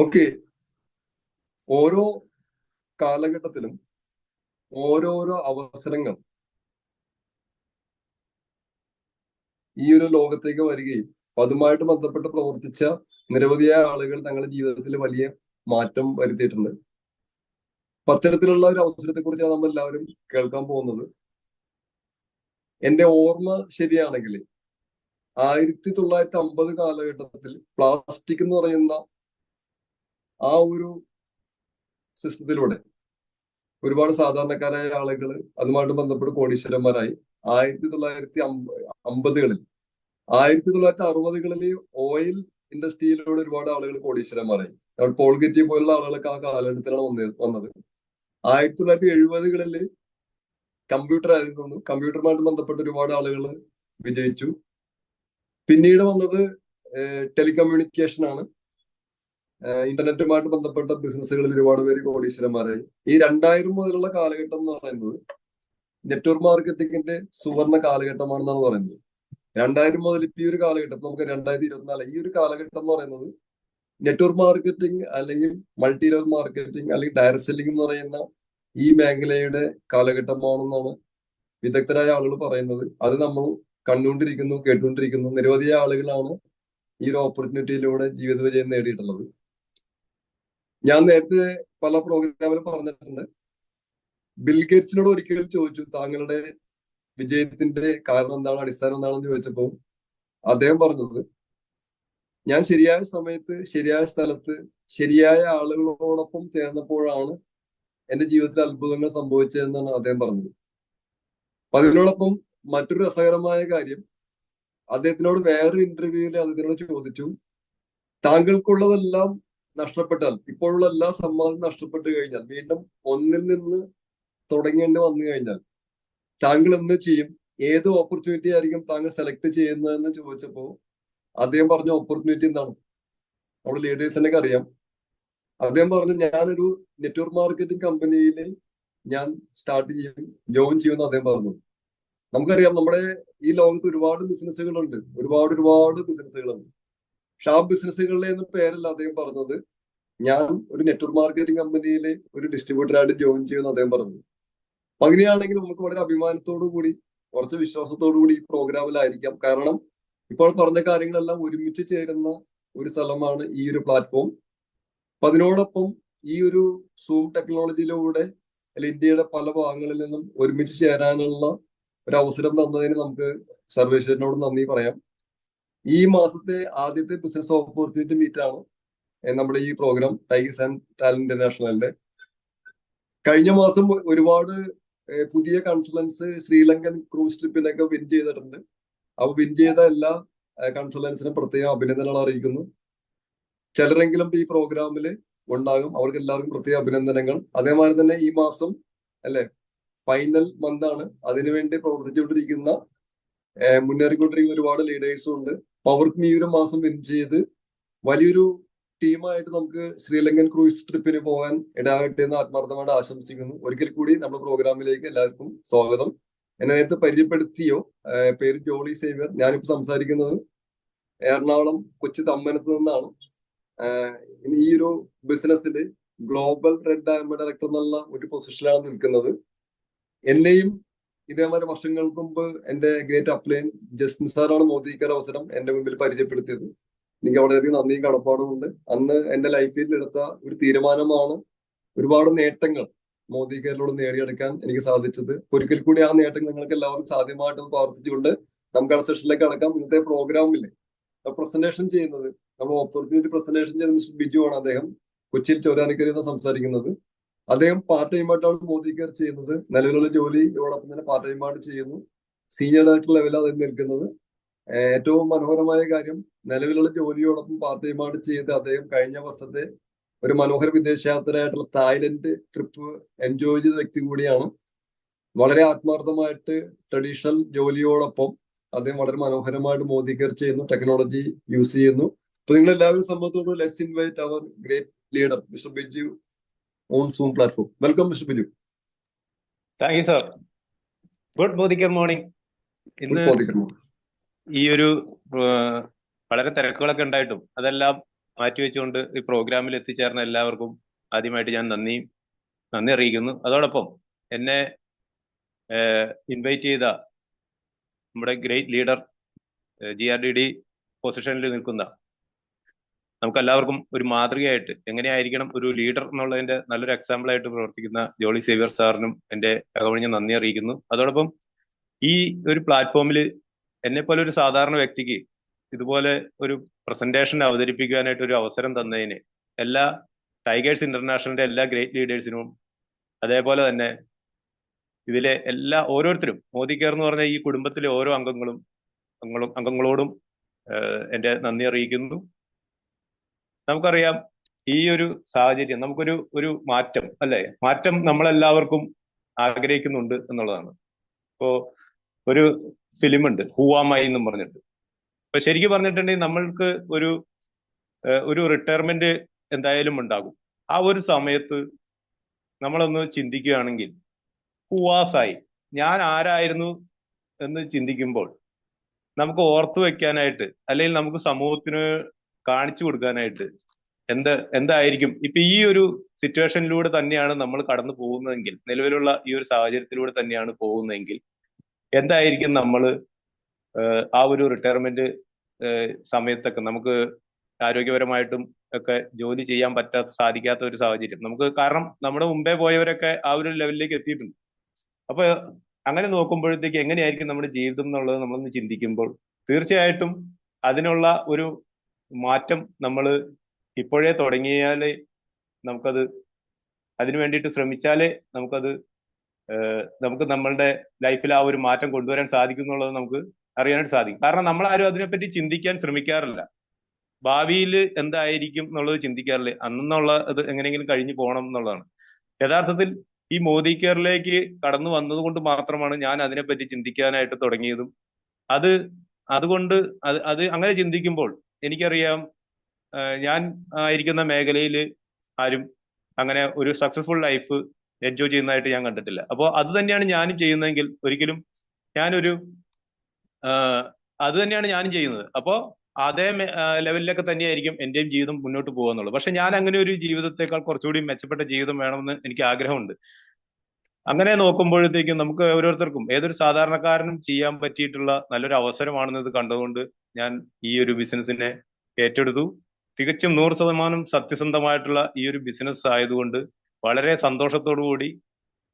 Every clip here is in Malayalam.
ഓക്കെ. ഓരോ കാലഘട്ടത്തിലും ഓരോരോ അവസരങ്ങൾ ഈ ഒരു ലോകത്തേക്ക് വരികയും അതുമായിട്ട് ബന്ധപ്പെട്ട് പ്രവർത്തിച്ച നിരവധിയായ ആളുകൾ തങ്ങളുടെ ജീവിതത്തിൽ വലിയ മാറ്റം വരുത്തിയിട്ടുണ്ട്. അത്തരത്തിലുള്ള ഒരു അവസരത്തെ കുറിച്ചാണ് നമ്മൾ എല്ലാവരും കേൾക്കാൻ പോകുന്നത്. എന്റെ ഓർമ്മ ശരിയാണെങ്കിൽ 1950 കാലഘട്ടത്തിൽ പ്ലാസ്റ്റിക് എന്ന് പറയുന്ന ആ ഒരു സിസ്റ്റത്തിലൂടെ ഒരുപാട് സാധാരണക്കാരായ ആളുകൾ അതുമായിട്ട് ബന്ധപ്പെട്ട് കോടീശ്വരന്മാരായി. 1950-കളിൽ 1960-കളിൽ ഓയിൽ ഇൻഡസ്ട്രിയിലൂടെ ഒരുപാട് ആളുകൾ കോടീശ്വരന്മാരായി. പോൾഗേറ്റി പോലുള്ള ആളുകളൊക്കെ ആ കാലഘട്ടത്തിലാണ് വന്നത്. 1970-കളിൽ കമ്പ്യൂട്ടർ ആയിരുന്നു. കമ്പ്യൂട്ടറുമായിട്ട് ബന്ധപ്പെട്ട് ഒരുപാട് ആളുകൾ വിജയിച്ചു. പിന്നീട് വന്നത് ടെലികമ്മ്യൂണിക്കേഷൻ ആണ്. ഇന്റർനെറ്റുമായിട്ട് ബന്ധപ്പെട്ട ബിസിനസ്സുകളിൽ ഒരുപാട് പേര് കോടീശ്വരന്മാരായി. ഈ 2000 മുതലുള്ള കാലഘട്ടം എന്ന് പറയുന്നത് നെറ്റ്വർക്ക് മാർക്കറ്റിംഗിന്റെ സുവർണ കാലഘട്ടമാണെന്നാണ് പറയുന്നത്. 2000 മുതൽ ഈ ഒരു കാലഘട്ടം, നമുക്ക് 2024 ഈ ഒരു കാലഘട്ടം എന്ന് പറയുന്നത് നെറ്റ്വർക്ക് മാർക്കറ്റിംഗ് അല്ലെങ്കിൽ മൾട്ടി ലെവൽ മാർക്കറ്റിംഗ് അല്ലെങ്കിൽ ഡയറക്ട് സെല്ലിംഗ് എന്ന് പറയുന്ന ഈ മേഖലയുടെ കാലഘട്ടമാണെന്നാണ് വിദഗ്ധരായ ആളുകൾ പറയുന്നത്. അത് നമ്മൾ കണ്ടുകൊണ്ടിരിക്കുന്നു, കേട്ടുകൊണ്ടിരിക്കുന്നു. നിരവധി ആളുകളാണ് ഈ ഒരു ഓപ്പർച്യൂണിറ്റിയിലൂടെ ജീവിത വിജയം നേടിയിട്ടുള്ളത്. ഞാൻ നേരത്തെ പല പ്രോഗ്രാമിൽ പറഞ്ഞിട്ടുണ്ട്. ബിൽഗേറ്റ്സിനോട് ഒരിക്കലും ചോദിച്ചു, താങ്കളുടെ വിജയത്തിന്റെ കാരണം എന്താണ്, അടിസ്ഥാനം എന്താണെന്ന് ചോദിച്ചപ്പോൾ അദ്ദേഹം പറഞ്ഞത്, ഞാൻ ശരിയായ സമയത്ത് ശരിയായ സ്ഥലത്ത് ശരിയായ ആളുകളോടൊപ്പം ചേർന്നപ്പോഴാണ് എന്റെ ജീവിതത്തിൽ അത്ഭുതങ്ങൾ സംഭവിച്ചതെന്നാണ് അദ്ദേഹം പറഞ്ഞത്. അപ്പൊ അതിനോടൊപ്പം മറ്റൊരു രസകരമായ കാര്യം, അദ്ദേഹത്തിനോട് വേറൊരു ഇന്റർവ്യൂവിൽ അദ്ദേഹത്തിനോട് ചോദിച്ചു, താങ്കൾക്കുള്ളതെല്ലാം നഷ്ടപ്പെട്ടാൽ, ഇപ്പോഴുള്ള എല്ലാ സമ്മാനവും നഷ്ടപ്പെട്ടു കഴിഞ്ഞാൽ, വീണ്ടും ഒന്നിൽ നിന്ന് തുടങ്ങേണ്ടി വന്നു കഴിഞ്ഞാൽ താങ്കൾ എന്ത് ചെയ്യും, ഏത് ഓപ്പർച്യൂണിറ്റി ആയിരിക്കും താങ്കൾ സെലക്ട് ചെയ്യുന്നതെന്ന് ചോദിച്ചപ്പോ അദ്ദേഹം പറഞ്ഞ ഓപ്പർച്യൂണിറ്റി എന്താണ്? നമ്മുടെ ലീഡേഴ്സിനൊക്കെ അറിയാം. അദ്ദേഹം പറഞ്ഞു, ഞാനൊരു നെറ്റ്വർക്ക് മാർക്കറ്റിംഗ് കമ്പനിയിൽ ഞാൻ സ്റ്റാർട്ട് ചെയ്യും, ജോയിൻ ചെയ്യുമെന്ന് അദ്ദേഹം പറഞ്ഞു. നമുക്കറിയാം, നമ്മുടെ ഈ ലോകത്ത് ഒരുപാട് ബിസിനസ്സുകളുണ്ട്, ഒരുപാട് ബിസിനസ്സുകളുണ്ട്. പക്ഷെ ആ ബിസിനസ്സുകളിലെ ഒന്നും പേരല്ല അദ്ദേഹം പറഞ്ഞത്. ഞാൻ ഒരു നെറ്റ്വർക്ക് മാർക്കറ്റിംഗ് കമ്പനിയിൽ ഒരു ഡിസ്ട്രിബ്യൂട്ടറായിട്ട് ജോയിൻ ചെയ്യുമെന്ന് അദ്ദേഹം പറഞ്ഞു. അപ്പൊ അങ്ങനെയാണെങ്കിൽ നമുക്ക് വളരെ അഭിമാനത്തോടു കൂടി, കുറച്ച് വിശ്വാസത്തോടു കൂടി ഈ പ്രോഗ്രാമിലായിരിക്കാം. കാരണം ഇപ്പോൾ പറഞ്ഞ കാര്യങ്ങളെല്ലാം ഒരുമിച്ച് ചേരുന്ന ഒരു സ്ഥലമാണ് ഈ ഒരു പ്ലാറ്റ്ഫോം. അപ്പൊ അതിനോടൊപ്പം ഈ ഒരു സൂം ടെക്നോളജിയിലൂടെ ഇന്ത്യയുടെ പല ഭാഗങ്ങളിൽ നിന്നും ഒരുമിച്ച് ചേരാനുള്ള ഒരു അവസരം തന്നതിന് നമുക്ക് സർവേശ്വരനോട് നന്ദി പറയാം. ഈ മാസത്തെ ആദ്യത്തെ ബിസിനസ് ഓപ്പർച്യൂണിറ്റി മീറ്റ് ആണ് നമ്മുടെ ഈ പ്രോഗ്രാം, ടൈഗേഴ്സ് ആൻഡ് ടാലന്റ് ഇന്റർനാഷണലിന്റെ. കഴിഞ്ഞ മാസം ഒരുപാട് പുതിയ കൺസൾട്ടൻസ് ശ്രീലങ്കൻ ക്രൂസ് ട്രിപ്പിനൊക്കെ വിൻ ചെയ്തിട്ടുണ്ട്. അപ്പൊ വിൻ ചെയ്ത എല്ലാ കൺസൾട്ടൻസിനും പ്രത്യേകം അഭിനന്ദനങ്ങൾ അറിയിക്കുന്നു. ചിലരെങ്കിലും ഈ പ്രോഗ്രാമിൽ ഉണ്ടാകും, അവർക്ക് എല്ലാവർക്കും പ്രത്യേക അഭിനന്ദനങ്ങൾ. അതേമാതിരി തന്നെ ഈ മാസം അല്ലെ, ഫൈനൽ മന്ത് ആണ്. അതിനുവേണ്ടി പ്രവർത്തിച്ചുകൊണ്ടിരിക്കുന്ന മുന്നേറിക്കൊണ്ടിരിക്കുന്ന ഒരുപാട് ലീഡേഴ്സും ഉണ്ട്. അപ്പൊ അവർക്കും ഈ ഒരു മാസം വിൻ ചെയ്ത് വലിയൊരു ടീമായിട്ട് നമുക്ക് ശ്രീലങ്കൻ ക്രൂയിസ് ട്രിപ്പിന് പോകാൻ ഇടയാകട്ടെ എന്ന് ആത്മാർത്ഥമായിട്ട് ആശംസിക്കുന്നു. ഒരിക്കൽ കൂടി നമ്മുടെ പ്രോഗ്രാമിലേക്ക് എല്ലാവർക്കും സ്വാഗതം. എന്നെ നേരത്തെ പരിചയപ്പെടുത്തിയോ, പേര് ജോളി സേവ്യർ. ഞാനിപ്പോ സംസാരിക്കുന്നത് എറണാകുളം കൊച്ചി തമ്മനത്ത് നിന്നാണ്. ഈ ഒരു ബിസിനസ്സിൽ ഗ്ലോബൽ റെഡ് ഡയമണ്ട് ഡയറക്ടർ എന്നുള്ള ഒരു പൊസിഷനിലാണ് നിൽക്കുന്നത്. എന്നെയും ഇതേമാതിരി വർഷങ്ങൾക്ക് മുമ്പ് എന്റെ ഗ്രേറ്റ് അപ്ലൈൻ ജസ്റ്റിൻ സാറാണ് മോദിക്കർ അവസരം എന്റെ മുമ്പിൽ പരിചയപ്പെടുത്തിയത്. എനിക്ക് വളരെയധികം നന്ദിയും കടപ്പാടുമുണ്ട്. അന്ന് എന്റെ ലൈഫിൽ എടുത്ത ഒരു തീരുമാനമാണ് ഒരുപാട് നേട്ടങ്ങൾ മോദി കെയറിലൂടെ നേടിയെടുക്കാൻ എനിക്ക് സാധിച്ചത്. ഒരിക്കൽ കൂടി ആ നേട്ടങ്ങൾ നിങ്ങൾക്ക് എല്ലാവർക്കും സാധ്യമായിട്ട് പ്രാർത്ഥിച്ചുകൊണ്ട് നമുക്ക് ആ സെഷനിലേക്ക് അടക്കാം. ഇന്നത്തെ പ്രോഗ്രാമില്ലേ പ്രസന്റേഷൻ ചെയ്യുന്നത്, നമ്മൾ ഓപ്പർച്യൂണിറ്റി പ്രസന്റേഷൻ ചെയ്യുന്ന മിസ്റ്റർ ബിജു ആണ്. അദ്ദേഹം കൊച്ചിയിൽ ചോരാനിക്കരയിൽ നിന്ന് സംസാരിക്കുന്നത്. അദ്ദേഹം പാർട്ട് ടൈമായിട്ടാണ് മോദി കെയർ ചെയ്യുന്നത്. നിലവിലുള്ള ജോലിയോടൊപ്പം തന്നെ പാർട്ട് ടൈമായിട്ട് ചെയ്യുന്നു. സീനിയർ ഡയറക്ടർ ലെവലാണ് അദ്ദേഹം നിൽക്കുന്നത്. ഏറ്റവും മനോഹരമായ കാര്യം, നിലവിലുള്ള ജോലിയോടൊപ്പം പാർട്ട് ടൈമായിട്ട് ചെയ്ത് അദ്ദേഹം കഴിഞ്ഞ വർഷത്തെ ഒരു മനോഹര വിദേശയാത്രയായിട്ടുള്ള തായ്ലൻഡ് ട്രിപ്പ് എൻജോയ് ചെയ്ത വ്യക്തി കൂടിയാണ്. വളരെ ആത്മാർത്ഥമായിട്ട് ട്രഡീഷണൽ ജോലിയോടൊപ്പം അദ്ദേഹം വളരെ മനോഹരമായിട്ട് മോദി കെയർ ചെയ്യുന്നു, ടെക്നോളജി യൂസ് ചെയ്യുന്നു. അപ്പൊ നിങ്ങൾ എല്ലാവരും സംബന്ധിച്ചോട് let's invite our great leader mister Biju on Zoom platform. Welcome mister Biju. Thank you sir. Good മോദിക്കർ മോർണിംഗ്. ഇന്ന് ഈ ഒരു വളരെ തിരക്കുകളൊക്കെ ഉണ്ടായിട്ടും അതെല്ലാം മാറ്റിവെച്ചുകൊണ്ട് ഈ പ്രോഗ്രാമിൽ എത്തിച്ചേർന്ന എല്ലാവർക്കും ആദ്യമായിട്ട് ഞാൻ നന്ദി അറിയിക്കുന്നു. അതോടൊപ്പം എന്നെ ഇൻവൈറ്റ് ചെയ്ത നമ്മുടെ ഗ്രേറ്റ് ലീഡർ GRDD പൊസിഷനിൽ നിൽക്കുന്ന നമുക്ക് എല്ലാവർക്കും ഒരു മാതൃകയായിട്ട് എങ്ങനെയായിരിക്കണം ഒരു ലീഡർ എന്നുള്ളതിന്റെ നല്ലൊരു എക്സാമ്പിൾ ആയിട്ട് പ്രവർത്തിക്കുന്ന ജോളി സേവ്യർ സാറിനും എന്റെ അകമഴിഞ്ഞ നന്ദി അറിയിക്കുന്നു. അതോടൊപ്പം ഈ ഒരു പ്ലാറ്റ്ഫോമിൽ എന്നെ പോലെ ഒരു സാധാരണ വ്യക്തിക്ക് ഇതുപോലെ ഒരു പ്രസന്റേഷൻ അവതരിപ്പിക്കാനായിട്ട് ഒരു അവസരം തന്നതിന് എല്ലാ ടൈഗേഴ്സ് ഇന്റർനാഷണലിന്റെ എല്ലാ ഗ്രേറ്റ് ലീഡേഴ്സിനും, അതേപോലെ തന്നെ ഇതിലെ എല്ലാ ഓരോരുത്തരും, മോദി കെയർ എന്ന് പറഞ്ഞ ഈ കുടുംബത്തിലെ ഓരോ അംഗങ്ങളോടും എന്റെ നന്ദി അറിയിക്കുന്നു. നമുക്കറിയാം ഈ ഒരു സാഹചര്യം, നമുക്കൊരു മാറ്റം അല്ലെ, മാറ്റം നമ്മളെല്ലാവർക്കും ആഗ്രഹിക്കുന്നുണ്ട് എന്നുള്ളതാണ്. ഇപ്പോ ഒരു ഫിലിം ഉണ്ട് ഹൂവാമായി എന്നും പറഞ്ഞിട്ട്. ഇപ്പൊ ശരിക്കും പറഞ്ഞിട്ടുണ്ടെങ്കിൽ നമ്മൾക്ക് ഒരു റിട്ടയർമെന്റ് എന്തായാലും ഉണ്ടാകും. ആ ഒരു സമയത്ത് നമ്മളൊന്ന് ചിന്തിക്കുകയാണെങ്കിൽ ഹുവാസായി ഞാൻ ആരായിരുന്നു എന്ന് ചിന്തിക്കുമ്പോൾ നമുക്ക് ഓർത്തു വെക്കാനായിട്ട്, അല്ലെങ്കിൽ നമുക്ക് സമൂഹത്തിന് കാണിച്ചു കൊടുക്കാനായിട്ട് എന്തായിരിക്കും ഇപ്പൊ ഈ ഒരു സിറ്റുവേഷനിലൂടെ തന്നെയാണ് നമ്മൾ കടന്നു പോകുന്നതെങ്കിൽ, നിലവിലുള്ള ഈ ഒരു സാഹചര്യത്തിലൂടെ തന്നെയാണ് പോകുന്നതെങ്കിൽ എന്തായിരിക്കും നമ്മൾ ആ ഒരു റിട്ടയർമെന്റ് സമയത്തൊക്കെ നമുക്ക് ആരോഗ്യപരമായിട്ടും ഒക്കെ ജോലി ചെയ്യാൻ സാധിക്കാത്ത ഒരു സാഹചര്യം നമുക്ക്, കാരണം നമ്മുടെ മുമ്പേ പോയവരൊക്കെ ആ ഒരു ലെവലിലേക്ക് എത്തിയിട്ടുണ്ട്. അപ്പൊ അങ്ങനെ നോക്കുമ്പോഴത്തേക്ക് എങ്ങനെയായിരിക്കും നമ്മുടെ ജീവിതം എന്നുള്ളത് നമ്മളൊന്ന് ചിന്തിക്കുമ്പോൾ തീർച്ചയായിട്ടും അതിനുള്ള ഒരു മാറ്റം നമ്മൾ ഇപ്പോഴേ തുടങ്ങിയാലേ നമുക്കത്, അതിനു വേണ്ടിയിട്ട് ശ്രമിച്ചാലേ നമുക്ക് നമ്മളുടെ ലൈഫിൽ ആ ഒരു മാറ്റം കൊണ്ടുവരാൻ സാധിക്കും എന്നുള്ളത് നമുക്ക് അറിയാനായിട്ട് സാധിക്കും. കാരണം നമ്മളാരും അതിനെപ്പറ്റി ചിന്തിക്കാൻ ശ്രമിക്കാറില്ല. ഭാവിയിൽ എന്തായിരിക്കും എന്നുള്ളത് ചിന്തിക്കാറില്ല. അന്നുള്ള അത് എങ്ങനെയെങ്കിലും കഴിഞ്ഞു പോകണം എന്നുള്ളതാണ്. യഥാർത്ഥത്തിൽ ഈ മോദി കെയറിലേക്ക് കടന്നു വന്നത് കൊണ്ട് മാത്രമാണ് ഞാൻ അതിനെപ്പറ്റി ചിന്തിക്കാനായിട്ട് തുടങ്ങിയതും. അതുകൊണ്ട് അത് അങ്ങനെ ചിന്തിക്കുമ്പോൾ എനിക്കറിയാം ഞാൻ ആയിരിക്കുന്ന മേഖലയിൽ ആരും അങ്ങനെ ഒരു സക്സസ്ഫുൾ ലൈഫ് എൻജോയ് ചെയ്യുന്നതായിട്ട് ഞാൻ കണ്ടിട്ടില്ല. അപ്പോൾ അത് തന്നെയാണ് ഞാനും ചെയ്യുന്നതെങ്കിൽ ഒരിക്കലും അത് തന്നെയാണ് ഞാനും ചെയ്യുന്നത്. അപ്പോൾ അതേ ലെവലിലൊക്കെ തന്നെയായിരിക്കും എന്റെയും ജീവിതം മുന്നോട്ട് പോകുന്നുള്ളൂ. പക്ഷെ ഞാൻ അങ്ങനെ ഒരു ജീവിതത്തെക്കാൾ കുറച്ചുകൂടി മെച്ചപ്പെട്ട ജീവിതം വേണമെന്ന് എനിക്ക് ആഗ്രഹമുണ്ട്. അങ്ങനെ നോക്കുമ്പോഴത്തേക്കും നമുക്ക് ഓരോരുത്തർക്കും, ഏതൊരു സാധാരണക്കാരനും ചെയ്യാൻ പറ്റിയിട്ടുള്ള നല്ലൊരു അവസരമാണെന്നത് കണ്ടുകൊണ്ട് ഞാൻ ഈ ഒരു ബിസിനസിനെ ഏറ്റെടുത്തു. തികച്ചും 100% സത്യസന്ധമായിട്ടുള്ള ഈ ഒരു ബിസിനസ് ആയതുകൊണ്ട് വളരെ സന്തോഷത്തോടു കൂടി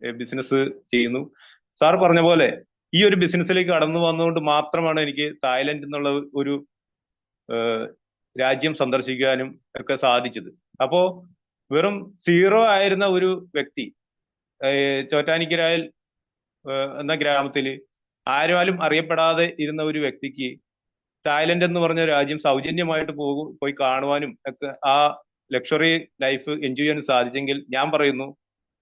ബിസിനസ് ചെയ്യുന്നു. സാർ പറഞ്ഞ പോലെ ഈ ഒരു ബിസിനസ്സിലേക്ക് കടന്നു വന്നുകൊണ്ട് മാത്രമാണ് എനിക്ക് തായ്ലൻഡ് എന്നുള്ള ഒരു രാജ്യം സന്ദർശിക്കാനും ഒക്കെ സാധിച്ചത്. അപ്പോ വെറും 0 ആയിരുന്ന ഒരു വ്യക്തി ചോറ്റാനിക്കരായൽ എന്ന ഗ്രാമത്തിൽ ആരും അറിയപ്പെടാതെ ഇരുന്ന ഒരു വ്യക്തിക്ക് തായ്ലൻഡ് എന്ന് പറഞ്ഞ രാജ്യം സൗജന്യമായിട്ട് പോയി കാണുവാനും ഒക്കെ ആ ലക്ഷറി ലൈഫ് എൻജോയ് ചെയ്യാൻ സാധിച്ചെങ്കിൽ ഞാൻ പറയുന്നു,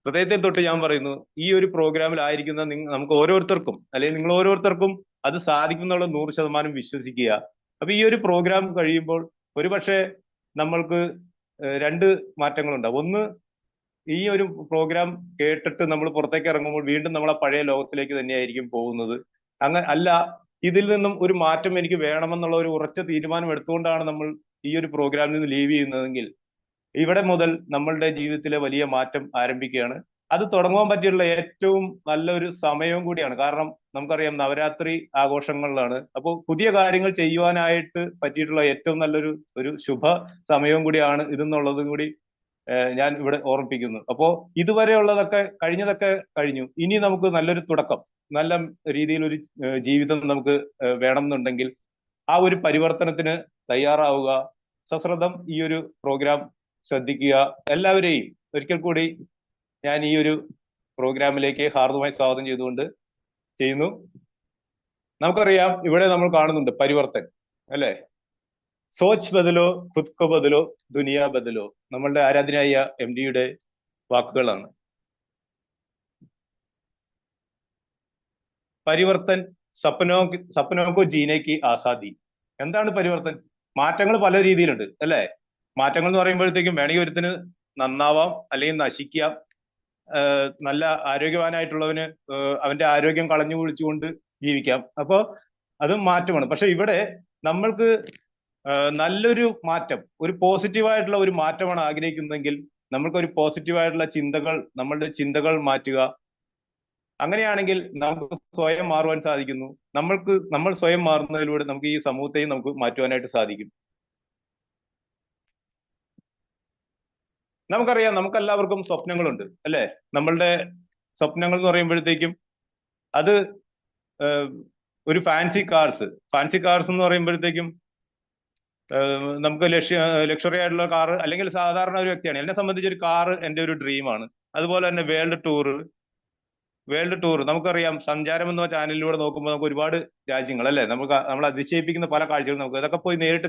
ഹൃദയത്തിൽ തൊട്ട് ഞാൻ പറയുന്നു, ഈ ഒരു പ്രോഗ്രാമിലായിരിക്കുന്ന നമുക്ക് ഓരോരുത്തർക്കും, അല്ലെങ്കിൽ നിങ്ങൾ ഓരോരുത്തർക്കും അത് സാധിക്കും എന്നുള്ള 100% വിശ്വസിക്കുക. അപ്പൊ ഈ ഒരു പ്രോഗ്രാം കഴിയുമ്പോൾ ഒരുപക്ഷെ നമ്മൾക്ക് 2 മാറ്റങ്ങളുണ്ടാവും. ഒന്ന്, ഈ ഒരു പ്രോഗ്രാം കേട്ടിട്ട് നമ്മൾ പുറത്തേക്ക് ഇറങ്ങുമ്പോൾ വീണ്ടും നമ്മൾ ആ പഴയ ലോകത്തിലേക്ക് തന്നെയായിരിക്കും പോകുന്നത്. അല്ല, ഇതിൽ നിന്നും ഒരു മാറ്റം എനിക്ക് വേണമെന്നുള്ള ഒരു ഉറച്ച തീരുമാനം എടുത്തുകൊണ്ടാണ് നമ്മൾ ഈ ഒരു പ്രോഗ്രാമിൽ നിന്ന് ലീവ് ചെയ്യുന്നതെങ്കിൽ ഇവിടെ മുതൽ നമ്മളുടെ ജീവിതത്തിലെ വലിയ മാറ്റം ആരംഭിക്കുകയാണ്. അത് തുടങ്ങുവാൻ പറ്റിയുള്ള ഏറ്റവും നല്ലൊരു സമയവും കൂടിയാണ്. കാരണം നമുക്കറിയാം നവരാത്രി ആഘോഷങ്ങളിലാണ്. അപ്പോൾ പുതിയ കാര്യങ്ങൾ ചെയ്യുവാനായിട്ട് പറ്റിയിട്ടുള്ള ഏറ്റവും നല്ലൊരു ശുഭ സമയവും കൂടിയാണ് ഇതെന്നുള്ളതും കൂടി ഞാൻ ഇവിടെ ഓർമ്മിപ്പിക്കുന്നു. അപ്പോ ഇതുവരെയുള്ളതൊക്കെ കഴിഞ്ഞതൊക്കെ കഴിഞ്ഞു. ഇനി നമുക്ക് നല്ലൊരു തുടക്കം, നല്ല രീതിയിൽ ഒരു ജീവിതം നമുക്ക് വേണമെന്നുണ്ടെങ്കിൽ ആ ഒരു പരിവർത്തനത്തിന് തയ്യാറാവുക. സശ്രദ്ധം ഈ ഒരു പ്രോഗ്രാം ശ്രദ്ധിക്കുക. എല്ലാവരെയും ഒരിക്കൽ കൂടി ഞാൻ ഈ ഒരു പ്രോഗ്രാമിലേക്ക് ഹാർദമായി സ്വാഗതം ചെയ്യുന്നു. നമുക്കറിയാം ഇവിടെ നമ്മൾ കാണുന്നുണ്ട് പരിവർത്തൻ, അല്ലെ? സോച്ച് ബദലോ ഖുദ് കോ ബദലോ ദുനിയ ബദലോ, നമ്മളുടെ ആരാധനായ MDയുടെ വാക്കുകളാണ്. പരിവർത്തൻ സപ്നോക്കോ ജീനേക്ക് ആസാദി. എന്താണ് പരിവർത്തൻ? മാറ്റങ്ങൾ പല രീതിയിലുണ്ട്, അല്ലെ? മാറ്റങ്ങൾ എന്ന് പറയുമ്പോഴത്തേക്കും വേണമെങ്കിൽ ഒരുത്തിന് നന്നാവാം, അല്ലെങ്കിൽ നശിക്കാം. നല്ല ആരോഗ്യവാനായിട്ടുള്ളവന് അവന്റെ ആരോഗ്യം കളഞ്ഞു കുളിച്ചുകൊണ്ട് ജീവിക്കാം. അപ്പോ അതും മാറ്റമാണ്. പക്ഷെ ഇവിടെ നമ്മൾക്ക് നല്ലൊരു മാറ്റം, ഒരു പോസിറ്റീവായിട്ടുള്ള ഒരു മാറ്റമാണ് ആഗ്രഹിക്കുന്നതെങ്കിൽ നമ്മൾക്കൊരു പോസിറ്റീവായിട്ടുള്ള ചിന്തകൾ, നമ്മളുടെ ചിന്തകൾ മാറ്റുക. അങ്ങനെയാണെങ്കിൽ നമുക്ക് സ്വയം മാറുവാൻ സാധിക്കുന്നു. നമ്മൾ സ്വയം മാറുന്നതിലൂടെ നമുക്ക് ഈ സമൂഹത്തെയും നമുക്ക് മാറ്റുവാനായിട്ട് സാധിക്കും. നമുക്കറിയാം, നമുക്കെല്ലാവർക്കും സ്വപ്നങ്ങളുണ്ട് അല്ലെ? നമ്മളുടെ സ്വപ്നങ്ങൾ എന്ന് പറയുമ്പോഴത്തേക്കും അത് ഒരു ഫാൻസി കാർസ് എന്ന് പറയുമ്പോഴത്തേക്കും നമുക്ക് ലക്ഷറി ആയിട്ടുള്ള കാറ്, അല്ലെങ്കിൽ സാധാരണ ഒരു വ്യക്തിയാണ്. എന്നെ സംബന്ധിച്ച് ഒരു കാറ് എന്റെ ഒരു ഡ്രീമാണ്. അതുപോലെ തന്നെ വേൾഡ് ടൂർ നമുക്കറിയാം. സഞ്ചാരം എന്ന ചാനലിലൂടെ നോക്കുമ്പോൾ നമുക്ക് ഒരുപാട് രാജ്യങ്ങൾ അല്ലെ, നമ്മൾ അതിശയിപ്പിക്കുന്ന പല കാഴ്ചകളും നമുക്ക് ഇതൊക്കെ പോയി നേരിട്ട്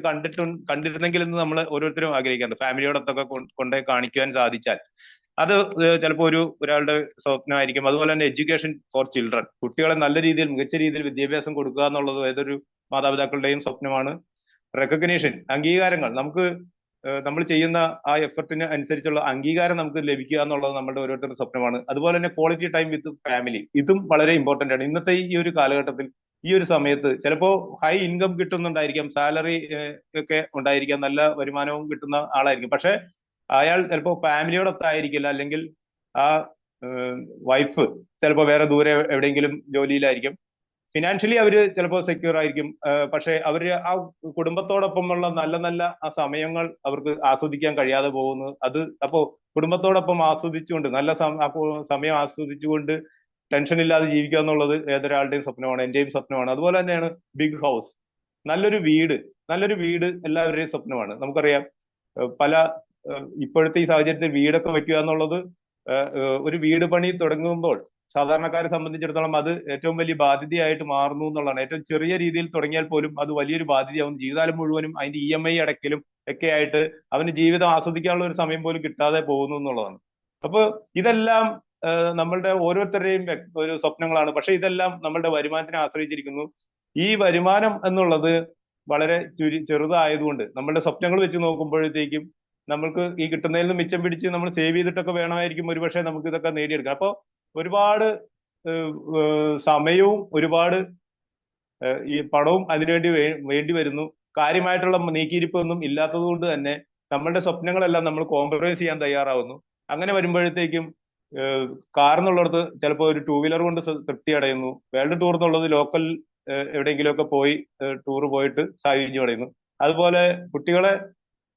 കണ്ടിരുന്നെങ്കിൽ എന്ന് നമ്മൾ ഓരോരുത്തരും ആഗ്രഹിക്കാറുണ്ട്. ഫാമിലിയോടൊത്തൊക്കെ കൊണ്ടുപോയി കാണിക്കുവാൻ സാധിച്ചാൽ അത് ചിലപ്പോൾ ഒരാളുടെ സ്വപ്നമായിരിക്കും. അതുപോലെ തന്നെ എഡ്യൂക്കേഷൻ ഫോർ ചിൽഡ്രൻ, കുട്ടികളെ നല്ല രീതിയിൽ, മികച്ച രീതിയിൽ വിദ്യാഭ്യാസം കൊടുക്കുക എന്നുള്ളത് ഏതൊരു മാതാപിതാക്കളുടെയും സ്വപ്നമാണ്. റെക്കഗ്നീഷൻ, അംഗീകാരങ്ങൾ, നമ്മൾ ചെയ്യുന്ന ആ എഫർട്ടിന് അനുസരിച്ചുള്ള അംഗീകാരം നമുക്ക് ലഭിക്കുക എന്നുള്ളത് നമ്മുടെ ഓരോരുത്തരുടെ സ്വപ്നമാണ്. അതുപോലെ തന്നെ ക്വാളിറ്റി ടൈം വിത്ത് ഫാമിലി, ഇതും വളരെ ഇമ്പോർട്ടന്റ് ആണ്. ഇന്നത്തെ ഈ ഒരു കാലഘട്ടത്തിൽ, ഈ ഒരു സമയത്ത് ചിലപ്പോൾ ഹൈ ഇൻകം കിട്ടുന്നുണ്ടായിരിക്കാം, സാലറി ഒക്കെ ഉണ്ടായിരിക്കാം, നല്ല വരുമാനവും കിട്ടുന്ന ആളായിരിക്കും. പക്ഷെ അയാൾ ചിലപ്പോൾ ഫാമിലിയോടൊത്തായിരിക്കില്ല, അല്ലെങ്കിൽ ആ വൈഫ് ചിലപ്പോൾ വേറെ ദൂരെ എവിടെയെങ്കിലും ജോലിയിലായിരിക്കും. ഫിനാൻഷ്യലി അവര് ചിലപ്പോൾ സെക്യൂർ ആയിരിക്കും, പക്ഷെ അവര് ആ കുടുംബത്തോടൊപ്പമുള്ള നല്ല നല്ല ആ സമയങ്ങൾ അവർക്ക് ആസ്വദിക്കാൻ കഴിയാതെ പോകുന്നു. അപ്പോ കുടുംബത്തോടൊപ്പം ആസ്വദിച്ചുകൊണ്ട്, നല്ല സമയം ആസ്വദിച്ചുകൊണ്ട് ടെൻഷൻ ഇല്ലാതെ ജീവിക്കുക എന്നുള്ളത് ഏതൊരാളുടെയും സ്വപ്നമാണ്, എന്റെയും സ്വപ്നമാണ്. അതുപോലെ തന്നെയാണ് ബിഗ് ഹൗസ്, നല്ലൊരു വീട് എല്ലാവരുടെയും സ്വപ്നമാണ്. നമുക്കറിയാം, ഇപ്പോഴത്തെ ഈ സാഹചര്യത്തിൽ വീടൊക്കെ വെക്കുക എന്നുള്ളത്, ഒരു വീട് പണി തുടങ്ങുമ്പോൾ സാധാരണക്കാരെ സംബന്ധിച്ചിടത്തോളം അത് ഏറ്റവും വലിയ ബാധ്യതയായിട്ട് മാറുന്നു എന്നുള്ളതാണ്. ഏറ്റവും ചെറിയ രീതിയിൽ തുടങ്ങിയാൽ പോലും അത് വലിയൊരു ബാധ്യതയാവും. ജീവിതകാലം മുഴുവനും അതിന്റെ EMI അടയ്ക്കലും ഒക്കെ ആയിട്ട് അവന് ജീവിതം ആസ്വദിക്കാനുള്ള ഒരു സമയം പോലും കിട്ടാതെ പോകുന്നു എന്നുള്ളതാണ്. അപ്പൊ ഇതെല്ലാം നമ്മളുടെ ഓരോരുത്തരുടെയും ഒരു സ്വപ്നങ്ങളാണ്. പക്ഷെ ഇതെല്ലാം നമ്മളുടെ വരുമാനത്തിനെ ആശ്രയിച്ചിരിക്കുന്നു. ഈ വരുമാനം എന്നുള്ളത് വളരെ ചെറുതായതുകൊണ്ട് നമ്മളുടെ സ്വപ്നങ്ങൾ വെച്ച് നോക്കുമ്പോഴത്തേക്കും നമ്മൾക്ക് ഈ കിട്ടുന്നതിൽ നിന്ന് മിച്ചം പിടിച്ച് നമ്മൾ സേവ് ചെയ്തിട്ടൊക്കെ വേണമായിരിക്കും ഒരുപക്ഷെ നമുക്ക് ഇതൊക്കെ നേടിയെടുക്കാം. അപ്പോൾ ഒരുപാട് സമയവും ഒരുപാട് ഈ പണവും അതിനുവേണ്ടി വേണ്ടി വരുന്നു. കാര്യമായിട്ടുള്ള നീക്കിയിരിപ്പൊന്നും ഇല്ലാത്തത് കൊണ്ട് തന്നെ നമ്മളുടെ സ്വപ്നങ്ങളെല്ലാം നമ്മൾ കോംപ്രമൈസ് ചെയ്യാൻ തയ്യാറാവുന്നു. അങ്ങനെ വരുമ്പോഴത്തേക്കും കാർ എന്നുള്ളിടത്ത് ചിലപ്പോൾ ഒരു 2 വീലർ കൊണ്ട് തൃപ്തി അടയുന്നു. വേൾഡ് ടൂർ എന്നുള്ളത് ലോക്കൽ എവിടെയെങ്കിലുമൊക്കെ പോയി ടൂർ പോയിട്ട് സായുജ്യം അടയുന്നു. അതുപോലെ കുട്ടികളെ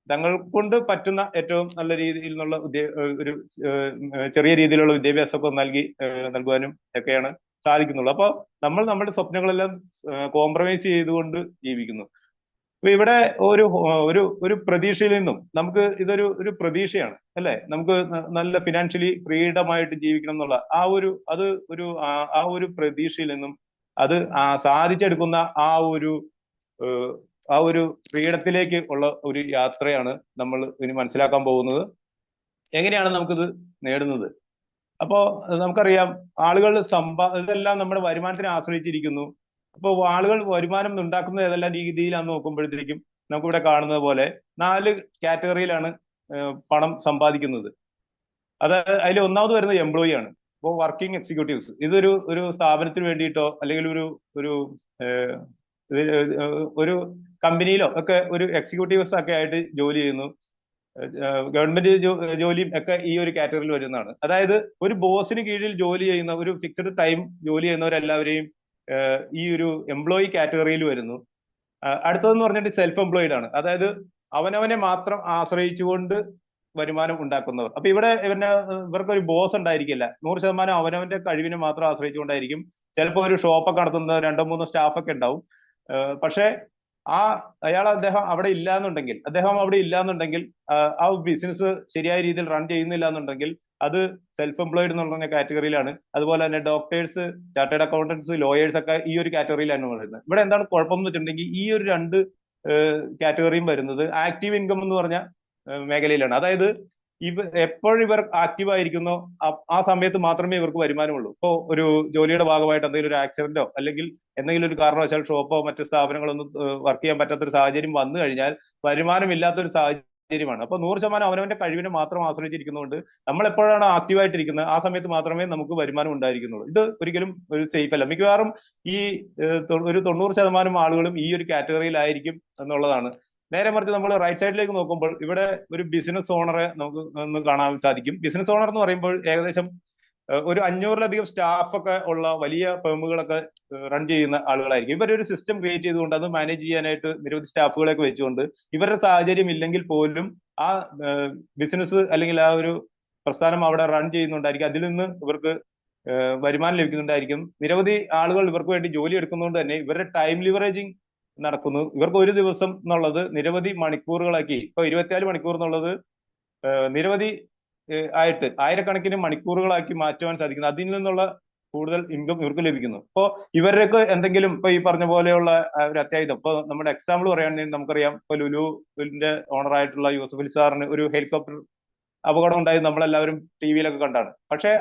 തങ്ങൾ കൊണ്ട് പറ്റുന്ന ഏറ്റവും നല്ല രീതിയിൽ നിന്നുള്ള ഒരു ചെറിയ രീതിയിലുള്ള വിദ്യാഭ്യാസമൊക്കെ നൽകുവാനും ഒക്കെയാണ് സാധിക്കുന്നുള്ളൂ. അപ്പോൾ നമ്മൾ നമ്മുടെ സ്വപ്നങ്ങളെല്ലാം കോംപ്രമൈസ് ചെയ്തുകൊണ്ട് ജീവിക്കുന്നു. അപ്പൊ ഇവിടെ ഒരു പ്രതീക്ഷയിൽ നിന്നും നമുക്ക് ഇതൊരു പ്രതീക്ഷയാണ് അല്ലെ, നമുക്ക് നല്ല ഫിനാൻഷ്യലി ഫ്രീഡമായിട്ട് ജീവിക്കണം എന്നുള്ള ആ ഒരു പ്രതീക്ഷയിൽ നിന്നും അത് സാധിച്ചെടുക്കുന്ന ആ ഒരു ഫ്രീഡത്തിലേക്ക് ഉള്ള ഒരു യാത്രയാണ് നമ്മൾ ഇനി മനസ്സിലാക്കാൻ പോകുന്നത്. എങ്ങനെയാണ് നമുക്കിത് നേടുന്നത്? അപ്പോ നമുക്കറിയാം, ആളുകൾ ഇതെല്ലാം നമ്മുടെ വരുമാനത്തിനെ ആശ്രയിച്ചിരിക്കുന്നു. അപ്പോൾ ആളുകൾ വരുമാനം ഉണ്ടാക്കുന്നത് ഏതെല്ലാം രീതിയിലാണെന്ന് നോക്കുമ്പോഴത്തേക്കും നമുക്കിവിടെ കാണുന്നത് പോലെ 4 കാറ്റഗറിയിലാണ് പണം സമ്പാദിക്കുന്നത്. അതിൽ ഒന്നാമത് വരുന്നത് എംപ്ലോയി ആണ്. അപ്പോൾ വർക്കിംഗ് എക്സിക്യൂട്ടീവ്സ്, ഒരു സ്ഥാപനത്തിന് വേണ്ടിയിട്ടോ അല്ലെങ്കിൽ ഒരു കമ്പനിയിലോ ഒക്കെ ഒരു എക്സിക്യൂട്ടീവ്സ് ഒക്കെ ആയിട്ട് ജോലി ചെയ്യുന്നു. ഗവൺമെന്റ് ജോലിയും ഒക്കെ ഈ ഒരു കാറ്റഗറിയിൽ വരുന്നതാണ്. അതായത് ഒരു ബോസിന് കീഴിൽ ജോലി ചെയ്യുന്ന, ഒരു ഫിക്സഡ് ടൈം ജോലി ചെയ്യുന്നവരെല്ലാവരെയും ഈ ഒരു എംപ്ലോയി കാറ്റഗറിയിൽ വരുന്നു. അടുത്തതെന്ന് പറഞ്ഞിട്ട് സെൽഫ് എംപ്ലോയിഡ് ആണ്. അതായത് അവനവനെ മാത്രം ആശ്രയിച്ചുകൊണ്ട് വരുമാനം ഉണ്ടാക്കുന്നവർ. അപ്പൊ ഇവർക്ക് ഒരു ബോസ് ഉണ്ടായിരിക്കില്ല. 100% അവനവന്റെ കഴിവിനെ മാത്രം ആശ്രയിച്ചുകൊണ്ടായിരിക്കും. ചിലപ്പോൾ ഒരു ഷോപ്പൊക്കെ നടത്തുന്ന 2-3 സ്റ്റാഫൊക്കെ ഉണ്ടാവും. പക്ഷെ അദ്ദേഹം അവിടെ ഇല്ലാന്നുണ്ടെങ്കിൽ ആ ബിസിനസ് ശരിയായ രീതിയിൽ റൺ ചെയ്യുന്നില്ല എന്നുണ്ടെങ്കിൽ അത് സെൽഫ് എംപ്ലോയിഡ് എന്ന് പറഞ്ഞ കാറ്റഗറിയിലാണ്. അതുപോലെ തന്നെ ഡോക്ടേഴ്സ്, ചാർട്ടേഡ് അക്കൗണ്ടൻസ്, ലോയേഴ്സ് ഒക്കെ ഈ ഒരു കാറ്റഗറിയിലാണ് വരുന്നത്. ഇവിടെ എന്താണ് കുഴപ്പം എന്ന് വെച്ചിട്ടുണ്ടെങ്കിൽ ഈ ഒരു 2 കാറ്റഗറിയും വരുന്നത് ആക്റ്റീവ് ഇൻകം എന്ന് പറഞ്ഞ മേഖലയിലാണ്. അതായത് എപ്പോഴും ഇവർ ആക്റ്റീവ് ആയിരിക്കുന്നോ ആ സമയത്ത് മാത്രമേ ഇവർക്ക് വരുമാനമുള്ളൂ. ഇപ്പോൾ ഒരു ജോലിയുടെ ഭാഗമായിട്ട് എന്തെങ്കിലും ഒരു ആക്സിഡന്റോ അല്ലെങ്കിൽ എന്തെങ്കിലും ഒരു കാരണവശാൽ ഷോപ്പോ മറ്റു സ്ഥാപനങ്ങളൊന്നും വർക്ക് ചെയ്യാൻ പറ്റാത്തൊരു സാഹചര്യം വന്നു കഴിഞ്ഞാൽ വരുമാനമില്ലാത്തൊരു സാഹചര്യമാണ്. അപ്പൊ 100% അവനവന്റെ കഴിവിനെ മാത്രം ആശ്രയിച്ചിരിക്കുന്നതുകൊണ്ട് നമ്മൾ എപ്പോഴാണ് ആക്റ്റീവായിട്ടിരിക്കുന്നത് ആ സമയത്ത് മാത്രമേ നമുക്ക് വരുമാനം ഉണ്ടായിരിക്കുന്നുള്ളൂ. ഇത് ഒരിക്കലും ഒരു സേഫ് അല്ല. മിക്കവാറും ഒരു 90% ആളുകളും ഈ ഒരു കാറ്റഗറിയിലായിരിക്കും എന്നുള്ളതാണ് നേരെ മറിച്ച് നമ്മൾ റൈറ്റ് സൈഡിലേക്ക് നോക്കുമ്പോൾ ഇവിടെ ഒരു ബിസിനസ് ഓണറെ നമുക്ക് ഒന്ന് കാണാൻ സാധിക്കും. ബിസിനസ് ഓണർ എന്ന് പറയുമ്പോൾ ഏകദേശം ഒരു 500-ലധികം സ്റ്റാഫൊക്കെ ഉള്ള വലിയ ഫേമുകളൊക്കെ റൺ ചെയ്യുന്ന ആളുകളായിരിക്കും. ഇവരൊരു സിസ്റ്റം ക്രിയേറ്റ് ചെയ്തുകൊണ്ട് അത് മാനേജ് ചെയ്യാനായിട്ട് നിരവധി സ്റ്റാഫുകളെയൊക്കെ വെച്ചുകൊണ്ട് ഇവരുടെ സാഹചര്യം ഇല്ലെങ്കിൽ പോലും ആ ബിസിനസ് അല്ലെങ്കിൽ ആ ഒരു പ്രസ്ഥാനം അവിടെ റൺ ചെയ്യുന്നുണ്ടായിരിക്കും. അതിൽ നിന്ന് ഇവർക്ക് വരുമാനം ലഭിക്കുന്നുണ്ടായിരിക്കും. നിരവധി ആളുകൾ ഇവർക്ക് വേണ്ടി ജോലി എടുക്കുന്നതുകൊണ്ട് തന്നെ ഇവരുടെ ടൈം ലിവറേജിങ് നടക്കുന്നു. ഇവർക്ക് ഒരു ദിവസം എന്നുള്ളത് നിരവധി മണിക്കൂറുകളാക്കി, ഇപ്പൊ 24 മണിക്കൂർ എന്നുള്ളത് നിരവധി ആയിട്ട് ആയിരക്കണക്കിന് മണിക്കൂറുകളാക്കി മാറ്റുവാൻ സാധിക്കുന്നു. അതിൽ നിന്നുള്ള കൂടുതൽ ഇൻകം ഇവർക്ക് ലഭിക്കുന്നു. ഇപ്പോ ഇവർക്ക് എന്തെങ്കിലും ഇപ്പൊ ഈ പറഞ്ഞ പോലെയുള്ള ഒരു അത്യാഹിതം, ഇപ്പൊ നമ്മുടെ എക്സാമ്പിൾ പറയുകയാണെങ്കിൽ നമുക്കറിയാം, ഇപ്പൊ ലുലുവിന്റെ ഓണറായിട്ടുള്ള യൂസഫ് അലി സാറിന് ഒരു ഹെലികോപ്റ്റർ അപകടം ഉണ്ടായത് നമ്മളെല്ലാവരും ടി വിയിലൊക്കെ കണ്ടാണ്. പക്ഷെ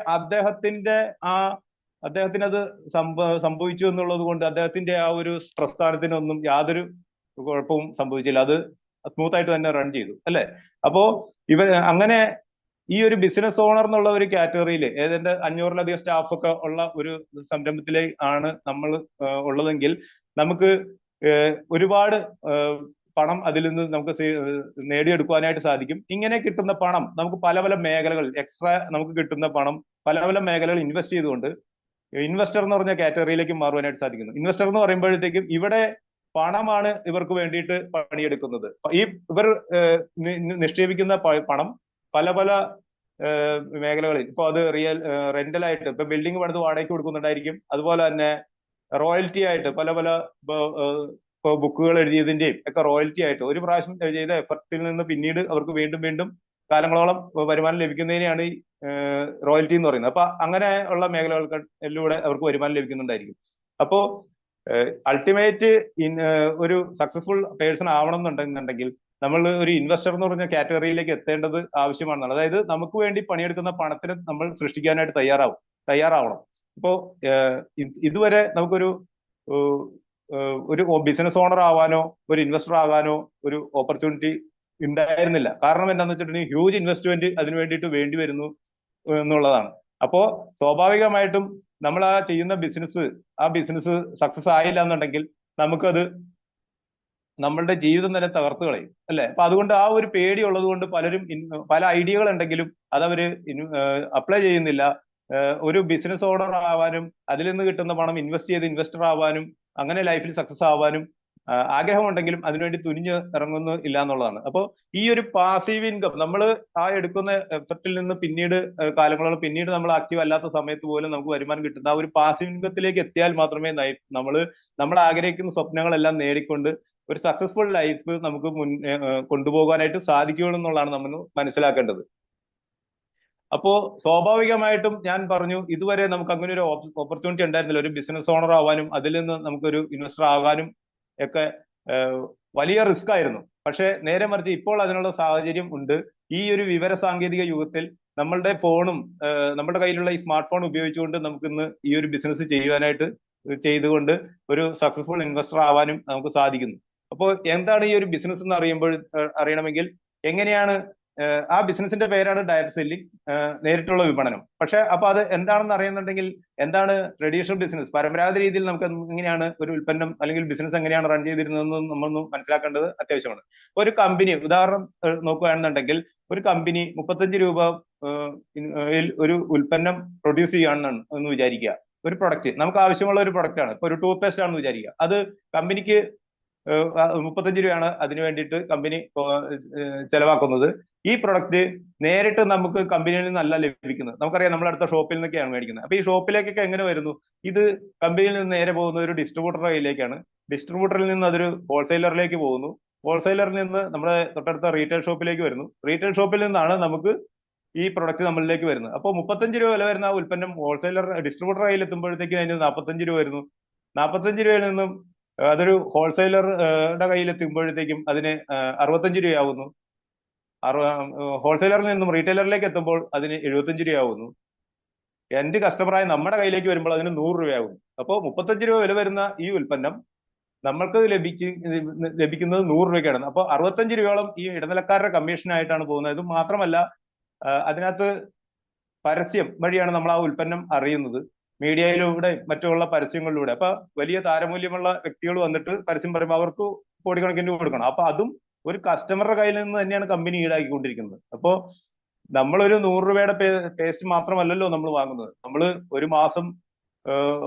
അദ്ദേഹത്തിന് അത് സംഭവിച്ചു എന്നുള്ളത് കൊണ്ട് അദ്ദേഹത്തിന്റെ ആ ഒരു പ്രസ്ഥാനത്തിനൊന്നും യാതൊരു കുഴപ്പവും സംഭവിച്ചില്ല. അത് സ്മൂത്ത് ആയിട്ട് തന്നെ റൺ ചെയ്തു, അല്ലെ? അപ്പോ അങ്ങനെ ഈ ഒരു ബിസിനസ് ഓണർ എന്നുള്ള ഒരു കാറ്റഗറിയിൽ ഏതാണ്ട് 500-ലധികം സ്റ്റാഫൊക്കെ ഉള്ള ഒരു സംരംഭത്തിലേക്ക് ആണ് നമ്മൾ ഉള്ളതെങ്കിൽ നമുക്ക് ഒരുപാട് പണം അതിൽ നിന്ന് നമുക്ക് നേടിയെടുക്കുവാനായിട്ട് സാധിക്കും. ഇങ്ങനെ കിട്ടുന്ന പണം നമുക്ക് പല പല മേഖലകൾ എക്സ്ട്രാ നമുക്ക് കിട്ടുന്ന പണം പല പല മേഖലകൾ ഇൻവെസ്റ്റ് ചെയ്തുകൊണ്ട് ഇൻവെസ്റ്റർ എന്ന് പറഞ്ഞ കാറ്റഗറിയിലേക്ക് മാറുവാനായിട്ട് സാധിക്കുന്നു. ഇൻവെസ്റ്റർ എന്ന് പറയുമ്പോഴത്തേക്കും ഇവിടെ പണമാണ് ഇവർക്ക് വേണ്ടിയിട്ട് പണിയെടുക്കുന്നത്. ഇവർ നിക്ഷേപിക്കുന്ന പണം പല പല മേഖലകളിൽ, ഇപ്പൊ അത് റെന്റലായിട്ട്, ഇപ്പൊ ബിൽഡിംഗ് പണിത് വാടകയ്ക്ക് കൊടുക്കുന്നുണ്ടായിരിക്കും. അതുപോലെ തന്നെ റോയൽറ്റി ആയിട്ട് പല പല ഇപ്പൊ ബുക്കുകൾ എഴുതിയതിന്റെയും ഒക്കെ റോയൽറ്റി ആയിട്ട് ഒരു പ്രാവശ്യം ചെയ്ത എഫർട്ടിൽ നിന്ന് പിന്നീട് അവർക്ക് വീണ്ടും വീണ്ടും കാലങ്ങളോളം വരുമാനം ലഭിക്കുന്നതിനെയാണ് ഈ റോയൽറ്റി എന്ന് പറയുന്നത്. അപ്പൊ അങ്ങനെ ഉള്ള മേഖലകളിലൂടെ അവർക്ക് വരുമാനം ലഭിക്കുന്നുണ്ടായിരിക്കും. അപ്പോ അൾട്ടിമേറ്റ് ഒരു സക്സസ്ഫുൾ പേഴ്സൺ ആവണം എന്നുണ്ടെങ്കിൽ നമ്മൾ ഒരു ഇൻവെസ്റ്റർ എന്ന് പറഞ്ഞ കാറ്റഗറിയിലേക്ക് എത്തേണ്ടത് ആവശ്യമാണെന്നാണ്. അതായത് നമുക്ക് വേണ്ടി പണിയെടുക്കുന്ന പണത്തിന് നമ്മൾ സൃഷ്ടിക്കാനായിട്ട് തയ്യാറാവണം. ഇപ്പോ ഇതുവരെ നമുക്കൊരു ഒരു ബിസിനസ് ഓണർ ആവാനോ ഒരു ഇൻവെസ്റ്റർ ആകാനോ ഒരു ഓപ്പർച്യൂണിറ്റി ഉണ്ടായിരുന്നില്ല. കാരണം എന്താണെന്ന് വെച്ചിട്ടുണ്ടെങ്കിൽ ഹ്യൂജ് ഇൻവെസ്റ്റ്മെന്റ് അതിനു വേണ്ടിയിട്ട് വേണ്ടി വരുന്നു എന്നുള്ളതാണ്. അപ്പോ സ്വാഭാവികമായിട്ടും നമ്മൾ ആ ചെയ്യുന്ന ആ ബിസിനസ് സക്സസ് ആയില്ല എന്നുണ്ടെങ്കിൽ നമുക്കത് നമ്മളുടെ ജീവിതം തന്നെ തകർത്ത് കളയും, അല്ലെ? അപ്പൊ അതുകൊണ്ട് ആ ഒരു പേടി ഉള്ളത് കൊണ്ട് പലരും പല ഐഡിയകൾ ഉണ്ടെങ്കിലും അതവര് അപ്ലൈ ചെയ്യുന്നില്ല. ഒരു ബിസിനസ് ഓണർ ആവാനും അതിൽ നിന്ന് കിട്ടുന്ന പണം ഇൻവെസ്റ്റ് ചെയ്ത് ഇൻവെസ്റ്റർ ആവാനും അങ്ങനെ ലൈഫിൽ സക്സസ് ആവാനും ആഗ്രഹമുണ്ടെങ്കിലും അതിനുവേണ്ടി തുനിഞ്ഞ് ഇറങ്ങുന്നു ഇല്ല എന്നുള്ളതാണ്. അപ്പോൾ ഈ ഒരു പാസീവ് ഇൻകം നമ്മൾ ആ എടുക്കുന്ന എഫർട്ടിൽ നിന്ന് പിന്നീട് കാലങ്ങളോളം പിന്നീട് നമ്മൾ ആക്റ്റീവ് അല്ലാത്ത സമയത്ത് പോലും നമുക്ക് വരുമാനം കിട്ടുന്ന ആ ഒരു പാസീവ് ഇൻകത്തിലേക്ക് എത്തിയാൽ മാത്രമേ നമ്മൾ ആഗ്രഹിക്കുന്ന സ്വപ്നങ്ങളെല്ലാം നേടിക്കൊണ്ട് ഒരു സക്സസ്ഫുൾ ലൈഫ് നമുക്ക് കൊണ്ടുപോകാനായിട്ട് സാധിക്കുകയുള്ളൂ എന്നുള്ളതാണ് നമ്മൾ മനസ്സിലാക്കേണ്ടത്. അപ്പോ സ്വാഭാവികമായിട്ടും ഞാൻ പറഞ്ഞു, ഇതുവരെ നമുക്ക് അങ്ങനെ ഒരു ഓപ്പർച്യൂണിറ്റി ഉണ്ടായിരുന്നില്ല. ഒരു ബിസിനസ് ഓണർ ആവാനും അതിൽ നിന്ന് നമുക്കൊരു ഇൻവെസ്റ്റർ ആകാനും ഒക്കെ വലിയ റിസ്ക് ആയിരുന്നു. പക്ഷെ നേരെ മറിച്ച് ഇപ്പോൾ അതിനുള്ള സാഹചര്യം ഉണ്ട്. ഈ ഒരു വിവര സാങ്കേതിക യുഗത്തിൽ നമ്മളുടെ ഫോണും നമ്മുടെ കയ്യിലുള്ള ഈ സ്മാർട്ട് ഫോൺ ഉപയോഗിച്ചുകൊണ്ട് നമുക്ക് ഇന്ന് ഈ ഒരു ബിസിനസ് ചെയ്തുകൊണ്ട് ഒരു സക്സസ്ഫുൾ ഇൻവെസ്റ്റർ ആവാനും നമുക്ക് സാധിക്കുന്നു. അപ്പോൾ എന്താണ് ഈ ഒരു ബിസിനസ് എന്ന് അറിയണമെങ്കിൽ എങ്ങനെയാണ് ആ ബിസിനസിന്റെ പേരാണ് ഡയറക്ട് സെല്ലിംഗ്, നേരിട്ടുള്ള വിപണനം. പക്ഷെ അപ്പൊ അത് എന്താണെന്ന് അറിയുന്നുണ്ടെങ്കിൽ എന്താണ് ട്രഡീഷണൽ ബിസിനസ്, പരമ്പരാഗത രീതിയിൽ നമുക്ക് എങ്ങനെയാണ് ഒരു ഉൽപ്പന്നം അല്ലെങ്കിൽ ബിസിനസ് എങ്ങനെയാണ് റൺ ചെയ്തിരുന്നതെന്ന് നമ്മളൊന്ന് മനസ്സിലാക്കേണ്ടത് അത്യാവശ്യമാണ്. ഒരു കമ്പനി ഉദാഹരണം നോക്കുകയാണെന്നുണ്ടെങ്കിൽ ഒരു കമ്പനി 35 രൂപ ഒരു ഉൽപ്പന്നം പ്രൊഡ്യൂസ് ചെയ്യുകയാണെന്നാണ് എന്ന് വിചാരിക്കുക. ഒരു പ്രൊഡക്റ്റ് നമുക്ക് ആവശ്യമുള്ള ഒരു പ്രൊഡക്റ്റ് ആണ്. ഇപ്പൊ ഒരു ടൂത്ത് പേസ്റ്റ് ആണെന്ന് വിചാരിക്കുക. അത് കമ്പനിക്ക് 35 രൂപയാണ് അതിനു വേണ്ടിയിട്ട് കമ്പനി ചെലവാക്കുന്നത്. ഈ പ്രൊഡക്റ്റ് നേരിട്ട് നമുക്ക് കമ്പനിയിൽ നിന്നല്ല ലഭിക്കുന്നത്. നമുക്കറിയാം, നമ്മുടെ അടുത്ത ഷോപ്പിൽ നിന്നൊക്കെയാണ് മേടിക്കുന്നത്. അപ്പൊ ഈ ഷോപ്പിലേക്കൊക്കെ എങ്ങനെ വരുന്നു? ഇത് കമ്പനിയിൽ നിന്ന് നേരെ പോകുന്ന ഒരു ഡിസ്ട്രിബ്യൂട്ടറുടെ കയ്യിലേക്കാണ്. ഡിസ്ട്രിബ്യൂട്ടറിൽ നിന്ന് അതൊരു ഹോൾസെയിലറിലേക്ക് പോകുന്നു. ഹോൾസെയിലറിൽ നിന്ന് നമ്മുടെ തൊട്ടടുത്ത റീറ്റെയിൽ ഷോപ്പിലേക്ക് വരുന്നു. റീറ്റെയിൽ ഷോപ്പിൽ നിന്നാണ് നമുക്ക് ഈ പ്രൊഡക്റ്റ് നമ്മളിലേക്ക് വരുന്നത്. അപ്പോൾ 35 രൂപ വില വരുന്ന ആ ഉൽപ്പന്നം ഡിസ്ട്രിബ്യൂട്ടർ കയ്യിൽ എത്തുമ്പോഴത്തേക്ക് അതിന് 45 രൂപ വരുന്നു. 45 രൂപയിൽ നിന്നും അതൊരു ഹോൾസെയിലറുടെ കയ്യിൽ എത്തുമ്പോഴത്തേക്കും അതിന് 65 രൂപയാവുന്നു. ഹോൾസെയിലറിൽ നിന്നും റീറ്റെയിലറിലേക്ക് എത്തുമ്പോൾ അതിന് 75 രൂപയാവുന്നു. എൻഡ് കസ്റ്റമറായ നമ്മുടെ കയ്യിലേക്ക് വരുമ്പോൾ അതിന് 100 രൂപയാവുന്നു. അപ്പോൾ 35 രൂപ വില വരുന്ന ഈ ഉൽപ്പന്നം നമ്മൾക്ക് ലഭിക്കുന്നത് 100 രൂപയ്ക്കാണ്. അപ്പോൾ 65 രൂപയോളം ഈ ഇടനിലക്കാരുടെ കമ്മീഷനായിട്ടാണ് പോകുന്നത്. ഇത് മാത്രമല്ല, അതിനകത്ത് പരസ്യം വഴിയാണ് നമ്മൾ ആ ഉൽപ്പന്നം അറിയുന്നത്, മീഡിയയിലൂടെ മറ്റുള്ള പരസ്യങ്ങളിലൂടെ. അപ്പൊ വലിയ താരമൂല്യമുള്ള വ്യക്തികൾ വന്നിട്ട് പരസ്യം പറയുമ്പോൾ അവർക്ക് കോടിക്കണക്കിന് കൊടുക്കണം. അപ്പൊ അതും ഒരു കസ്റ്റമറുടെ കയ്യിൽ നിന്ന് തന്നെയാണ് കമ്പനി ഈടാക്കിക്കൊണ്ടിരിക്കുന്നത്. അപ്പോ നമ്മളൊരു 100 രൂപയുടെ പേസ്റ്റ് മാത്രമല്ലല്ലോ നമ്മൾ വാങ്ങുന്നത്. നമ്മൾ ഒരു മാസം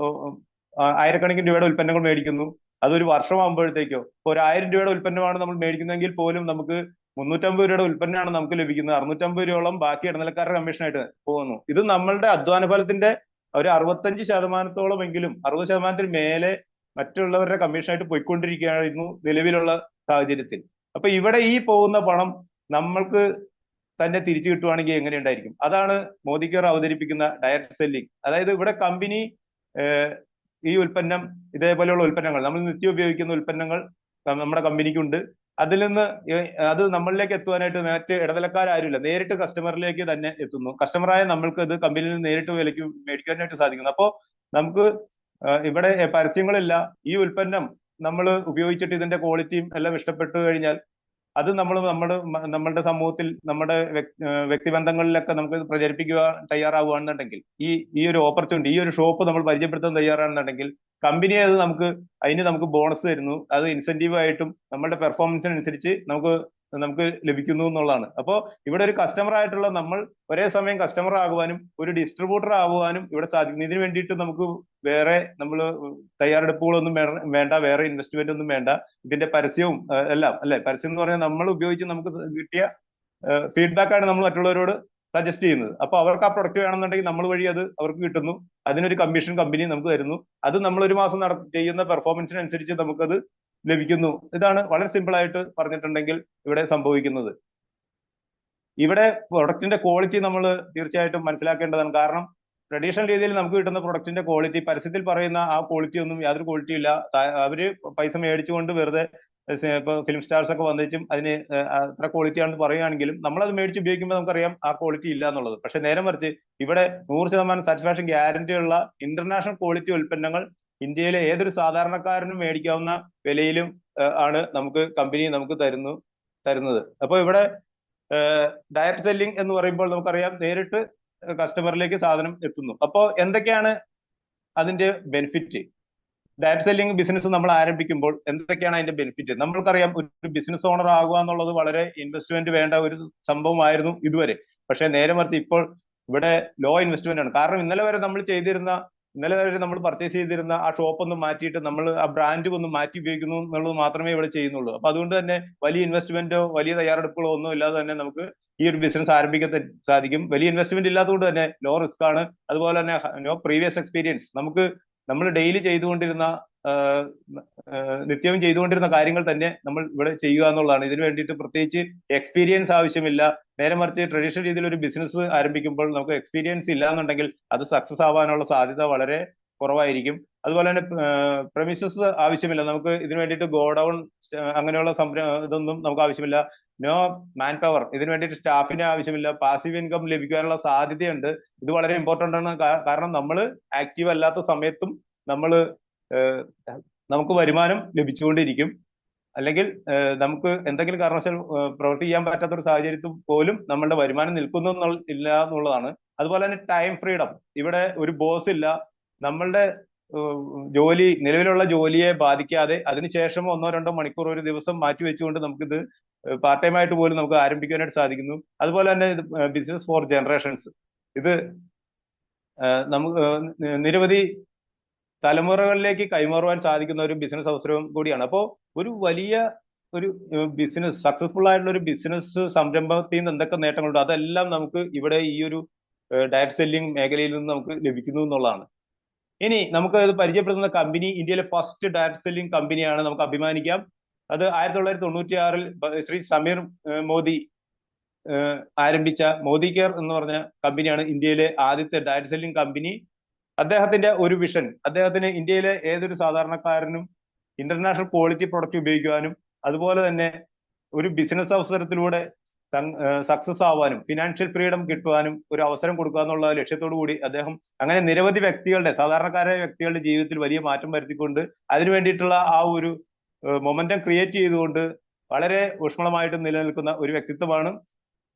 ആയിരക്കണക്കിന് രൂപയുടെ ഉൽപ്പന്നങ്ങൾ മേടിക്കുന്നു. അതൊരു വർഷമാകുമ്പോഴത്തേക്കോ ഇപ്പൊ ഒരു 1000 രൂപയുടെ ഉൽപ്പന്നമാണ് നമ്മൾ മേടിക്കുന്നതെങ്കിൽ പോലും നമുക്ക് 350 രൂപയുടെ ഉൽപ്പന്നമാണ് നമുക്ക് ലഭിക്കുന്നത്. 650 രൂപയോളം ബാക്കി ഇടനിലക്കാരുടെ കമ്മീഷനായിട്ട് പോകുന്നു. ഇത് നമ്മളുടെ അധ്വാന ഫലത്തിന്റെ ഒരു 65% എങ്കിലും 60% മേലെ മറ്റുള്ളവരുടെ കമ്മീഷനായിട്ട് പോയിക്കൊണ്ടിരിക്കുകയായിരുന്നു നിലവിലുള്ള സാഹചര്യത്തിൽ. അപ്പൊ ഇവിടെ ഈ പോകുന്ന പണം നമ്മൾക്ക് തന്നെ തിരിച്ചു കിട്ടുവാണെങ്കിൽ എങ്ങനെ ഉണ്ടായിരിക്കും? അതാണ് മോദി കെയർ അവതരിപ്പിക്കുന്ന ഡയറക്ട് സെല്ലിംഗ്. അതായത് ഇവിടെ കമ്പനി ഈ ഉൽപ്പന്നം, ഇതേപോലെയുള്ള ഉൽപ്പന്നങ്ങൾ, നമ്മൾ നിത്യം ഉപയോഗിക്കുന്ന ഉൽപ്പന്നങ്ങൾ നമ്മുടെ കമ്പനിക്കുണ്ട്. അതിൽ നിന്ന് അത് നമ്മളിലേക്ക് എത്തുവാനായിട്ട് മറ്റ് ഇടനിലക്കാരാരുമില്ല, നേരിട്ട് കസ്റ്റമറിലേക്ക് തന്നെ എത്തുന്നു. കസ്റ്റമറായ നമ്മൾക്ക് ഇത് കമ്പനിയിൽ നിന്ന് നേരിട്ട് വിലയ്ക്ക് മേടിക്കാനായിട്ട് സാധിക്കുന്നു. അപ്പോൾ നമുക്ക് ഇവിടെ പരസ്യങ്ങളില്ല. ഈ ഉൽപ്പന്നം നമ്മൾ ഉപയോഗിച്ചിട്ട് ഇതിന്റെ ക്വാളിറ്റിയും എല്ലാം ഇഷ്ടപ്പെട്ടു കഴിഞ്ഞാൽ അത് നമ്മളുടെ സമൂഹത്തിൽ, നമ്മുടെ വ്യക്തിബന്ധങ്ങളിലൊക്കെ നമുക്ക് പ്രചരിപ്പിക്കുക തയ്യാറാവുകയാണെന്നുണ്ടെങ്കിൽ, ഈ ഒരു ഓപ്പർച്യൂണിറ്റി, ഈ ഒരു ഷോപ്പ് നമ്മൾ പരിചയപ്പെടുത്താൻ തയ്യാറാണെന്നുണ്ടെങ്കിൽ കമ്പനി അത് അതിന് നമുക്ക് ബോണസ് തരുന്നു. അത് ഇൻസെന്റീവ് ആയിട്ടും നമ്മളുടെ പെർഫോമൻസിനനുസരിച്ച് നമുക്ക് ലഭിക്കുന്നു എന്നുള്ളതാണ്. അപ്പോൾ ഇവിടെ ഒരു കസ്റ്റമർ ആയിട്ടുള്ള നമ്മൾ ഒരേ സമയം കസ്റ്റമർ ആകുവാനും ഒരു ഡിസ്ട്രിബ്യൂട്ടർ ആകുവാനും ഇവിടെ സാധിക്കുന്നു. ഇതിനു വേണ്ടിയിട്ട് നമുക്ക് വേറെ തയ്യാറെടുപ്പുകളൊന്നും വേണ്ട, വേറെ ഇൻവെസ്റ്റ്മെന്റ് ഒന്നും വേണ്ട. ഇതിന്റെ പരസ്യവും എല്ലാം, അല്ലെ, പരസ്യം എന്ന് പറഞ്ഞാൽ നമ്മൾ ഉപയോഗിച്ച് നമുക്ക് കിട്ടിയ ഫീഡ്ബാക്കാണ് നമ്മൾ മറ്റുള്ളവരോട് സജസ്റ്റ് ചെയ്യുന്നത്. അപ്പൊ അവർക്ക് ആ പ്രൊഡക്റ്റ് വേണമെന്നുണ്ടെങ്കിൽ നമ്മൾ വഴി അത് അവർക്ക് കിട്ടുന്നു. അതിനൊരു കമ്മീഷൻ കമ്പനി നമുക്ക് തരുന്നു. അത് നമ്മൾ ഒരു മാസം ചെയ്യുന്ന പെർഫോമൻസിനനുസരിച്ച് നമുക്കത് ലഭിക്കുന്നു. ഇതാണ് വളരെ സിമ്പിൾ ആയിട്ട് പറഞ്ഞിട്ടുണ്ടെങ്കിൽ ഇവിടെ സംഭവിക്കുന്നത്. ഇവിടെ പ്രൊഡക്റ്റിന്റെ ക്വാളിറ്റി നമ്മൾ തീർച്ചയായിട്ടും മനസ്സിലാക്കേണ്ടതാണ്. കാരണം ട്രഡീഷണൽ രീതിയിൽ നമുക്ക് കിട്ടുന്ന പ്രൊഡക്റ്റിന്റെ ക്വാളിറ്റി, പരസ്യത്തിൽ പറയുന്ന ആ ക്വാളിറ്റി ഒന്നും യാതൊരു ക്വാളിറ്റി ഇല്ല. അവര് പൈസ മേടിച്ചുകൊണ്ട് വെറുതെ ഇപ്പൊ ഫിലിം സ്റ്റാർസ് ഒക്കെ വന്നിച്ചും അതിന് അത്ര ക്വാളിറ്റി ആണെന്ന് പറയുകയാണെങ്കിലും നമ്മളത് മേടിച്ച് ഉപയോഗിക്കുമ്പോൾ നമുക്കറിയാം ആ ക്വാളിറ്റി ഇല്ല എന്നുള്ളത്. പക്ഷെ നേരെ മറിച്ച് ഇവിടെ 100% സാറ്റിസ്ഫാക്ഷൻ ഗ്യാരണ്ടി ഉള്ള ഇന്റർനാഷണൽ ക്വാളിറ്റി ഉൽപ്പന്നങ്ങൾ ഇന്ത്യയിലെ ഏതൊരു സാധാരണക്കാരനും മേടിക്കാവുന്ന വിലയിലും ആണ് കമ്പനി നമുക്ക് തരുന്നത്. അപ്പൊ ഇവിടെ ഡയറക്ട് സെല്ലിംഗ് എന്ന് പറയുമ്പോൾ നമുക്കറിയാം നേരിട്ട് കസ്റ്റമറിലേക്ക് സാധനം എത്തുന്നു. അപ്പോൾ എന്തൊക്കെയാണ് അതിന്റെ ബെനിഫിറ്റ്? ഡയറക്ട് സെല്ലിംഗ് ബിസിനസ് നമ്മൾ ആരംഭിക്കുമ്പോൾ എന്തൊക്കെയാണ് അതിന്റെ ബെനിഫിറ്റ്? നമ്മൾക്കറിയാം ഒരു ബിസിനസ് ഓണർ ആകുക എന്നുള്ളത് വളരെ ഇൻവെസ്റ്റ്മെന്റ് വേണ്ട ഒരു സംഭവമായിരുന്നു ഇതുവരെ. പക്ഷെ നേരെ മറിച്ച് ഇപ്പോൾ ഇവിടെ ലോ ഇൻവെസ്റ്റ്മെന്റ് ആണ്. കാരണം ഇന്നലെ വരെ നമ്മൾ പർച്ചേസ് ചെയ്തിരുന്ന ആ ഷോപ്പ് ഒന്ന് മാറ്റിയിട്ട് നമ്മൾ ആ ബ്രാൻഡ് ഒന്ന് മാറ്റി ഉപയോഗിക്കുന്നു എന്നുള്ളത് മാത്രമേ ഇവിടെ ചെയ്യുന്നുള്ളൂ. അപ്പൊ അതുകൊണ്ട് തന്നെ വലിയ ഇൻവെസ്റ്റ്മെന്റോ വലിയ തയ്യാറെടുപ്പുകളോ ഒന്നും ഇല്ലാതെ തന്നെ നമുക്ക് ഈ ഒരു ബിസിനസ് ആരംഭിക്കാൻ സാധിക്കും. വലിയ ഇൻവെസ്റ്റ്മെന്റ് ഇല്ലാത്തതുകൊണ്ട് തന്നെ ലോ റിസ്ക് ആണ്. അതുപോലെ തന്നെ നോ പ്രീവിയസ് എക്സ്പീരിയൻസ്. നമ്മൾ ഡെയിലി നിത്യവും ചെയ്തുകൊണ്ടിരുന്ന കാര്യങ്ങൾ തന്നെ നമ്മൾ ഇവിടെ ചെയ്യുക എന്നുള്ളതാണ്. ഇതിനു വേണ്ടിയിട്ട് പ്രത്യേകിച്ച് എക്സ്പീരിയൻസ് ആവശ്യമില്ല. നേരെ മറിച്ച് ട്രഡീഷണൽ രീതിയിൽ ഒരു ബിസിനസ് ആരംഭിക്കുമ്പോൾ നമുക്ക് എക്സ്പീരിയൻസ് ഇല്ല എന്നുണ്ടെങ്കിൽ അത് സക്സസ് ആവാനുള്ള സാധ്യത വളരെ കുറവായിരിക്കും. അതുപോലെ തന്നെ പ്രമിസസ് ആവശ്യമില്ല. നമുക്ക് ഇതിനു വേണ്ടിയിട്ട് ഗോഡൌൺ അങ്ങനെയുള്ള ഇതൊന്നും നമുക്ക് ആവശ്യമില്ല. No manpower. ഇതിനു വേണ്ടിയിട്ട് സ്റ്റാഫിന് ആവശ്യമില്ല. പാസീവ് ഇൻകം ലഭിക്കാനുള്ള സാധ്യതയുണ്ട്. ഇത് വളരെ ഇമ്പോർട്ടന്റ് ആണ്. കാരണം നമ്മൾ ആക്റ്റീവ് അല്ലാത്ത സമയത്തും നമുക്ക് വരുമാനം ലഭിച്ചുകൊണ്ടിരിക്കും. അല്ലെങ്കിൽ നമുക്ക് എന്തെങ്കിലും കാരണവശാൽ പ്രവൃത്തി ചെയ്യാൻ പറ്റാത്ത ഒരു സാഹചര്യത്തിൽ പോലും നമ്മളുടെ വരുമാനം ഇല്ല എന്നുള്ളതാണ്. അതുപോലെ തന്നെ ടൈം ഫ്രീഡം. ഇവിടെ ഒരു ബോസ് ഇല്ല. നമ്മളുടെ നിലവിലുള്ള ജോലിയെ ബാധിക്കാതെ അതിനുശേഷം 1-2 മണിക്കൂർ ഒരു ദിവസം മാറ്റി വെച്ചുകൊണ്ട് നമുക്കിത് പാർട്ട് ടൈം ആയിട്ട് പോലും നമുക്ക് ആരംഭിക്കാനായിട്ട് സാധിക്കുന്നു. അതുപോലെ തന്നെ ബിസിനസ് ഫോർ ജനറേഷൻസ്. ഇത് നമുക്ക് നിരവധി തലമുറകളിലേക്ക് കൈമാറുവാൻ സാധിക്കുന്ന ഒരു ബിസിനസ് അവസരവും കൂടിയാണ്. അപ്പോൾ ഒരു ബിസിനസ്, സക്സസ്ഫുൾ ആയിട്ടുള്ള ഒരു ബിസിനസ് സംരംഭത്തിൽ നിന്ന് എന്തൊക്കെ നേട്ടങ്ങളുണ്ട് അതെല്ലാം നമുക്ക് ഇവിടെ ഈ ഒരു ഡയറക്ട് സെല്ലിംഗ് മേഖലയിൽ നിന്ന് നമുക്ക് ലഭിക്കുന്നു എന്നുള്ളതാണ്. ഇനി നമുക്ക് ഇത് പരിചയപ്പെടുത്തുന്ന കമ്പനി ഇന്ത്യയിലെ ഫസ്റ്റ് ഡയറക്ട് സെല്ലിംഗ് കമ്പനിയാണ്. നമുക്ക് അഭിമാനിക്കാം. അത് 1996 ശ്രീ സമീർ മോദി ആരംഭിച്ച മോദി കെയർ എന്ന് പറഞ്ഞ കമ്പനിയാണ് ഇന്ത്യയിലെ ആദ്യത്തെ ഡയറക്ട് സെല്ലിംഗ് കമ്പനി. അദ്ദേഹത്തിന്റെ ഒരു വിഷൻ, അദ്ദേഹത്തിന് ഇന്ത്യയിലെ ഏതൊരു സാധാരണക്കാരനും ഇന്റർനാഷണൽ ക്വാളിറ്റി പ്രൊഡക്റ്റ് ഉപയോഗിക്കുവാനും അതുപോലെ തന്നെ ഒരു ബിസിനസ് അവസരത്തിലൂടെ സക്സസ് ആവാനും ഫിനാൻഷ്യൽ ഫ്രീഡം കിട്ടുവാനും ഒരു അവസരം കൊടുക്കുക എന്നുള്ള ലക്ഷ്യത്തോടു കൂടി അദ്ദേഹം അങ്ങനെ നിരവധി സാധാരണക്കാരായ വ്യക്തികളുടെ ജീവിതത്തിൽ വലിയ മാറ്റം വരുത്തിക്കൊണ്ട് അതിനു വേണ്ടിയിട്ടുള്ള ആ ഒരു മൊമെന്റം ക്രിയേറ്റ് ചെയ്തുകൊണ്ട് വളരെ ഊഷ്മളമായിട്ട് നിലനിൽക്കുന്ന ഒരു വ്യക്തിത്വമാണ്.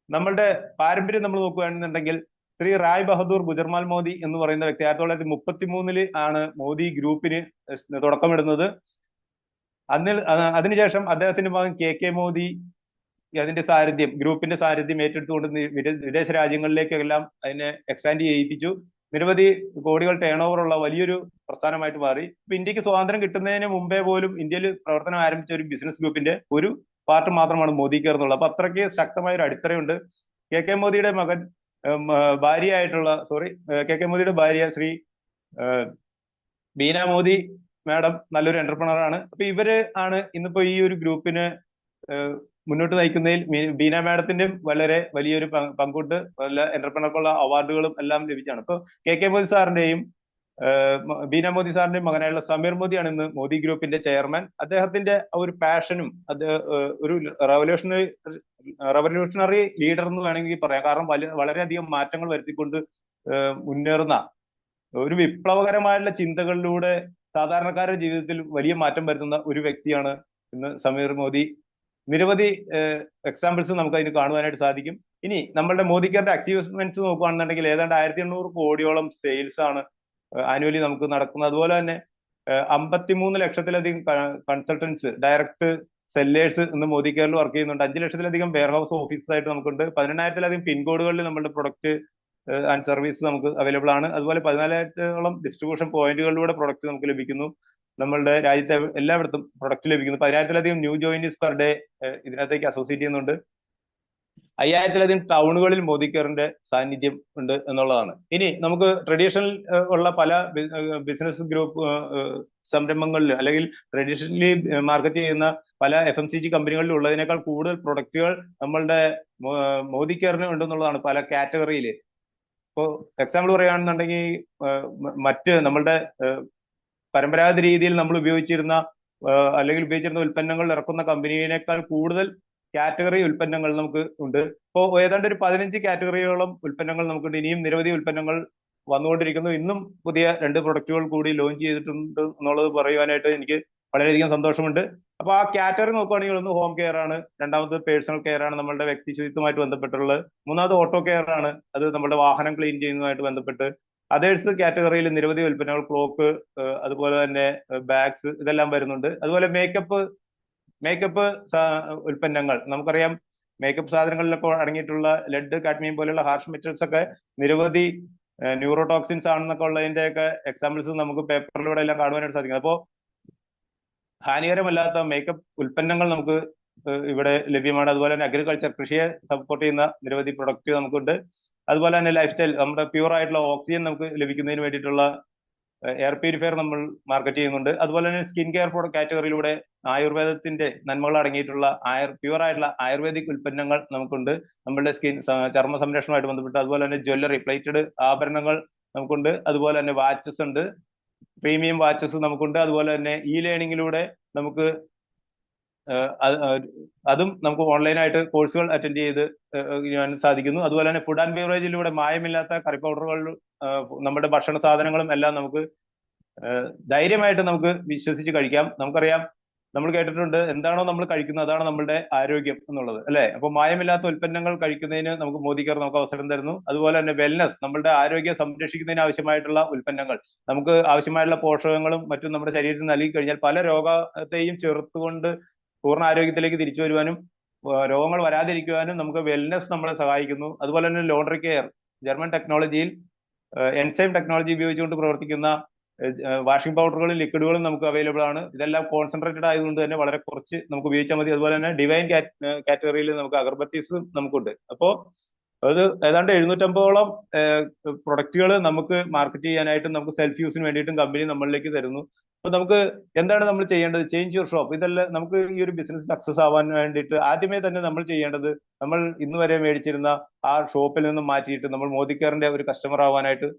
നമ്മളുടെ പാരമ്പര്യം നമ്മൾ നോക്കുകയാണെന്നുണ്ടെങ്കിൽ ശ്രീ റായ് ബഹദൂർ ഗുജർമാൽ മോദി എന്ന് പറയുന്ന വ്യക്തി 1933 ആണ് മോദി ഗ്രൂപ്പിന് തുടക്കമിടുന്നത്. അതിനുശേഷം അദ്ദേഹത്തിന്റെ മകൻ കെ മോദി അതിന്റെ സാരഥ്യം, ഗ്രൂപ്പിന്റെ സാരഥ്യം ഏറ്റെടുത്തുകൊണ്ട് വിദേശ രാജ്യങ്ങളിലേക്കെല്ലാം അതിനെ എക്സ്പാൻഡ് ചെയ്യിപ്പിച്ചു. നിരവധി കോടികൾ ടേൺ ഓവർ ഉള്ള വലിയൊരു പ്രസ്ഥാനമായിട്ട് മാറി. ഇപ്പൊ ഇന്ത്യക്ക് സ്വാതന്ത്ര്യം കിട്ടുന്നതിന് മുമ്പേ പോലും ഇന്ത്യയിൽ പ്രവർത്തനം ആരംഭിച്ച ഒരു ബിസിനസ് ഗ്രൂപ്പിന്റെ ഒരു പാർട്ട് മാത്രമാണ് മോദി കെയർ എന്നുള്ളത്. അപ്പൊ അത്രയ്ക്ക് ശക്തമായ ഒരു അടിത്തറയുണ്ട്. കെ മോദിയുടെ മകൻ ഭാര്യയായിട്ടുള്ള കെ മോദിയുടെ ഭാര്യ ശ്രീ ബീന മോദി മാഡം നല്ലൊരു എന്റർപ്രണർ ആണ്. അപ്പൊ ഇവര് ആണ് ഇന്നിപ്പോ ഈ ഒരു ഗ്രൂപ്പിന് മുന്നോട്ട് നയിക്കുന്നതിൽ ബീന മാഡത്തിന്റെ വളരെ വലിയൊരു പങ്കുണ്ട്. നല്ല എന്റർപ്രണർക്കുള്ള അവാർഡുകളും എല്ലാം ലഭിച്ചാണ്. ഇപ്പൊ കെ മോദി സാറിന്റെയും ബീന മോദി സാറിന്റെയും മകനായുള്ള സമീർ മോദിയാണ് ഇന്ന് മോദി ഗ്രൂപ്പിന്റെ ചെയർമാൻ. അദ്ദേഹത്തിന്റെ ഒരു പാഷനും അത് ഒരു റവല്യൂഷണറി ലീഡർ എന്ന് വേണമെങ്കിൽ പറയാം. കാരണം വളരെയധികം മാറ്റങ്ങൾ വരുത്തിക്കൊണ്ട് മുന്നേറുന്ന ഒരു വിപ്ലവകരമായുള്ള ചിന്തകളിലൂടെ സാധാരണക്കാരുടെ ജീവിതത്തിൽ വലിയ മാറ്റം വരുത്തുന്ന ഒരു വ്യക്തിയാണ് ഇന്ന് സമീർ മോദി. നിരവധി എക്സാമ്പിൾസ് നമുക്ക് അതിന് കാണുവാനായിട്ട് സാധിക്കും. ഇനി നമ്മളുടെ മോദി കെയറിന്റെ അച്ചീവ്മെന്റ്സ് നോക്കുകയാണെന്നുണ്ടെങ്കിൽ ഏതാണ്ട് 1800 കോടിയോളം സെയിൽസ് ആണ് ആനുവലി നമുക്ക് നടക്കുന്നത്. അതുപോലെ തന്നെ 53 ലക്ഷത്തിലധികം കൺസൾട്ടൻസ്, ഡയറക്ട് സെല്ലേഴ്സ് ഇന്ന് മോദി കെയറിൽ വർക്ക് ചെയ്യുന്നുണ്ട്. 5 ലക്ഷത്തിലധികം വെയർ ഹൗസ് ഓഫീസസ് ആയിട്ട് നമുക്കുണ്ട്. 18,000-ലധികം പിൻകോഡുകളിൽ നമ്മുടെ പ്രൊഡക്റ്റ് ആൻഡ് സർവീസ് നമുക്ക് അവൈലബിൾ ആണ്. അതുപോലെ 14,000-ഓളം ഡിസ്ട്രിബ്യൂഷൻ പോയിന്റുകളിലൂടെ പ്രൊഡക്റ്റ് നമുക്ക് ലഭിക്കുന്നു. നമ്മളുടെ രാജ്യത്തെ എല്ലായിടത്തും പ്രൊഡക്റ്റ് ലഭിക്കുന്നു. 10,000-ലധികം ന്യൂ ജോയിനീസ് പെർ ഡേ ഇതിനകത്തേക്ക് അസോസിയേറ്റ് ചെയ്യുന്നുണ്ട്. 5,000-ലധികം ടൗണുകളിൽ മോദി കെയറിന്റെ സാന്നിധ്യം ഉണ്ട് എന്നുള്ളതാണ്. ഇനി നമുക്ക് ട്രഡീഷണൽ ഉള്ള പല ബിസിനസ് ഗ്രൂപ്പ് സംരംഭങ്ങളിൽ അല്ലെങ്കിൽ ട്രഡീഷണലി മാർക്കറ്റ് ചെയ്യുന്ന പല FMCG കമ്പനികളിൽ ഉള്ളതിനേക്കാൾ കൂടുതൽ പ്രൊഡക്റ്റുകൾ നമ്മളുടെ മോദി കെയറിന് ഉണ്ടെന്നുള്ളതാണ് പല കാറ്റഗറിയിൽ. ഇപ്പോൾ എക്സാമ്പിൾ പറയുകയാണെന്നുണ്ടെങ്കിൽ മറ്റ് നമ്മളുടെ പരമ്പരാഗത രീതിയിൽ നമ്മൾ ഉപയോഗിച്ചിരുന്ന ഉൽപ്പന്നങ്ങൾ ഇറക്കുന്ന കമ്പനിയേക്കാൾ കൂടുതൽ കാറ്റഗറി ഉൽപ്പന്നങ്ങൾ നമുക്ക് ഉണ്ട്. ഇപ്പോൾ ഏതാണ്ട് ഒരു 15 കാറ്റഗറിയോളം ഉൽപ്പന്നങ്ങൾ നമുക്കുണ്ട്. ഇനിയും നിരവധി ഉൽപ്പന്നങ്ങൾ വന്നുകൊണ്ടിരിക്കുന്നു. ഇന്നും പുതിയ 2 പ്രൊഡക്റ്റുകൾ കൂടി ലോഞ്ച് ചെയ്തിട്ടുണ്ട് എന്നുള്ളത് പറയുവാനായിട്ട് എനിക്ക് വളരെയധികം സന്തോഷമുണ്ട്. അപ്പൊ ആ കാറ്റഗറി നോക്കുകയാണെങ്കിൽ ഒന്ന് ഹോം കെയർ ആണ്, രണ്ടാമത് പേഴ്സണൽ കെയർ ആണ് നമ്മളുടെ വ്യക്തി ശുചിത്വമായിട്ട് ബന്ധപ്പെട്ടുള്ളത്, മൂന്നാമത് ഓട്ടോ കെയർ ആണ്, അത് നമ്മുടെ വാഹനം ക്ലീൻ ചെയ്യുന്നതുമായിട്ട് ബന്ധപ്പെട്ട്. അതേഴ്സ് കാറ്റഗറിയിൽ നിരവധി ഉൽപ്പന്നങ്ങൾ, ക്ലോക്ക്, അതുപോലെ തന്നെ ബാഗ്സ്, ഇതെല്ലാം വരുന്നുണ്ട്. അതുപോലെ മേക്കപ്പ് ഉൽപ്പന്നങ്ങൾ നമുക്കറിയാം. മേക്കപ്പ് സാധനങ്ങളിലൊക്കെ അടങ്ങിയിട്ടുള്ള ലെഡ്, കാഡ്മിയം പോലെയുള്ള ഹാർഷ് മെറ്റൽസ് ഒക്കെ നിരവധി ന്യൂറോടോക്സിൻസ് ആണെന്നൊക്കെ ഉള്ളതിന്റെയൊക്കെ എക്സാമ്പിൾസ് നമുക്ക് പേപ്പറിലൂടെ എല്ലാം കാണുവാനായിട്ട് സാധിക്കും. അപ്പോൾ ഹാനികരമല്ലാത്ത മേക്കപ്പ് ഉൽപ്പന്നങ്ങൾ നമുക്ക് ഇവിടെ ലഭ്യമാണ്. അതുപോലെ തന്നെ അഗ്രികൾച്ചർ, കൃഷിയെ സപ്പോർട്ട് ചെയ്യുന്ന നിരവധി പ്രൊഡക്റ്റ് നമുക്കുണ്ട്. അതുപോലെ തന്നെ ലൈഫ് സ്റ്റൈൽ, നമ്മുടെ പ്യൂർ ആയിട്ടുള്ള ഓക്സിജൻ നമുക്ക് ലഭിക്കുന്നതിന് വേണ്ടിയിട്ടുള്ള എയർ പ്യൂരിഫയർ നമ്മൾ മാർക്കറ്റ് ചെയ്യുന്നുണ്ട്. അതുപോലെ തന്നെ സ്കിൻ കെയർ പ്രൊഡക്റ്റ് കാറ്റഗറിയിലൂടെ ആയുർവേദത്തിന്റെ നന്മകൾ അടങ്ങിയിട്ടുള്ള പ്യൂർ ആയിട്ടുള്ള ആയുർവേദിക് ഉൽപ്പന്നങ്ങൾ നമുക്കുണ്ട്. നമ്മളുടെ ചർമ്മ സംരക്ഷണവുമായിട്ട് ബന്ധപ്പെട്ട്. അതുപോലെ തന്നെ ജ്വല്ലറി, പ്ലേറ്റഡ് ആഭരണങ്ങൾ നമുക്കുണ്ട്. അതുപോലെ തന്നെ വാച്ചസ് ഉണ്ട്, പ്രീമിയം വാച്ചസ് നമുക്കുണ്ട്. അതുപോലെ തന്നെ ലേണിംഗിലൂടെ നമുക്ക് അതും നമുക്ക് ഓൺലൈനായിട്ട് കോഴ്സുകൾ അറ്റൻഡ് ചെയ്ത് സാധിക്കുന്നു. അതുപോലെ തന്നെ ഫുഡ് ആൻഡ് ബീവറേജിലൂടെ മായമില്ലാത്ത കറി പൗഡറുകൾ, നമ്മുടെ ഭക്ഷണ സാധനങ്ങളും എല്ലാം നമുക്ക് ധൈര്യമായിട്ട് നമുക്ക് വിശ്വസിച്ച് കഴിക്കാം. നമുക്കറിയാം, നമ്മൾ കേട്ടിട്ടുണ്ട്, എന്താണോ നമ്മൾ കഴിക്കുന്നത് അതാണ് നമ്മളുടെ ആരോഗ്യം എന്നുള്ളത്, അല്ലെ? അപ്പൊ മായമില്ലാത്ത ഉൽപ്പന്നങ്ങൾ കഴിക്കുന്നതിന് നമുക്ക് മോദി കെയർ നമുക്ക് അവസരം തരുന്നു. അതുപോലെ തന്നെ വെൽനസ്, നമ്മളുടെ ആരോഗ്യം സംരക്ഷിക്കുന്നതിന് ആവശ്യമായിട്ടുള്ള ഉൽപ്പന്നങ്ങൾ, നമുക്ക് ആവശ്യമായിട്ടുള്ള പോഷകങ്ങളും മറ്റും നമ്മുടെ ശരീരത്തിൽ നൽകി കഴിഞ്ഞാൽ പല രോഗത്തെയും ചെറുത്തുകൊണ്ട് പൂർണ്ണ ആരോഗ്യത്തിലേക്ക് തിരിച്ചു വരുവാനും രോഗങ്ങൾ വരാതിരിക്കുവാനും നമുക്ക് വെൽനസ് നമ്മളെ സഹായിക്കുന്നു. അതുപോലെ തന്നെ ലോണ്ടറി കെയർ, ജർമ്മൻ ടെക്നോളജിയിൽ എൻസൈം ടെക്നോളജി ഉപയോഗിച്ചുകൊണ്ട് പ്രവർത്തിക്കുന്ന വാഷിംഗ് പൗഡറുകളും ലിക്വിഡുകളും നമുക്ക് അവൈലബിൾ ആണ്. ഇതെല്ലാം കോൺസെൻട്രേറ്റഡ് ആയതുകൊണ്ട് തന്നെ വളരെ കുറച്ച് നമുക്ക് ഉപയോഗിച്ചാൽ മതി. അതുപോലെ തന്നെ ഡിവൈൻ കാറ്റഗറിയിൽ നമുക്ക് അഗർബത്തീസ് നമുക്കുണ്ട്. അപ്പോൾ അത് ഏതാണ്ട് 750ഓളം പ്രൊഡക്റ്റുകൾ നമുക്ക് മാർക്കറ്റ് ചെയ്യാനായിട്ടും നമുക്ക് സെൽഫ് യൂസിന് വേണ്ടിയിട്ടും കമ്പനി നമ്മളിലേക്ക് തരുന്നു. അപ്പൊ നമുക്ക് എന്താണ് നമ്മൾ ചെയ്യേണ്ടത്? Change your shop. ഇതെല്ലാം നമുക്ക് ഈ ഒരു ബിസിനസ് സക്സസ് ആവാൻ വേണ്ടിയിട്ട് ആദ്യമേ തന്നെ നമ്മൾ ചെയ്യേണ്ടത്, നമ്മൾ ഇന്ന് വരെ മേടിച്ചിരുന്ന ആ ഷോപ്പിൽ നിന്നും മാറ്റിയിട്ട് നമ്മൾ മോദി കെയറിന്റെ ഒരു കസ്റ്റമർ ആവാനായിട്ട്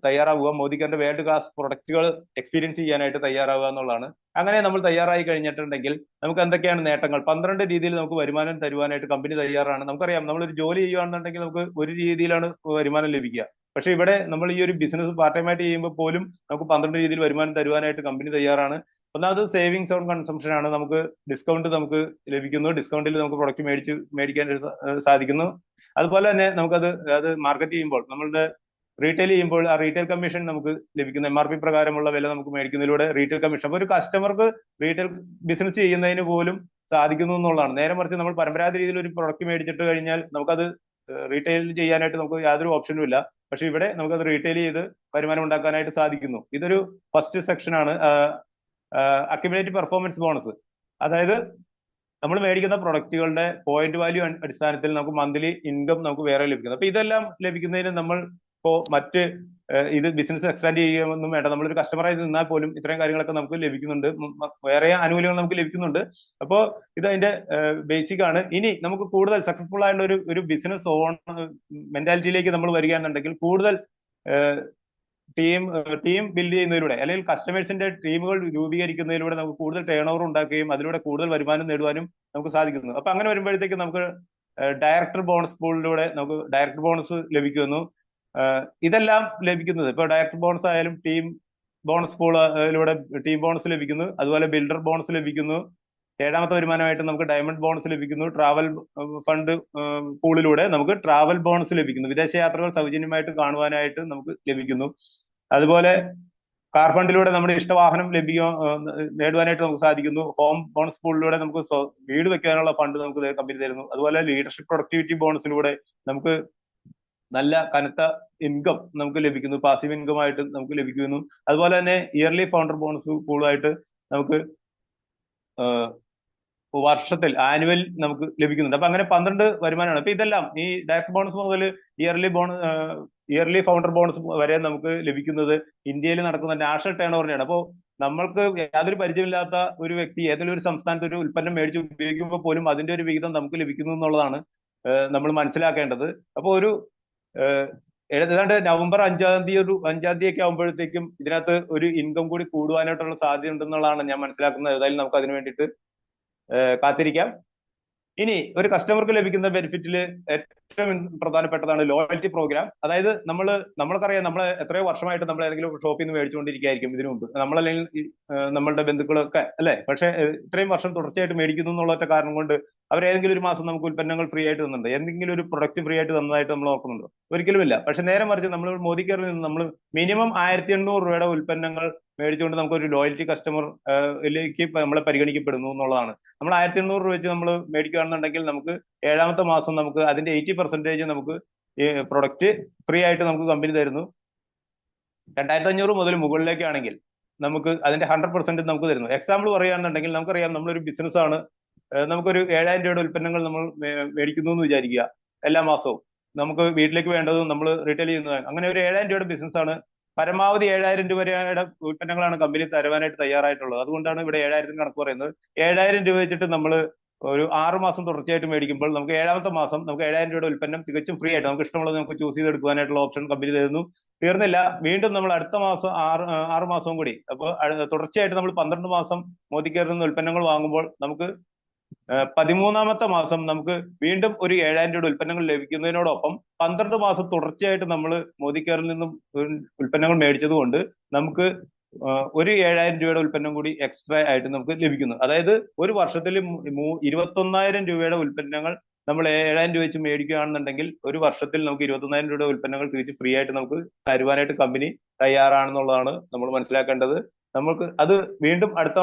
തയ്യാറാവുക. മോദി കെയറിന്റെ വേൾഡ് ക്ലാസ് പ്രൊഡക്റ്റുകൾ എക്സ്പീരിയൻസ് ചെയ്യാനായിട്ട് തയ്യാറാവുക എന്നുള്ളതാണ്. അങ്ങനെ നമ്മൾ തയ്യാറായി കഴിഞ്ഞിട്ടുണ്ടെങ്കിൽ നമുക്ക് എന്തൊക്കെയാണ് നേട്ടങ്ങൾ? 12 രീതിയിൽ നമുക്ക് വരുമാനം തരുവാനായിട്ട് കമ്പനി തയ്യാറാണ്. നമുക്കറിയാം, നമ്മളൊരു ജോലി ചെയ്യുകയാണെന്നുണ്ടെങ്കിൽ നമുക്ക് ഒരു രീതിയിലാണ് വരുമാനം ലഭിക്കുക. പക്ഷെ ഇവിടെ നമ്മൾ ഈ ഒരു ബിസിനസ് പാർട്ട് ടൈം ആയിട്ട് ചെയ്യുമ്പോൾ പോലും നമുക്ക് 12 രീതിയിൽ വരുമാനം തരുവാനായിട്ട് കമ്പനി തയ്യാറാണ്. ഒന്നാമത് സേവിങ്സ് ഓൺ കൺസംഷൻ ആണ്. നമുക്ക് ഡിസ്കൗണ്ട് നമുക്ക് ലഭിക്കുന്നു. ഡിസ്കൗണ്ടിൽ നമുക്ക് പ്രൊഡക്റ്റ് മേടിക്കാൻ സാധിക്കുന്നു. അതുപോലെ തന്നെ അത് മാർക്കറ്റ് ചെയ്യുമ്പോൾ, നമ്മളുടെ റീറ്റെയിൽ ചെയ്യുമ്പോൾ ആ റീറ്റെയിൽ കമ്മീഷൻ നമുക്ക് ലഭിക്കുന്ന MRP പ്രകാരമുള്ള വില നമുക്ക് മേടിക്കുന്നതിലൂടെ റീറ്റെയിൽ കമ്മീഷൻ. അപ്പൊ ഒരു കസ്റ്റമർക്ക് റീറ്റെയിൽ ബിസിനസ് ചെയ്യുന്നതിന് പോലും സാധിക്കുന്നു എന്നുള്ളതാണ്. നേരെ മറിച്ച് നമ്മൾ പരമ്പരാഗത രീതിയിൽ ഒരു പ്രൊഡക്റ്റ് മേടിച്ചിട്ട് കഴിഞ്ഞാൽ നമുക്കത് റീറ്റെയിൽ ചെയ്യാനായിട്ട് നമുക്ക് യാതൊരു ഓപ്ഷനും ഇല്ല. പക്ഷെ ഇവിടെ നമുക്കത് റീറ്റെയിൽ ചെയ്ത് വരുമാനം ഉണ്ടാക്കാനായിട്ട് സാധിക്കുന്നു. ഇതൊരു ഫസ്റ്റ് സെക്ഷനാണ് അക്യുമുലേറ്റീവ് പെർഫോമൻസ് ബോണസ്. അതായത് നമ്മൾ മേടിക്കുന്ന പ്രൊഡക്റ്റുകളുടെ പോയിന്റ് വാല്യൂ അടിസ്ഥാനത്തിൽ നമുക്ക് മന്ത്ലി ഇൻകം നമുക്ക് വേറെ ലഭിക്കുന്നു. അപ്പൊ ഇതെല്ലാം ലഭിക്കുന്നതിന് നമ്മൾ ഇപ്പോ മറ്റ് ഇത് ബിസിനസ് എക്സ്പാൻഡ് ചെയ്യുകയൊന്നും വേണ്ട. നമ്മളൊരു കസ്റ്റമറായി നിന്നാൽ പോലും ഇത്രയും കാര്യങ്ങളൊക്കെ നമുക്ക് ലഭിക്കുന്നുണ്ട്. വേറെ ആനുകൂല്യങ്ങൾ നമുക്ക് ലഭിക്കുന്നുണ്ട്. അപ്പോൾ ഇത് അതിന്റെ ബേസിക് ആണ്. ഇനി നമുക്ക് കൂടുതൽ സക്സസ്ഫുൾ ആയിട്ടുള്ള ഒരു ബിസിനസ് ഓൺ മെന്റാലിറ്റിയിലേക്ക് നമ്മൾ വരികയാണെന്നുണ്ടെങ്കിൽ കൂടുതൽ ടീം ബിൽഡ് ചെയ്യുന്നതിലൂടെ അല്ലെങ്കിൽ കസ്റ്റമേഴ്സിന്റെ ടീമുകൾ രൂപീകരിക്കുന്നതിലൂടെ നമുക്ക് കൂടുതൽ ടേൺ ഓവർ ഉണ്ടാക്കുകയും അതിലൂടെ കൂടുതൽ വരുമാനം നേടുവാനും നമുക്ക് സാധിക്കുന്നു. അപ്പൊ അങ്ങനെ വരുമ്പോഴത്തേക്ക് നമുക്ക് ഡയറക്ടർ ബോണസ് പൂളിലൂടെ നമുക്ക് ഡയറക്ടർ ബോണസ് ലഭിക്കുന്നു. ഇതെല്ലാം ലഭിക്കുന്നത് ഇപ്പൊ ഡയറക്ടർ ബോണസ് ആയാലും ടീം ബോണസ് പൂളിലൂടെ ടീം ബോണസ് ലഭിക്കുന്നു. അതുപോലെ ബിൽഡർ ബോണസ് ലഭിക്കുന്നു. ഏഴാമത്തെ വരുമാനമായിട്ട് നമുക്ക് ഡയമണ്ട് ബോണസ് ലഭിക്കുന്നു. ട്രാവൽ ഫണ്ട് പൂളിലൂടെ നമുക്ക് ട്രാവൽ ബോണസ് ലഭിക്കുന്നു. വിദേശ യാത്രകൾ സൗജന്യമായിട്ട് കാണുവാനായിട്ട് നമുക്ക് ലഭിക്കുന്നു. അതുപോലെ കാർ ഫണ്ടിലൂടെ നമ്മുടെ ഇഷ്ടവാഹനം നേടുവാനായിട്ട് നമുക്ക് സാധിക്കുന്നു. ഹോം ബോണസ് പൂളിലൂടെ നമുക്ക് വീട് വെക്കാനുള്ള ഫണ്ട് നമുക്ക് കമ്പനി തരുന്നു. അതുപോലെ ലീഡർഷിപ്പ് പ്രൊഡക്ടിവിറ്റി ബോണസിലൂടെ നമുക്ക് നല്ല കനത്ത ഇൻകം നമുക്ക് ലഭിക്കുന്നു. പാസീവ് ഇൻകം ആയിട്ട് നമുക്ക് ലഭിക്കുന്നു. അതുപോലെ തന്നെ ഇയർലി ഫൗണ്ടർ ബോണസ് പൂളായിട്ട് നമുക്ക് വർഷത്തിൽ ആനുവൽ നമുക്ക് ലഭിക്കുന്നുണ്ട്. അപ്പൊ അങ്ങനെ 12 വരുമാനമാണ്. അപ്പൊ ഇതെല്ലാം ഈ ഡയറക്ട് ബോണസ് മുതൽ ഇയർലി ഫൗണ്ടർ ബോണസ് വരെ നമുക്ക് ലഭിക്കുന്നത് ഇന്ത്യയിൽ നടക്കുന്ന നാഷണൽ ടേൺ ഓവറിനെയാണ്. അപ്പോൾ നമ്മൾക്ക് യാതൊരു പരിചയമില്ലാത്ത ഒരു വ്യക്തി ഏതെങ്കിലും ഒരു സംസ്ഥാനത്ത് ഒരു ഉൽപ്പന്നം മേടിച്ച് ഉപയോഗിക്കുമ്പോൾ പോലും അതിന്റെ ഒരു വിഹിതം നമുക്ക് ലഭിക്കുന്നു എന്നുള്ളതാണ് നമ്മൾ മനസ്സിലാക്കേണ്ടത്. അപ്പോൾ ഒരു ഏതാണ്ട് നവംബർ 5-ാം തീയതി ഒക്കെ ആകുമ്പോഴത്തേക്കും ഇതിനകത്ത് ഒരു ഇൻകം കൂടി കൂടുവാനായിട്ടുള്ള സാധ്യത ഉണ്ടെന്നുള്ളതാണ് ഞാൻ മനസ്സിലാക്കുന്നത്. ഏതായാലും നമുക്ക് അതിന് വേണ്ടിയിട്ട് കാത്തിരിക്കാം. ഇനി ഒരു കസ്റ്റമർക്ക് ലഭിക്കുന്ന ബെനിഫിറ്റിൽ ഏറ്റവും പ്രധാനപ്പെട്ടതാണ് ലോയൽറ്റി പ്രോഗ്രാം. അതായത് നമ്മൾക്കറിയാം, നമ്മൾ എത്രയോ വർഷമായിട്ട് നമ്മൾ ഏതെങ്കിലും ഷോപ്പിൽ നിന്ന് മേടിച്ചുകൊണ്ടിരിക്കുകയായിരിക്കും ഇതിനു മുമ്പ്, നമ്മളല്ലെങ്കിൽ നമ്മളുടെ ബന്ധുക്കളൊക്കെ അല്ലെ. പക്ഷെ ഇത്രയും വർഷം തുടർച്ചയായിട്ട് മേടിക്കുന്നു എന്നുള്ള ഒറ്റ കാരണം കൊണ്ട് അവർ ഏതെങ്കിലും ഒരു മാസം നമുക്ക് ഉൽപ്പന്നങ്ങൾ ഫ്രീ ആയിട്ട് തന്നിട്ടുണ്ട്, എന്തെങ്കിലും ഒരു പ്രൊഡക്റ്റ് ഫ്രീ ആയിട്ട് തന്നതായിട്ട് നമ്മൾ ഓർക്കുന്നുണ്ടോ? ഒരിക്കലുമില്ല. പക്ഷെ നേരെ മറിച്ച് നമ്മൾ മോദി കെയറിൽ നിന്ന് നമ്മൾ മിനിമം 1800 രൂപയുടെ ഉൽപ്പന്നങ്ങൾ മേടിച്ചുകൊണ്ട് നമുക്ക് ഒരു ലോയൽറ്റി കസ്റ്റമറിലേക്ക് നമ്മളെ പരിഗണിക്കപ്പെടുന്നു എന്നുള്ളതാണ്. നമ്മൾ 1800 രൂപ വെച്ച് നമ്മൾ മേടിക്കുകയാണെന്നുണ്ടെങ്കിൽ നമുക്ക് 7-ാമത്തെ മാസം നമുക്ക് അതിന്റെ 80% നമുക്ക് ഈ പ്രൊഡക്റ്റ് ഫ്രീ ആയിട്ട് നമുക്ക് കമ്പനി തരുന്നു. 2500 മുതൽ മുകളിലേക്കാണെങ്കിൽ നമുക്ക് അതിന്റെ 100% നമുക്ക് തരുന്നു. എക്സാമ്പിൾ പറയുകയാണെന്നുണ്ടെങ്കിൽ നമുക്കറിയാം, നമ്മളൊരു ബിസിനസ് ആണ്, നമുക്കൊരു 7000 രൂപയുടെ ഉൽപ്പന്നങ്ങൾ നമ്മൾ മേടിക്കുന്നു എന്ന് വിചാരിക്കുക. എല്ലാ മാസവും നമുക്ക് വീട്ടിലേക്ക് വേണ്ടതും നമ്മൾ റീറ്റെയിൽ ചെയ്യുന്നതാണ്. അങ്ങനെ ഒരു 7000 രൂപയുടെ ബിസിനസ് ആണ്. പരമാവധി 7000 രൂപ വരെയുടെ ഉൽപ്പന്നങ്ങളാണ് കമ്പനി തരുവാനായിട്ട് തയ്യാറായിട്ടുള്ളത്. അതുകൊണ്ടാണ് ഇവിടെ 7000 കണക്ക് പറയുന്നത്. 7000 രൂപ വെച്ചിട്ട് നമ്മൾ ഒരു 6 മാസം തുടർച്ചയായിട്ട് മേടിക്കുമ്പോൾ നമുക്ക് 7-ാമത്തെ മാസം നമുക്ക് 7000 രൂപയുടെ ഉൽപ്പന്നം തികച്ചും ഫ്രീ ആയിട്ട് നമുക്ക് ഇഷ്ടമുള്ളത് നമുക്ക് ചൂസ് ചെയ്തെടുക്കുവാനായിട്ടുള്ള ഓപ്ഷൻ കമ്പനി തരുന്നു. തീർന്നില്ല, വീണ്ടും നമ്മൾ അടുത്ത മാസം 6 മാസവും കൂടി, അപ്പോൾ തുടർച്ചയായിട്ട് നമ്മൾ 12 മാസം മോദി കെയറിൽ നിന്ന് ഉൽപ്പന്നങ്ങൾ വാങ്ങുമ്പോൾ നമുക്ക് 13-ാമത്തെ മാസം നമുക്ക് വീണ്ടും ഒരു 7000 രൂപയുടെ ഉൽപ്പന്നങ്ങൾ ലഭിക്കുന്നതിനോടൊപ്പം 12 മാസം തുടർച്ചയായിട്ട് നമ്മൾ മോദി കെയറിൽ നിന്നും ഉൽപ്പന്നങ്ങൾ മേടിച്ചത് കൊണ്ട് നമുക്ക് ഒരു 7000 രൂപയുടെ ഉൽപ്പന്നം കൂടി എക്സ്ട്രാ ആയിട്ട് നമുക്ക് ലഭിക്കുന്നു. അതായത് ഒരു വർഷത്തിൽ 21,000 രൂപയുടെ ഉൽപ്പന്നങ്ങൾ നമ്മൾ 7000 രൂപ വെച്ച് മേടിക്കുകയാണെന്നുണ്ടെങ്കിൽ ഒരു വർഷത്തിൽ നമുക്ക് 21,000 രൂപയുടെ ഉൽപ്പന്നങ്ങൾ തിരിച്ച് ഫ്രീ ആയിട്ട് നമുക്ക് തരുവാനായിട്ട് കമ്പനി തയ്യാറാണെന്നുള്ളതാണ് നമ്മൾ മനസ്സിലാക്കേണ്ടത്. നമുക്ക് അത് വീണ്ടും അടുത്ത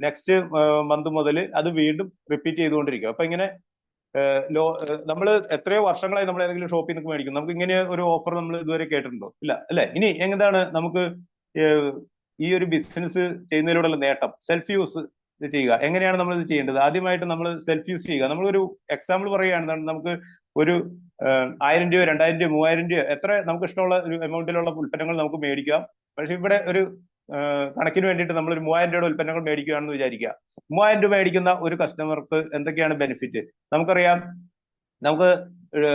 നെക്സ്റ്റ് മന്ത് മുതൽ അത് വീണ്ടും റിപ്പീറ്റ് ചെയ്തുകൊണ്ടിരിക്കും. അപ്പൊ ഇങ്ങനെ നമ്മൾ എത്രയോ വർഷങ്ങളായി നമ്മൾ ഏതെങ്കിലും ഷോപ്പിൽ നിന്ന് മേടിക്കും, നമുക്ക് ഇങ്ങനെ ഒരു ഓഫർ നമ്മൾ ഇതുവരെ കേട്ടിട്ടുണ്ടോ? ഇല്ല അല്ലെ. ഇനി എന്താണ് നമുക്ക് ഈ ഒരു ബിസിനസ് ചെയ്യുന്നതിലൂടെയുള്ള നേട്ടം? സെൽഫ് യൂസ് ചെയ്യുക. എങ്ങനെയാണ് നമ്മൾ ഇത് ചെയ്യേണ്ടത്? ആദ്യമായിട്ട് നമ്മൾ സെൽഫ് യൂസ് ചെയ്യുക. നമ്മളൊരു എക്സാമ്പിൾ പറയുകയാണെന്നുണ്ടെങ്കിൽ നമുക്ക് ഒരു 1000 രൂപ 2000 രൂപ 3000 രൂപ എത്ര നമുക്ക് ഇഷ്ടമുള്ള ഒരു എമൗണ്ടിലുള്ള ഉൽപ്പന്നങ്ങൾ നമുക്ക് മേടിക്കാം. പക്ഷെ ഇവിടെ ഒരു കണക്കിന് വേണ്ടിയിട്ട് നമ്മളൊരു 3000 രൂപയുടെ ഉൽപ്പന്നങ്ങൾ മേടിക്കുകയാണെന്ന് വിചാരിക്കുക. 3000 രൂപ മേടിക്കുന്ന ഒരു കസ്റ്റമർക്ക് എന്തൊക്കെയാണ് ബെനിഫിറ്റ്? നമുക്കറിയാം, നമുക്ക്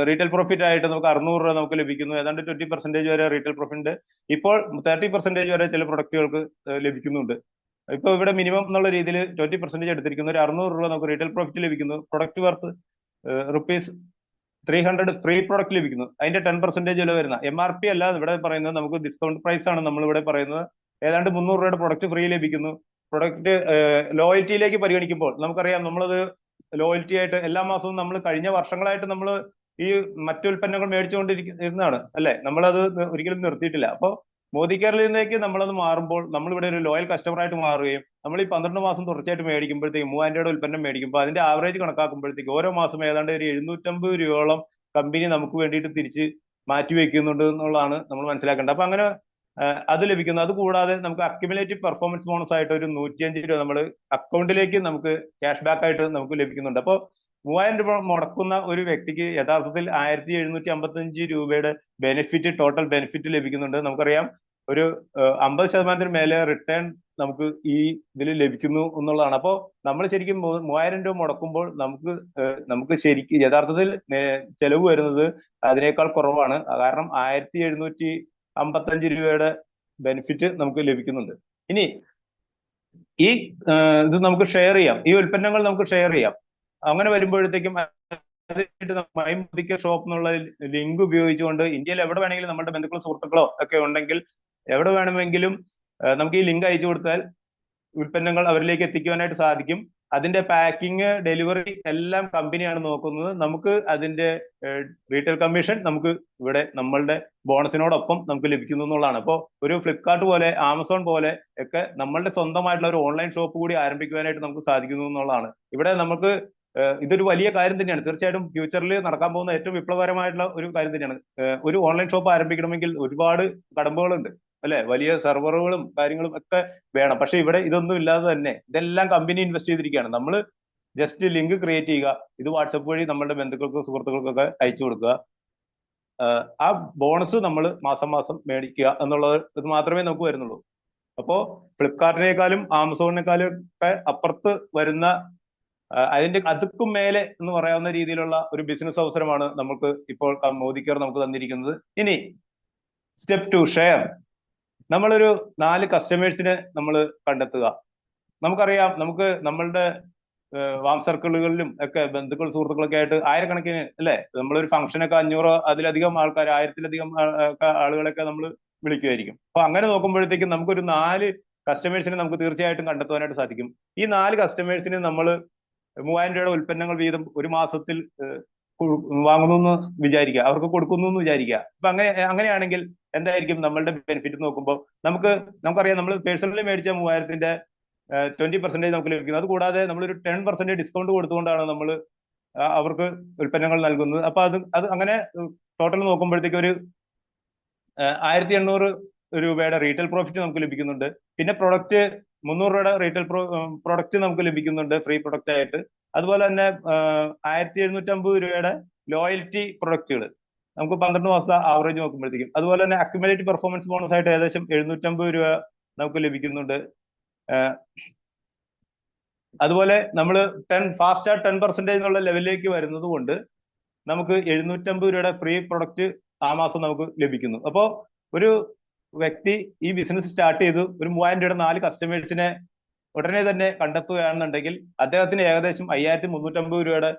റീറ്റെയിൽ പ്രോഫിറ്റ് ആയിട്ട് നമുക്ക് 600 രൂപ നമുക്ക് ലഭിക്കുന്നു. ഏതാണ്ട് 20% വരെ റീറ്റെയിൽ പ്രോഫിറ്റ്, ഇപ്പോൾ 30% വരെ ചില പ്രൊഡക്റ്റുകൾക്ക് ലഭിക്കുന്നുണ്ട്. ഇപ്പൊ ഇവിടെ മിനിമം എന്നുള്ള രീതിയിൽ 20% എടുത്തിരിക്കുന്നു. ഒരു 600 രൂപ നമുക്ക് റീറ്റെയിൽ പ്രോഫിറ്റ് ലഭിക്കുന്നു. പ്രൊഡക്റ്റ് വർത്ത് ₹300 ഫ്രീ പ്രൊഡക്റ്റ് ലഭിക്കുന്നു. അതിന്റെ 10% വില വരുന്ന MRP അല്ല ഇവിടെ പറയുന്നത്, നമുക്ക് ഡിസ്കൗണ്ട് പ്രൈസ് ആണ് നമ്മൾ ഇവിടെ പറയുന്നത്. ഏതാണ്ട് 300 രൂപയുടെ പ്രൊഡക്റ്റ് ഫ്രീ ലഭിക്കുന്നു. പ്രൊഡക്റ്റ് ലോയൽറ്റിയിലേക്ക് പരിഗണിക്കുമ്പോൾ നമുക്കറിയാം, നമ്മളത് ലോയൽറ്റി ആയിട്ട് എല്ലാ മാസവും നമ്മൾ കഴിഞ്ഞ വർഷങ്ങളായിട്ട് നമ്മൾ ഈ മറ്റു ഉൽപ്പന്നങ്ങൾ മേടിച്ചുകൊണ്ടിരിക്കുന്നതാണ് അല്ലെ. നമ്മളത് ഒരിക്കലും നിർത്തിയിട്ടില്ല. അപ്പോൾ മോദി കെയറിലേക്ക് നമ്മളത് മാറുമ്പോൾ നമ്മളിവിടെ ഒരു ലോയൽ കസ്റ്റമർ ആയിട്ട് മാറുകയും നമ്മൾ ഈ 12 മാസം തുടർച്ചയായിട്ട് മേടിക്കുമ്പോഴത്തേക്കും 3000 ഉൽപ്പന്നം മേടിക്കുമ്പോൾ അതിന്റെ ആവറേജ് കണക്കാക്കുമ്പോഴത്തേക്ക് ഓരോ മാസം ഏതാണ്ട് ഒരു 750 രൂപയോളം കമ്പനി നമുക്ക് വേണ്ടിയിട്ട് തിരിച്ച് മാറ്റി വെക്കുന്നുണ്ട് എന്നുള്ളതാണ് നമ്മൾ മനസ്സിലാക്കേണ്ടത്. അപ്പൊ അങ്ങനെ അത് ലഭിക്കുന്നു. അത് കൂടാതെ നമുക്ക് അക്യുമുലേറ്റീവ് പെർഫോമൻസ് ബോണസ് ആയിട്ട് ഒരു 105 രൂപ നമ്മൾ അക്കൗണ്ടിലേക്ക് നമുക്ക് ക്യാഷ് ബാക്ക് ആയിട്ട് നമുക്ക് ലഭിക്കുന്നുണ്ട്. അപ്പോൾ 3000 രൂപ മുടക്കുന്ന ഒരു വ്യക്തിക്ക് യഥാർത്ഥത്തിൽ 1755 രൂപയുടെ ബെനിഫിറ്റ്, ടോട്ടൽ ബെനിഫിറ്റ് ലഭിക്കുന്നുണ്ട്. നമുക്കറിയാം ഒരു 50% മേലെ റിട്ടേൺ നമുക്ക് ഈ ഇതിൽ ലഭിക്കുന്നു എന്നുള്ളതാണ്. അപ്പോൾ നമ്മൾ ശരിക്കും 3000 രൂപ മുടക്കുമ്പോൾ നമുക്ക് ശരിക്കും യഥാർത്ഥത്തിൽ ചെലവ് വരുന്നത് അതിനേക്കാൾ കുറവാണ്. കാരണം 1755 രൂപയുടെ ബെനിഫിറ്റ് നമുക്ക് ലഭിക്കുന്നുണ്ട്. ഇനി ഈ ഇത് നമുക്ക് ഷെയർ ചെയ്യാം, ഈ ഉൽപ്പന്നങ്ങൾ നമുക്ക് ഷെയർ ചെയ്യാം. അങ്ങനെ വരുമ്പോഴത്തേക്കും മൈ മോദി കെയർ ഷോപ്പ് എന്നുള്ള ലിങ്ക് ഉപയോഗിച്ചുകൊണ്ട് ഇന്ത്യയിൽ എവിടെ വേണമെങ്കിലും നമ്മുടെ ബന്ധുക്കളോ സുഹൃത്തുക്കളോ ഒക്കെ ഉണ്ടെങ്കിൽ എവിടെ വേണമെങ്കിലും നമുക്ക് ഈ ലിങ്ക് അയച്ചു കൊടുത്താൽ ഉൽപ്പന്നങ്ങൾ അവരിലേക്ക് എത്തിക്കുവാനായിട്ട് സാധിക്കും. അതിന്റെ പാക്കിങ്, ഡെലിവറി എല്ലാം കമ്പനിയാണ് നോക്കുന്നത്. നമുക്ക് അതിന്റെ റീറ്റെയിൽ കമ്മീഷൻ നമുക്ക് ഇവിടെ നമ്മളുടെ ബോണസിനോടൊപ്പം നമുക്ക് ലഭിക്കുന്നു എന്നുള്ളതാണ്. അപ്പോൾ ഒരു ഫ്ലിപ്കാർട്ട് പോലെ, ആമസോൺ പോലെ ഒക്കെ നമ്മളുടെ സ്വന്തമായിട്ടുള്ള ഒരു ഓൺലൈൻ ഷോപ്പ് കൂടി ആരംഭിക്കുവാനായിട്ട് നമുക്ക് സാധിക്കുന്നു എന്നുള്ളതാണ്. ഇവിടെ നമുക്ക് ഇതൊരു വലിയ കാര്യം തന്നെയാണ്. തീർച്ചയായിട്ടും ഫ്യൂച്ചറിൽ നടക്കാൻ പോകുന്ന ഏറ്റവും വിപ്ലവകരമായിട്ടുള്ള ഒരു കാര്യം തന്നെയാണ്. ഒരു ഓൺലൈൻ ഷോപ്പ് ആരംഭിക്കണമെങ്കിൽ ഒരുപാട് കടമ്പകളുണ്ട്, അല്ലെ? വലിയ സെർവറുകളും കാര്യങ്ങളും ഒക്കെ വേണം. പക്ഷെ ഇവിടെ ഇതൊന്നും ഇല്ലാതെ തന്നെ ഇതെല്ലാം കമ്പനി ഇൻവെസ്റ്റ് ചെയ്തിരിക്കുകയാണ്. നമ്മൾ ജസ്റ്റ് ലിങ്ക് ക്രിയേറ്റ് ചെയ്യുക, ഇത് വാട്സപ്പ് വഴി നമ്മളുടെ ബന്ധുക്കൾക്കും സുഹൃത്തുക്കൾക്കൊക്കെ അയച്ചു കൊടുക്കുക. ആ ബോണസ് നമ്മൾ മാസം മാസം മേടിക്കുക എന്നുള്ളത് ഇത് മാത്രമേ നമുക്ക് വരുന്നുള്ളൂ. അപ്പോ ഫ്ലിപ്കാർട്ടിനേക്കാളും ആമസോണിനേക്കാളും ഒക്കെ അപ്പുറത്ത് വരുന്ന അതിന്റെ അതുക്കും മേലെ എന്ന് പറയാവുന്ന രീതിയിലുള്ള ഒരു ബിസിനസ് അവസരമാണ് നമുക്ക് ഇപ്പോൾ മോദി കെയർ നമുക്ക് തന്നിരിക്കുന്നത്. ഇനി സ്റ്റെപ്പ് 2, ഷെയർ. നമ്മളൊരു 4 കസ്റ്റമേഴ്സിനെ നമ്മൾ കണ്ടെത്തുക. നമുക്കറിയാം, നമുക്ക് നമ്മളുടെ വാം സർക്കിളുകളിലും ഒക്കെ ബന്ധുക്കൾ സുഹൃത്തുക്കളൊക്കെ ആയിട്ട് ആയിരക്കണക്കിന്, അല്ലെ? നമ്മളൊരു ഫംഗ്ഷനൊക്കെ 500 അതിലധികം ആൾക്കാർ, 1000-ലധികം ആളുകളൊക്കെ നമ്മൾ വിളിക്കുമായിരിക്കും. അപ്പൊ അങ്ങനെ നോക്കുമ്പോഴത്തേക്കും നമുക്കൊരു 4 കസ്റ്റമേഴ്സിനെ നമുക്ക് തീർച്ചയായിട്ടും കണ്ടെത്തുവാനായിട്ട് സാധിക്കും. ഈ 4 കസ്റ്റമേഴ്സിന് നമ്മൾ 3000 രൂപയുടെ ഉൽപ്പന്നങ്ങൾ വീതം ഒരു മാസത്തിൽ വാങ്ങുന്നു എന്ന് വിചാരിക്കുക, അവർക്ക് കൊടുക്കുന്നു എന്ന് വിചാരിക്കുക. അപ്പൊ അങ്ങനെയാണെങ്കിൽ എന്തായിരിക്കും നമ്മളുടെ ബെനിഫിറ്റ് നോക്കുമ്പോൾ നമുക്കറിയാം, നമ്മൾ പേഴ്സണലി മേടിച്ച 3000-ന്റെ 20% നമുക്ക് ലഭിക്കുന്നത്. അത് കൂടാതെ നമ്മളൊരു 10% ഡിസ്കൗണ്ട് കൊടുത്തുകൊണ്ടാണ് നമ്മൾ അവർക്ക് ഉൽപ്പന്നങ്ങൾ നൽകുന്നത്. അപ്പൊ അത് അങ്ങനെ ടോട്ടൽ നോക്കുമ്പോഴത്തേക്ക് ഒരു 1800 രൂപയുടെ റീറ്റെയിൽ പ്രോഫിറ്റ് നമുക്ക് ലഭിക്കുന്നുണ്ട്. പിന്നെ പ്രൊഡക്റ്റ് 300 രൂപയുടെ റീറ്റെയിൽ പ്രൊഡക്റ്റ് നമുക്ക് ലഭിക്കുന്നുണ്ട് ഫ്രീ പ്രൊഡക്റ്റ് ആയിട്ട്. അതുപോലെ തന്നെ 1750 രൂപയുടെ ലോയൽറ്റി പ്രൊഡക്റ്റുകൾ നമുക്ക് 12 മാസത്തെ ആവറേജ് നോക്കുമ്പോഴത്തേക്കും. അതുപോലെ തന്നെ അക്യുമുലേറ്റീവ് പെർഫോമൻസ് ബോണസ് ആയിട്ട് ഏകദേശം 750 രൂപ നമുക്ക് ലഭിക്കുന്നുണ്ട്. അതുപോലെ നമ്മൾ ഫാസ്റ്റ് 10% എന്നുള്ള ലെവലിലേക്ക് വരുന്നത് കൊണ്ട് നമുക്ക് 750 രൂപയുടെ ഫ്രീ പ്രൊഡക്റ്റ് ആ മാസം നമുക്ക് ലഭിക്കുന്നു. അപ്പോൾ ഒരു വ്യക്തി ഈ ബിസിനസ് സ്റ്റാർട്ട് ചെയ്തു ഒരു 3000 രൂപയുടെ 4 കസ്റ്റമേഴ്സിനെ ഉടനെ തന്നെ കണ്ടെത്തുകയാണെന്നുണ്ടെങ്കിൽ അദ്ദേഹത്തിന് ഏകദേശം 5350 രൂപയുടെ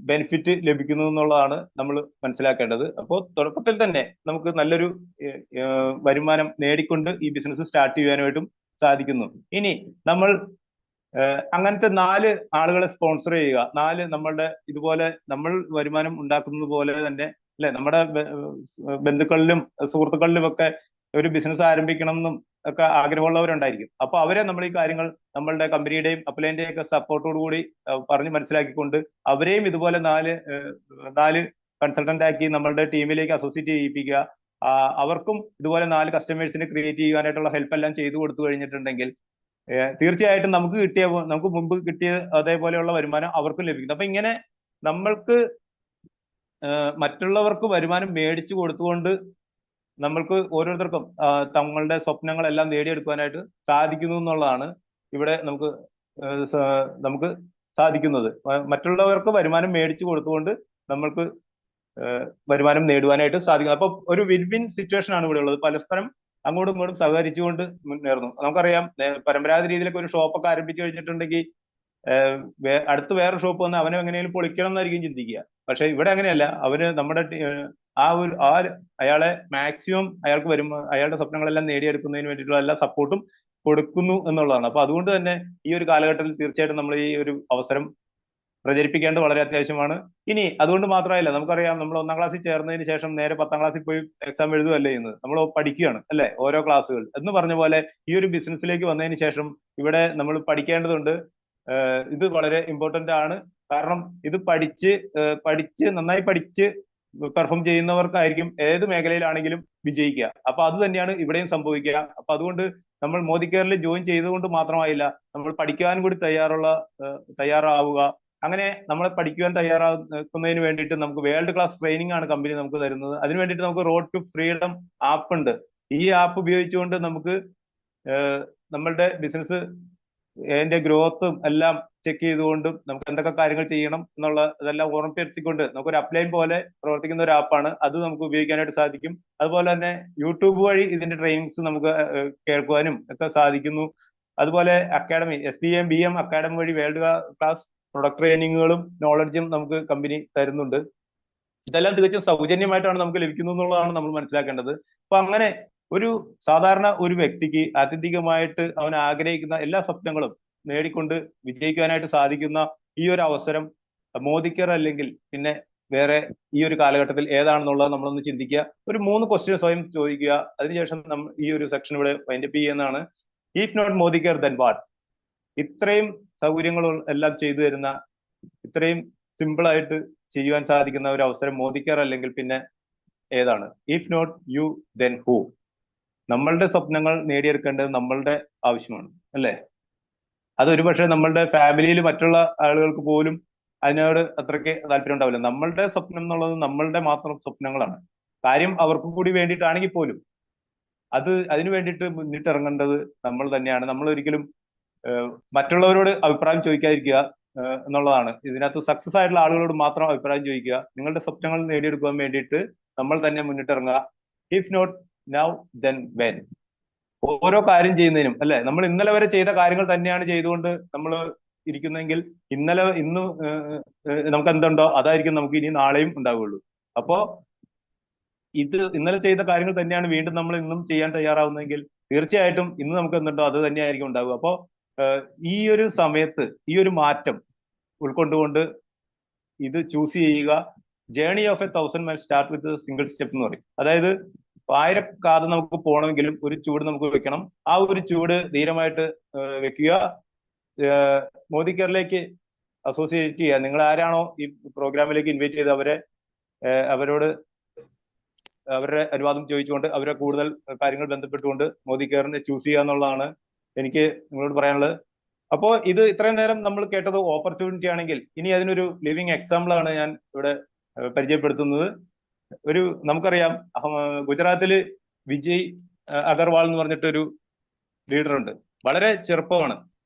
ബെനിഫിറ്റ് ലഭിക്കുന്നു എന്നുള്ളതാണ് നമ്മൾ മനസ്സിലാക്കേണ്ടത്. അപ്പോൾ തുടക്കത്തിൽ തന്നെ നമുക്ക് നല്ലൊരു വരുമാനം നേടിക്കൊണ്ട് ഈ ബിസിനസ് സ്റ്റാർട്ട് ചെയ്യാനായിട്ടും സാധിക്കുന്നു. ഇനി നമ്മൾ അങ്ങനത്തെ 4 ആളുകളെ സ്പോൺസർ ചെയ്യുക. 4 നമ്മളുടെ ഇതുപോലെ നമ്മൾ വരുമാനം ഉണ്ടാക്കുന്നത് പോലെ തന്നെ, അല്ലെ, നമ്മുടെ ബന്ധുക്കളിലും സുഹൃത്തുക്കളിലും ഒക്കെ ഒരു ബിസിനസ് ആരംഭിക്കണം എന്നും ഒക്കെ ആഗ്രഹമുള്ളവരുണ്ടായിരിക്കും. അപ്പൊ അവരെ നമ്മൾ ഈ കാര്യങ്ങൾ നമ്മളുടെ കമ്പനിയുടെയും അപ്ലൈന്റെയും ഒക്കെ സപ്പോർട്ടോട് കൂടി പറഞ്ഞ് മനസ്സിലാക്കിക്കൊണ്ട് അവരെയും ഇതുപോലെ 4 കൺസൾട്ടന്റ് ആക്കി നമ്മളുടെ ടീമിലേക്ക് അസോസിയേറ്റ് ചെയ്യിപ്പിക്കുക. അവർക്കും ഇതുപോലെ 4 കസ്റ്റമേഴ്സിനെ ക്രിയേറ്റ് ചെയ്യാനായിട്ടുള്ള ഹെൽപ്പ് എല്ലാം ചെയ്തു കൊടുത്തു കഴിഞ്ഞിട്ടുണ്ടെങ്കിൽ തീർച്ചയായിട്ടും നമുക്ക് മുമ്പ് കിട്ടിയ അതേപോലെയുള്ള വരുമാനം അവർക്കും ലഭിക്കും. അപ്പൊ ഇങ്ങനെ നമ്മൾക്ക് മറ്റുള്ളവർക്ക് വരുമാനം മേടിച്ചു കൊടുത്തുകൊണ്ട് നമ്മൾക്ക് ഓരോരുത്തർക്കും തങ്ങളുടെ സ്വപ്നങ്ങളെല്ലാം നേടിയെടുക്കാനായിട്ട് സാധിക്കുന്നു എന്നുള്ളതാണ് ഇവിടെ നമുക്ക് സാധിക്കുന്നത്. മറ്റുള്ളവർക്ക് വരുമാനം മേടിച്ചു കൊടുത്തുകൊണ്ട് നമ്മൾക്ക് വരുമാനം നേടുവാനായിട്ട് സാധിക്കും. അപ്പൊ ഒരു വിൻ വിൻ സിറ്റുവേഷൻ ആണ് ഇവിടെ ഉള്ളത്. പരസ്പരം അങ്ങോട്ടും ഇങ്ങോട്ടും സഹകരിച്ചുകൊണ്ട് മുന്നേറുന്നു. നമുക്കറിയാം, പരമ്പരാഗത രീതിയിലൊക്കെ ഒരു ഷോപ്പൊക്കെ ആരംഭിച്ചു കഴിഞ്ഞിട്ടുണ്ടെങ്കിൽ അടുത്ത് വേറെ ഷോപ്പ് വന്ന് അവനെ എങ്ങനെയും പൊളിക്കണം എന്നായിരിക്കും ചിന്തിക്കുക. പക്ഷെ ഇവിടെ അങ്ങനെയല്ല. അവന് നമ്മുടെ അയാളെ മാക്സിമം അയാൾക്ക് അയാളുടെ സ്വപ്നങ്ങളെല്ലാം നേടിയെടുക്കുന്നതിന് വേണ്ടിയിട്ടുള്ള എല്ലാ സപ്പോർട്ടും കൊടുക്കുന്നു എന്നുള്ളതാണ്. അപ്പൊ അതുകൊണ്ട് തന്നെ ഈ ഒരു കാലഘട്ടത്തിൽ തീർച്ചയായിട്ടും നമ്മൾ ഈ ഒരു അവസരം പ്രചരിപ്പിക്കേണ്ടത് വളരെ അത്യാവശ്യമാണ്. ഇനി അതുകൊണ്ട് മാത്രമല്ല, നമുക്കറിയാം നമ്മൾ 1ാം ക്ലാസ്സിൽ ചേർന്നതിന് ശേഷം നേരെ 10ാം ക്ലാസ്സിൽ പോയി എക്സാം എഴുതുകയല്ലേ ചെയ്യുന്നത്, നമ്മൾ പഠിക്കുകയാണ് അല്ലെ, ഓരോ ക്ലാസ്സുകൾ എന്ന് പറഞ്ഞ പോലെ ഈ ഒരു ബിസിനസ്സിലേക്ക് വന്നതിന് ശേഷം ഇവിടെ നമ്മൾ പഠിക്കേണ്ടതുണ്ട്. ഇത് വളരെ ഇമ്പോർട്ടന്റ് ആണ്. കാരണം ഇത് നന്നായി പഠിച്ച് പെർഫോം ചെയ്യുന്നവർക്കായിരിക്കും ഏത് മേഖലയിലാണെങ്കിലും വിജയിക്കുക. അപ്പൊ അത് തന്നെയാണ് ഇവിടെയും സംഭവിക്കുക. അപ്പൊ അതുകൊണ്ട് നമ്മൾ മോദി കെയറിൽ ജോയിൻ ചെയ്തുകൊണ്ട് മാത്രമായില്ല, നമ്മൾ പഠിക്കാൻ കൂടി തയ്യാറാവുക. അങ്ങനെ നമ്മളെ പഠിക്കുവാൻ തയ്യാറാക്കുന്നതിന് വേണ്ടിയിട്ട് നമുക്ക് വേൾഡ് ക്ലാസ് ട്രെയിനിങ് ആണ് കമ്പനി നമുക്ക് തരുന്നത്. അതിന് വേണ്ടിയിട്ട് നമുക്ക് റോഡ് ടു ഫ്രീഡം ആപ്പ് ഉണ്ട്. ഈ ആപ്പ് ഉപയോഗിച്ചുകൊണ്ട് നമുക്ക് നമ്മളുടെ ബിസിനസ് അതിന്റെ ഗ്രോത്തും എല്ലാം ചെക്ക് ചെയ്തുകൊണ്ടും നമുക്ക് എന്തൊക്കെ കാര്യങ്ങൾ ചെയ്യണം എന്നുള്ള ഇതെല്ലാം ഓർമ്മപ്പെടുത്തിക്കൊണ്ട് നമുക്കൊരു അപ്ലൈൻ പോലെ പ്രവർത്തിക്കുന്ന ഒരു ആപ്പാണ്. അത് നമുക്ക് ഉപയോഗിക്കാനായിട്ട് സാധിക്കും. അതുപോലെ തന്നെ യൂട്യൂബ് വഴി ഇതിന്റെ ട്രെയിനിങ്സ് നമുക്ക് കേൾക്കുവാനും ഒക്കെ സാധിക്കുന്നു. അതുപോലെ അക്കാഡമി SDM BM അക്കാഡമി വഴി വേൾഡ് ക്ലാസ് പ്രൊഡക്ട് ട്രെയിനിങ്ങുകളും നോളജും നമുക്ക് കമ്പനി തരുന്നുണ്ട്. ഇതെല്ലാം തികച്ചും സൗജന്യമായിട്ടാണ് നമുക്ക് ലഭിക്കുന്നത് എന്നുള്ളതാണ് നമ്മൾ മനസ്സിലാക്കേണ്ടത്. അപ്പൊ അങ്ങനെ ഒരു സാധാരണ ഒരു വ്യക്തിക്ക് ആത്യന്തികമായിട്ട് അവൻ ആഗ്രഹിക്കുന്ന എല്ലാ സ്വപ്നങ്ങളും നേടിക്കൊണ്ട് വിജയിക്കാനായിട്ട് സാധിക്കുന്ന ഈ ഒരു അവസരം മോദി കെയർ അല്ലെങ്കിൽ പിന്നെ വേറെ ഈ ഒരു കാലഘട്ടത്തിൽ ഏതാണെന്നുള്ളത് നമ്മളൊന്ന് ചിന്തിക്കുക. ഒരു 3 ക്വസ്റ്റ്യൻ സ്വയം ചോദിക്കുക. അതിനുശേഷം നമ്മൾ ഈ ഒരു സെക്ഷൻ ഇവിടെ വൈൻഡപ്പ് ചെയ്യുന്നതാണ്. If not Modi care then what? ഇത്രയും സൗകര്യങ്ങൾ എല്ലാം ചെയ്തു തരുന്ന, ഇത്രയും സിമ്പിൾ ആയിട്ട് ചെയ്യുവാൻ സാധിക്കുന്ന ഒരു അവസരം മോദി കെയർ അല്ലെങ്കിൽ പിന്നെ ഏതാണ്? If not you then who? നമ്മളുടെ സ്വപ്നങ്ങൾ നേടിയെടുക്കേണ്ടത് നമ്മളുടെ ആവശ്യമാണ് അല്ലെ? അത് ഒരുപക്ഷെ നമ്മളുടെ ഫാമിലിയിൽ മറ്റുള്ള ആളുകൾക്ക് പോലും അതിനോട് അത്രയ്ക്ക് താല്പര്യം ഉണ്ടാവില്ല. നമ്മളുടെ സ്വപ്നം എന്നുള്ളത് നമ്മളുടെ മാത്രം സ്വപ്നങ്ങളാണ്. കാര്യം അവർക്ക് കൂടി വേണ്ടിയിട്ടാണെങ്കിൽ പോലും അതിനു വേണ്ടിയിട്ട് മുന്നിട്ടിറങ്ങേണ്ടത് നമ്മൾ തന്നെയാണ്. നമ്മൾ ഒരിക്കലും മറ്റുള്ളവരോട് അഭിപ്രായം ചോദിക്കാതിരിക്കുക എന്നുള്ളതാണ്. ഇതിനകത്ത് സക്സസ് ആയിട്ടുള്ള ആളുകളോട് മാത്രം അഭിപ്രായം ചോദിക്കുക. നിങ്ങളുടെ സ്വപ്നങ്ങൾ നേടിയെടുക്കാൻ വേണ്ടിയിട്ട് നമ്മൾ തന്നെ മുന്നിട്ടിറങ്ങുക. If not now then when? ഓരോ കാര്യം ചെയ്യുന്നതിനും അല്ലെ, നമ്മൾ ഇന്നലെ വരെ ചെയ്ത കാര്യങ്ങൾ തന്നെയാണ് ചെയ്തുകൊണ്ട് നമ്മൾ ഇരിക്കുന്നെങ്കിൽ ഇന്ന് നമുക്ക് എന്തുണ്ടോ അതായിരിക്കും നമുക്ക് ഇനി നാളെയും ഉണ്ടാവുകയുള്ളൂ. അപ്പോ ഇന്നലെ ചെയ്ത കാര്യങ്ങൾ തന്നെയാണ് വീണ്ടും നമ്മൾ ഇന്നും ചെയ്യാൻ തയ്യാറാവുന്നെങ്കിൽ തീർച്ചയായിട്ടും ഇന്ന് നമുക്ക് എന്തുണ്ടോ അത് തന്നെയായിരിക്കും ഉണ്ടാവുക. അപ്പോ ഈ ഒരു സമയത്ത് ഈ ഒരു മാറ്റം ഉൾക്കൊണ്ടുകൊണ്ട് ഇത് ചൂസ് ചെയ്യുക. Journey of 1000 mile start with single step എന്ന് പറയും. അതായത് 1000 കാതം നമുക്ക് പോകണമെങ്കിലും ഒരു ചൂട് നമുക്ക് വെക്കണം. ആ ഒരു ചൂട് ധീരമായിട്ട് വെക്കുക. മോദി കെയറിലേക്ക് അസോസിയേറ്റ് ചെയ്യുക. നിങ്ങൾ ആരാണോ ഈ പ്രോഗ്രാമിലേക്ക് ഇൻവൈറ്റ് ചെയ്ത് അവരോട് അവരുടെ അനുവാദം ചോദിച്ചുകൊണ്ട് അവരെ കൂടുതൽ കാര്യങ്ങൾ ബന്ധപ്പെട്ടുകൊണ്ട് മോദി കെയറിനെ ചൂസ് ചെയ്യുക എന്നുള്ളതാണ് എനിക്ക് നിങ്ങളോട് പറയാനുള്ളത്. അപ്പോൾ ഇത് ഇത്രയും നേരം നമ്മൾ കേട്ടത് ഓപ്പർച്യൂണിറ്റി ആണെങ്കിൽ ഇനി അതിനൊരു ലിവിങ് എക്സാമ്പിൾ ആണ് ഞാൻ ഇവിടെ പരിചയപ്പെടുത്തുന്നത്. നമുക്കറിയാം ഗുജറാത്തില് വിജയ് അഗർവാൾ എന്ന് പറഞ്ഞിട്ടൊരു ലീഡർ ഉണ്ട്. വളരെ ചെറുപ്പമാണ്.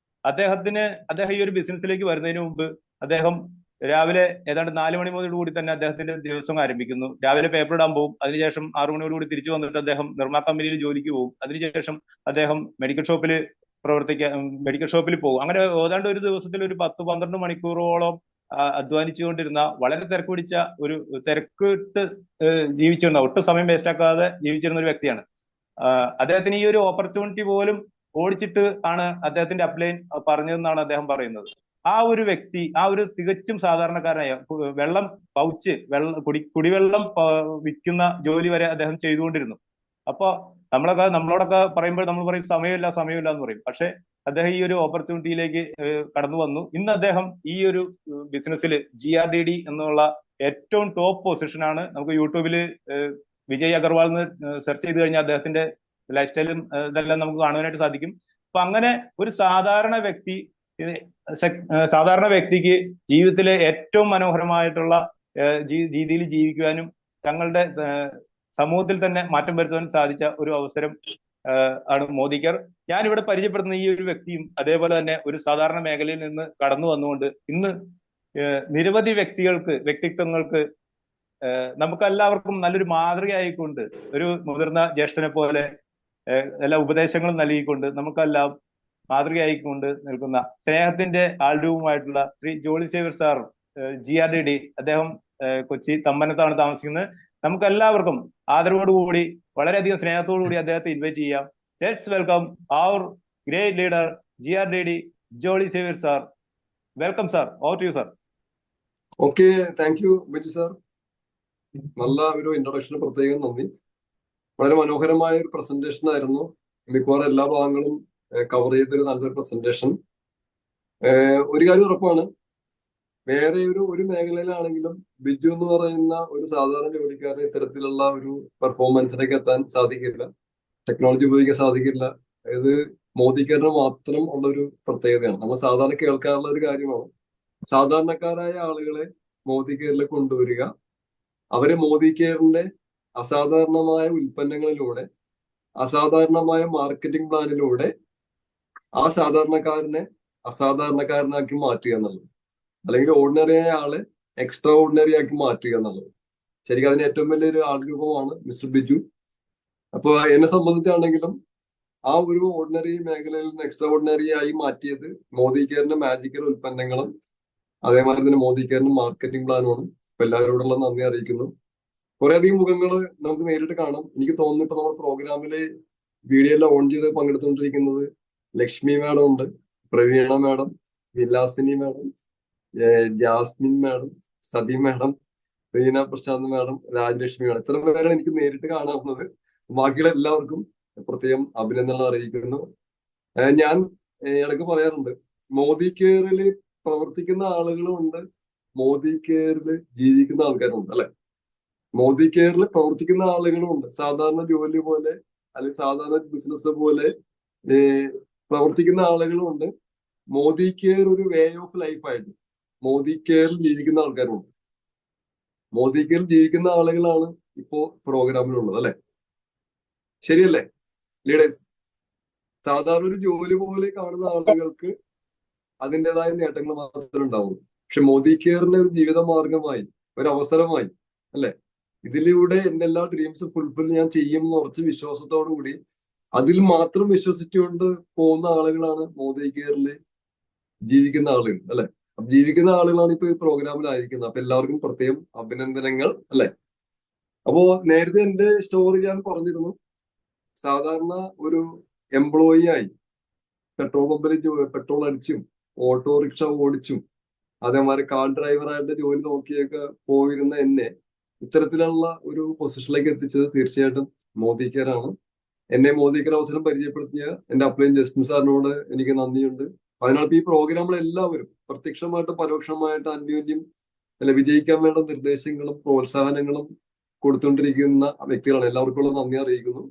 അദ്ദേഹം ഈ ഒരു ബിസിനസ്സിലേക്ക് വരുന്നതിന് മുമ്പ് അദ്ദേഹം രാവിലെ ഏതാണ്ട് 4 മണിയോടുകൂടി തന്നെ അദ്ദേഹത്തിന്റെ ദിവസം ആരംഭിക്കുന്നു. രാവിലെ പേപ്പർ ഇടാൻ പോകും. അതിനുശേഷം 6 മണിയോടുകൂടി തിരിച്ചു വന്നിട്ട് അദ്ദേഹം നിർമ്മ കമ്പനിയിൽ ജോലിക്ക് പോകും. അതിനുശേഷം അദ്ദേഹം മെഡിക്കൽ ഷോപ്പിൽ പോകും. അങ്ങനെ ഏതാണ്ട് ഒരു ദിവസത്തിൽ ഒരു 10-12 മണിക്കൂറോളം അധ്വാനിച്ചുകൊണ്ടിരുന്ന, വളരെ തിരക്ക് പിടിച്ച തിരക്കിട്ട് ജീവിച്ചിരുന്ന, ഒട്ടും സമയം വേസ്റ്റ് ആക്കാതെ ജീവിച്ചിരുന്ന ഒരു വ്യക്തിയാണ്. അദ്ദേഹത്തിന് ഈ ഒരു ഓപ്പർച്യൂണിറ്റി പോലും ഓടിച്ചിട്ട് ആണ് അദ്ദേഹത്തിന്റെ അപ്ലൈൻ പറഞ്ഞതെന്നാണ് അദ്ദേഹം പറയുന്നത്. ആ ഒരു വ്യക്തി, ആ ഒരു തികച്ചും സാധാരണക്കാരനായ കുടിവെള്ളം വിൽക്കുന്ന ജോലി വരെ അദ്ദേഹം ചെയ്തുകൊണ്ടിരുന്നു. അപ്പൊ നമ്മളോടൊക്കെ പറയുമ്പോൾ നമ്മൾ പറയും സമയമില്ല എന്ന് പറയും. പക്ഷെ അദ്ദേഹം ഈ ഒരു ഓപ്പർച്യൂണിറ്റിയിലേക്ക് കടന്നു വന്നു. ഇന്ന് അദ്ദേഹം ഈ ഒരു ബിസിനസ്സിൽ GRDD എന്നുള്ള ഏറ്റവും ടോപ്പ് പൊസിഷനാണ്. നമുക്ക് യൂട്യൂബിൽ വിജയ് അഗർവാൾ എന്ന് സെർച്ച് ചെയ്ത് കഴിഞ്ഞാൽ അദ്ദേഹത്തിന്റെ ലൈഫ് സ്റ്റൈലും ഇതെല്ലാം നമുക്ക് കാണുവാനായിട്ട് സാധിക്കും. അപ്പൊ അങ്ങനെ ഒരു സാധാരണ വ്യക്തിക്ക് ജീവിതത്തിലെ ഏറ്റവും മനോഹരമായിട്ടുള്ള രീതിയിൽ ജീവിക്കുവാനും തങ്ങളുടെ സമൂഹത്തിൽ തന്നെ മാറ്റം വരുത്താൻ സാധിച്ച ഒരു അവസരം ആണ് മോദി കെയർ. ഞാൻ ഇവിടെ പരിചയപ്പെടുത്തുന്ന ഈ ഒരു വ്യക്തിയും അതേപോലെ തന്നെ ഒരു സാധാരണ മേഖലയിൽ നിന്ന് കടന്നു വന്നുകൊണ്ട് ഇന്ന് നിരവധി വ്യക്തിത്വങ്ങൾക്ക് നമുക്കെല്ലാവർക്കും നല്ലൊരു മാതൃകയായിക്കൊണ്ട്, ഒരു മുതിർന്ന ജ്യേഷ്ഠനെ പോലെ എല്ലാ ഉപദേശങ്ങളും നൽകിക്കൊണ്ട് നമുക്കെല്ലാം മാതൃകയായിക്കൊണ്ട് നിൽക്കുന്ന സ്നേഹത്തിന്റെ ആൾരൂപമായിട്ടുള്ള ശ്രീ ജോളി സേവ്യർ സാർ, GRDD, അദ്ദേഹം കൊച്ചി തമ്മനത്താണ് താമസിക്കുന്നത്. നമുക്ക് എല്ലാവർക്കും ആദരവോടുകൂടി വളരെയധികം സ്നേഹത്തോടുകൂടി അദ്ദേഹത്തെ ഇൻവൈറ്റ് ചെയ്യാം. Let's welcome our great leader GRDD Jolly Xavier sir. Welcome sir. Over to you sir. Okay, thank you Biju sir. നല്ല ഒരു ഇൻട്രൊഡക്ഷന് പ്രത്യേകം നന്ദി. വളരെ മനോഹരമായ ഒരു പ്രസന്റേഷൻ ആയിരുന്നു. മിക്കവാറും എല്ലാ ഭാഗങ്ങളും കവർ ചെയ്തൊരു നല്ലൊരു പ്രസന്റേഷൻ. ഒരു കാര്യം ഉറപ്പാണ്, വേറെ ഒരു മേഖലയിലാണെങ്കിലും ബിജു എന്ന് പറയുന്ന ഒരു സാധാരണ ജോലിക്കാരന് ഇത്തരത്തിലുള്ള ഒരു പെർഫോമൻസിലേക്ക് എത്താൻ സാധിക്കില്ല, ടെക്നോളജി ഉപയോഗിക്കാൻ സാധിക്കില്ല. ഇത് മോദിക്കാരന് മാത്രം ഉള്ള ഒരു പ്രത്യേകതയാണ്. നമ്മൾ സാധാരണ കേൾക്കാറുള്ള ഒരു കാര്യമാണ്, സാധാരണക്കാരായ ആളുകളെ മോദി കെയറിൽ കൊണ്ടുവരിക, അവരെ മോദി കെയറിന്റെ അസാധാരണമായ ഉൽപ്പന്നങ്ങളിലൂടെ, അസാധാരണമായ മാർക്കറ്റിംഗ് പ്ലാനിലൂടെ ആ സാധാരണക്കാരനെ അസാധാരണക്കാരനാക്കി മാറ്റുക എന്നുള്ളത്, അല്ലെങ്കിൽ ഓർഡിനറി ആയ ആളെ എക്സ്ട്രാ ഓർഡിനറി ആക്കി മാറ്റുക എന്നുള്ളത്. ശരിക്കും അതിന് ഏറ്റവും വലിയൊരു ആൾരൂപമാണ് മിസ്റ്റർ ബിജു. അപ്പൊ എന്നെ സംബന്ധിച്ചാണെങ്കിലും ആ ഒരു ഓർഡിനറി മേഖലയിൽ നിന്ന് എക്സ്ട്രാ ഓർഡിനറി ആയി മാറ്റിയത് മോദി കെയറിന്റെ മാജിക്കൽ ഉൽപ്പന്നങ്ങളും അതേമാതിരി തന്നെ മോദി കെയറിന്റെ മാർക്കറ്റിംഗ് പ്ലാനുമാണ്. അപ്പൊ എല്ലാവരോടുള്ള നന്ദി അറിയിക്കുന്നു. കുറേയധികം മുഖങ്ങൾ നമുക്ക് നേരിട്ട് കാണാം. എനിക്ക് തോന്നുന്നു ഇപ്പൊ നമ്മുടെ പ്രോഗ്രാമില് വീഡിയോ എല്ലാം ഓൺ ചെയ്ത് പങ്കെടുത്തുകൊണ്ടിരിക്കുന്നത് ലക്ഷ്മി മാഡം ഉണ്ട്, Praveena madam, Vilasini madam, Jasmine madam, Sathi madam, Reena Prashanth madam, Rajalakshmi madam. ഇത്ര പേരാണ് എനിക്ക് നേരിട്ട് കാണാവുന്നത്. ബാക്കിയുള്ള എല്ലാവർക്കും പ്രത്യേകം അഭിനന്ദനങ്ങൾ അറിയിക്കുന്നു. ഞാൻ ഇടയ്ക്ക് പറയാറുണ്ട്, മോദി കെയറിൽ പ്രവർത്തിക്കുന്ന ആളുകളും ഉണ്ട്, മോദി കെയറിൽ ജീവിക്കുന്ന ആൾക്കാരുണ്ട്, അല്ലെ? മോദി കെയറിൽ പ്രവർത്തിക്കുന്ന ആളുകളും ഉണ്ട്, സാധാരണ ജോലി പോലെ അല്ലെങ്കിൽ സാധാരണ ബിസിനസ് പോലെ പ്രവർത്തിക്കുന്ന ആളുകളും ഉണ്ട്. മോദി കെയർ ഒരു വേ ഓഫ് ലൈഫായിട്ട് മോദി കെയറിൽ ജീവിക്കുന്ന ആൾക്കാരുണ്ട്. മോദി കെയറിൽ ജീവിക്കുന്ന ആളുകളാണ് ഇപ്പോ പ്രോഗ്രാമിലുള്ളത്, അല്ലെ? ശരിയല്ലേ ലീഡേഴ്സ്? സാധാരണ ഒരു ജോലി പോലെ കാണുന്ന ആളുകൾക്ക് അതിൻ്റെതായ നേട്ടങ്ങൾ മാത്രമേ ഉണ്ടാവുള്ളൂ. പക്ഷെ മോദി കെയറിന്റെ ഒരു ജീവിത മാർഗമായി, ഒരു അവസരമായി, അല്ലെ? ഇതിലൂടെ എന്റെ എല്ലാ ഡ്രീംസും ഫുൾഫിൽ ഞാൻ ചെയ്യും എന്ന് ഉറച്ച വിശ്വാസത്തോടു കൂടി അതിൽ മാത്രം വിശ്വസിച്ചുകൊണ്ട് പോകുന്ന ആളുകളാണ് മോദി കെയറിൽ ജീവിക്കുന്ന ആളുകൾ, അല്ലെ? ജീവിക്കുന്ന ആളുകളാണ് ഇപ്പൊ ഈ പ്രോഗ്രാമിലായിരിക്കുന്നത്. അപ്പൊ എല്ലാവർക്കും പ്രത്യേകം അഭിനന്ദനങ്ങൾ, അല്ലെ? അപ്പോ നേരത്തെ എന്റെ സ്റ്റോറി ഞാൻ പറഞ്ഞിരുന്നു. സാധാരണ ഒരു എംപ്ലോയി ആയി പെട്രോൾ പമ്പിൽ പെട്രോൾ അടിച്ചും ഓട്ടോറിക്ഷ ഓടിച്ചും അതേമാതിരി കാർ ഡ്രൈവറായിട്ട് ജോലി നോക്കിയൊക്കെ പോയിരുന്ന എന്നെ ഇത്തരത്തിലുള്ള ഒരു പൊസിഷനിലേക്ക് എത്തിച്ചത് തീർച്ചയായിട്ടും മോദി കെയർ ആണ്. എന്നെ മോദി കെയർ അവസരം പരിചയപ്പെടുത്തിയ എന്റെ അപ്ലൈൻ ജസ്റ്റിൻ സാറിനോട് എനിക്ക് നന്ദിയുണ്ട്. അതിനാൽ ഈ പ്രോഗ്രാമിൽ എല്ലാവരും പ്രത്യക്ഷമായിട്ട് പരോക്ഷമായിട്ട് അന്യോന്യം അല്ലെ വിജയിക്കാൻ വേണ്ട നിർദ്ദേശങ്ങളും പ്രോത്സാഹനങ്ങളും കൊടുത്തുകൊണ്ടിരിക്കുന്ന വ്യക്തികളാണ്. എല്ലാവർക്കുള്ള നന്ദി അറിയിക്കുന്നു.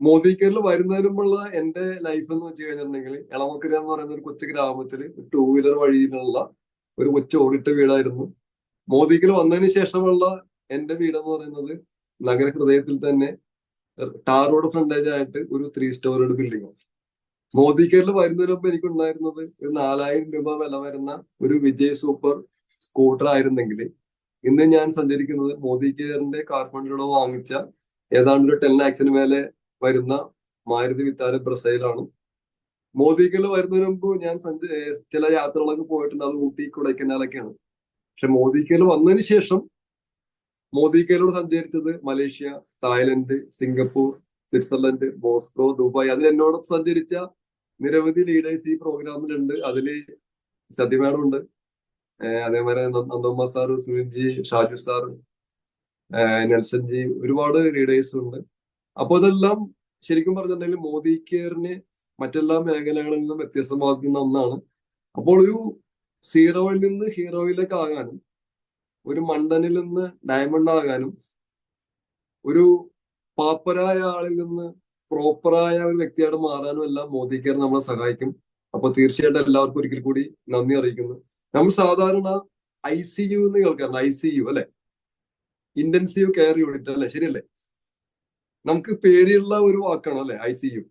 മോദി കെയറിൽ വരുന്നതിനുമുള്ള എന്റെ ലൈഫ് എന്ന് വെച്ച് കഴിഞ്ഞിട്ടുണ്ടെങ്കിൽ, എളമക്കര എന്ന് പറയുന്ന ഒരു കൊച്ചു ഗ്രാമത്തിൽ 2 വീലർ വഴിയിലുള്ള ഒരു കൊച്ചു ഓടിട്ട വീടായിരുന്നു. മോദി കെയർ വന്നതിന് ശേഷമുള്ള എന്റെ വീടെന്ന് പറയുന്നത് നഗര ഹൃദയത്തിൽ തന്നെ ടാർ റോഡ് ഫ്രണ്ടേജ് ആയിട്ട് ഒരു 3 സ്റ്റോറേഡ് ബിൽഡിംഗ്. മോദി കെയറിൽ വരുന്നതിന് മുമ്പ് എനിക്കുണ്ടായിരുന്നത് ഒരു 4000 രൂപ വില വരുന്ന ഒരു വിജയ് സൂപ്പർ സ്കൂട്ടർ ആയിരുന്നെങ്കിൽ ഇന്ന് ഞാൻ സഞ്ചരിക്കുന്നത് മോദി കെയറിന്റെ കാർ ഫണ്ടിലൂടെ വാങ്ങിച്ച ഏതാണ്ട് ഒരു 10 lakhs മേലെ വരുന്ന മാരുതി വിത്താര ബ്രസയിലാണ്. മോദി കെയറിൽ വരുന്നതിന് മുമ്പ് ഞാൻ ചില യാത്രകളൊക്കെ പോയിട്ടുണ്ട്, അത് ഊട്ടി കൊടൈക്കനാലൊക്കെയാണ്. പക്ഷെ മോദി കെയറിൽ വന്നതിന് ശേഷം മോദി കെയറിലൂടെ സഞ്ചരിച്ചത് Malaysia, Thailand, Singapore, Switzerland, Moscow, Dubai. അതിൽ എന്നോടൊപ്പം സഞ്ചരിച്ച നിരവധി ലീഡേഴ്സ് ഈ പ്രോഗ്രാമിലുണ്ട്. അതില് സതി മാഡം ഉണ്ട്, അതേപോലെ നന്ദമ്മ സാറ്, സുനിൽജി, ഷാജു സാർ, നെൽസൺ ജി, ഒരുപാട് ലീഡേഴ്സ് ഉണ്ട്. അപ്പൊ ഇതെല്ലാം ശരിക്കും പറഞ്ഞിട്ടുണ്ടെങ്കിൽ മോദി കെയറിനെ മറ്റെല്ലാ മേഖലകളിൽ നിന്നും വ്യത്യസ്തമാക്കുന്ന ഒന്നാണ്. അപ്പോൾ ഒരു സീറോയിൽ നിന്ന് ഹീറോയിലേക്ക് ആകാനും, ഒരു മണ്ടനിൽ നിന്ന് ഡയമണ്ട് ആകാനും, ഒരു പാപ്പരായ ആളിൽ നിന്ന് പ്രോപ്പറായ ഒരു വ്യക്തിയായിട്ട് മാറാനും എല്ലാം മോദി കെയർ നമ്മളെ സഹായിക്കും. അപ്പൊ തീർച്ചയായിട്ടും എല്ലാവർക്കും ഒരിക്കൽ കൂടി നന്ദി അറിയിക്കുന്നു. നമ്മൾ സാധാരണ ICU എന്ന് കേൾക്കാറുണ്ട്, ICU അല്ലെ? ഇന്റൻസീവ് കെയർ യൂണിറ്റ്, അല്ലെ? ശരിയല്ലേ? നമുക്ക് പേടിയുള്ള ഒരു വാക്കാണ്, അല്ലെ? ICU,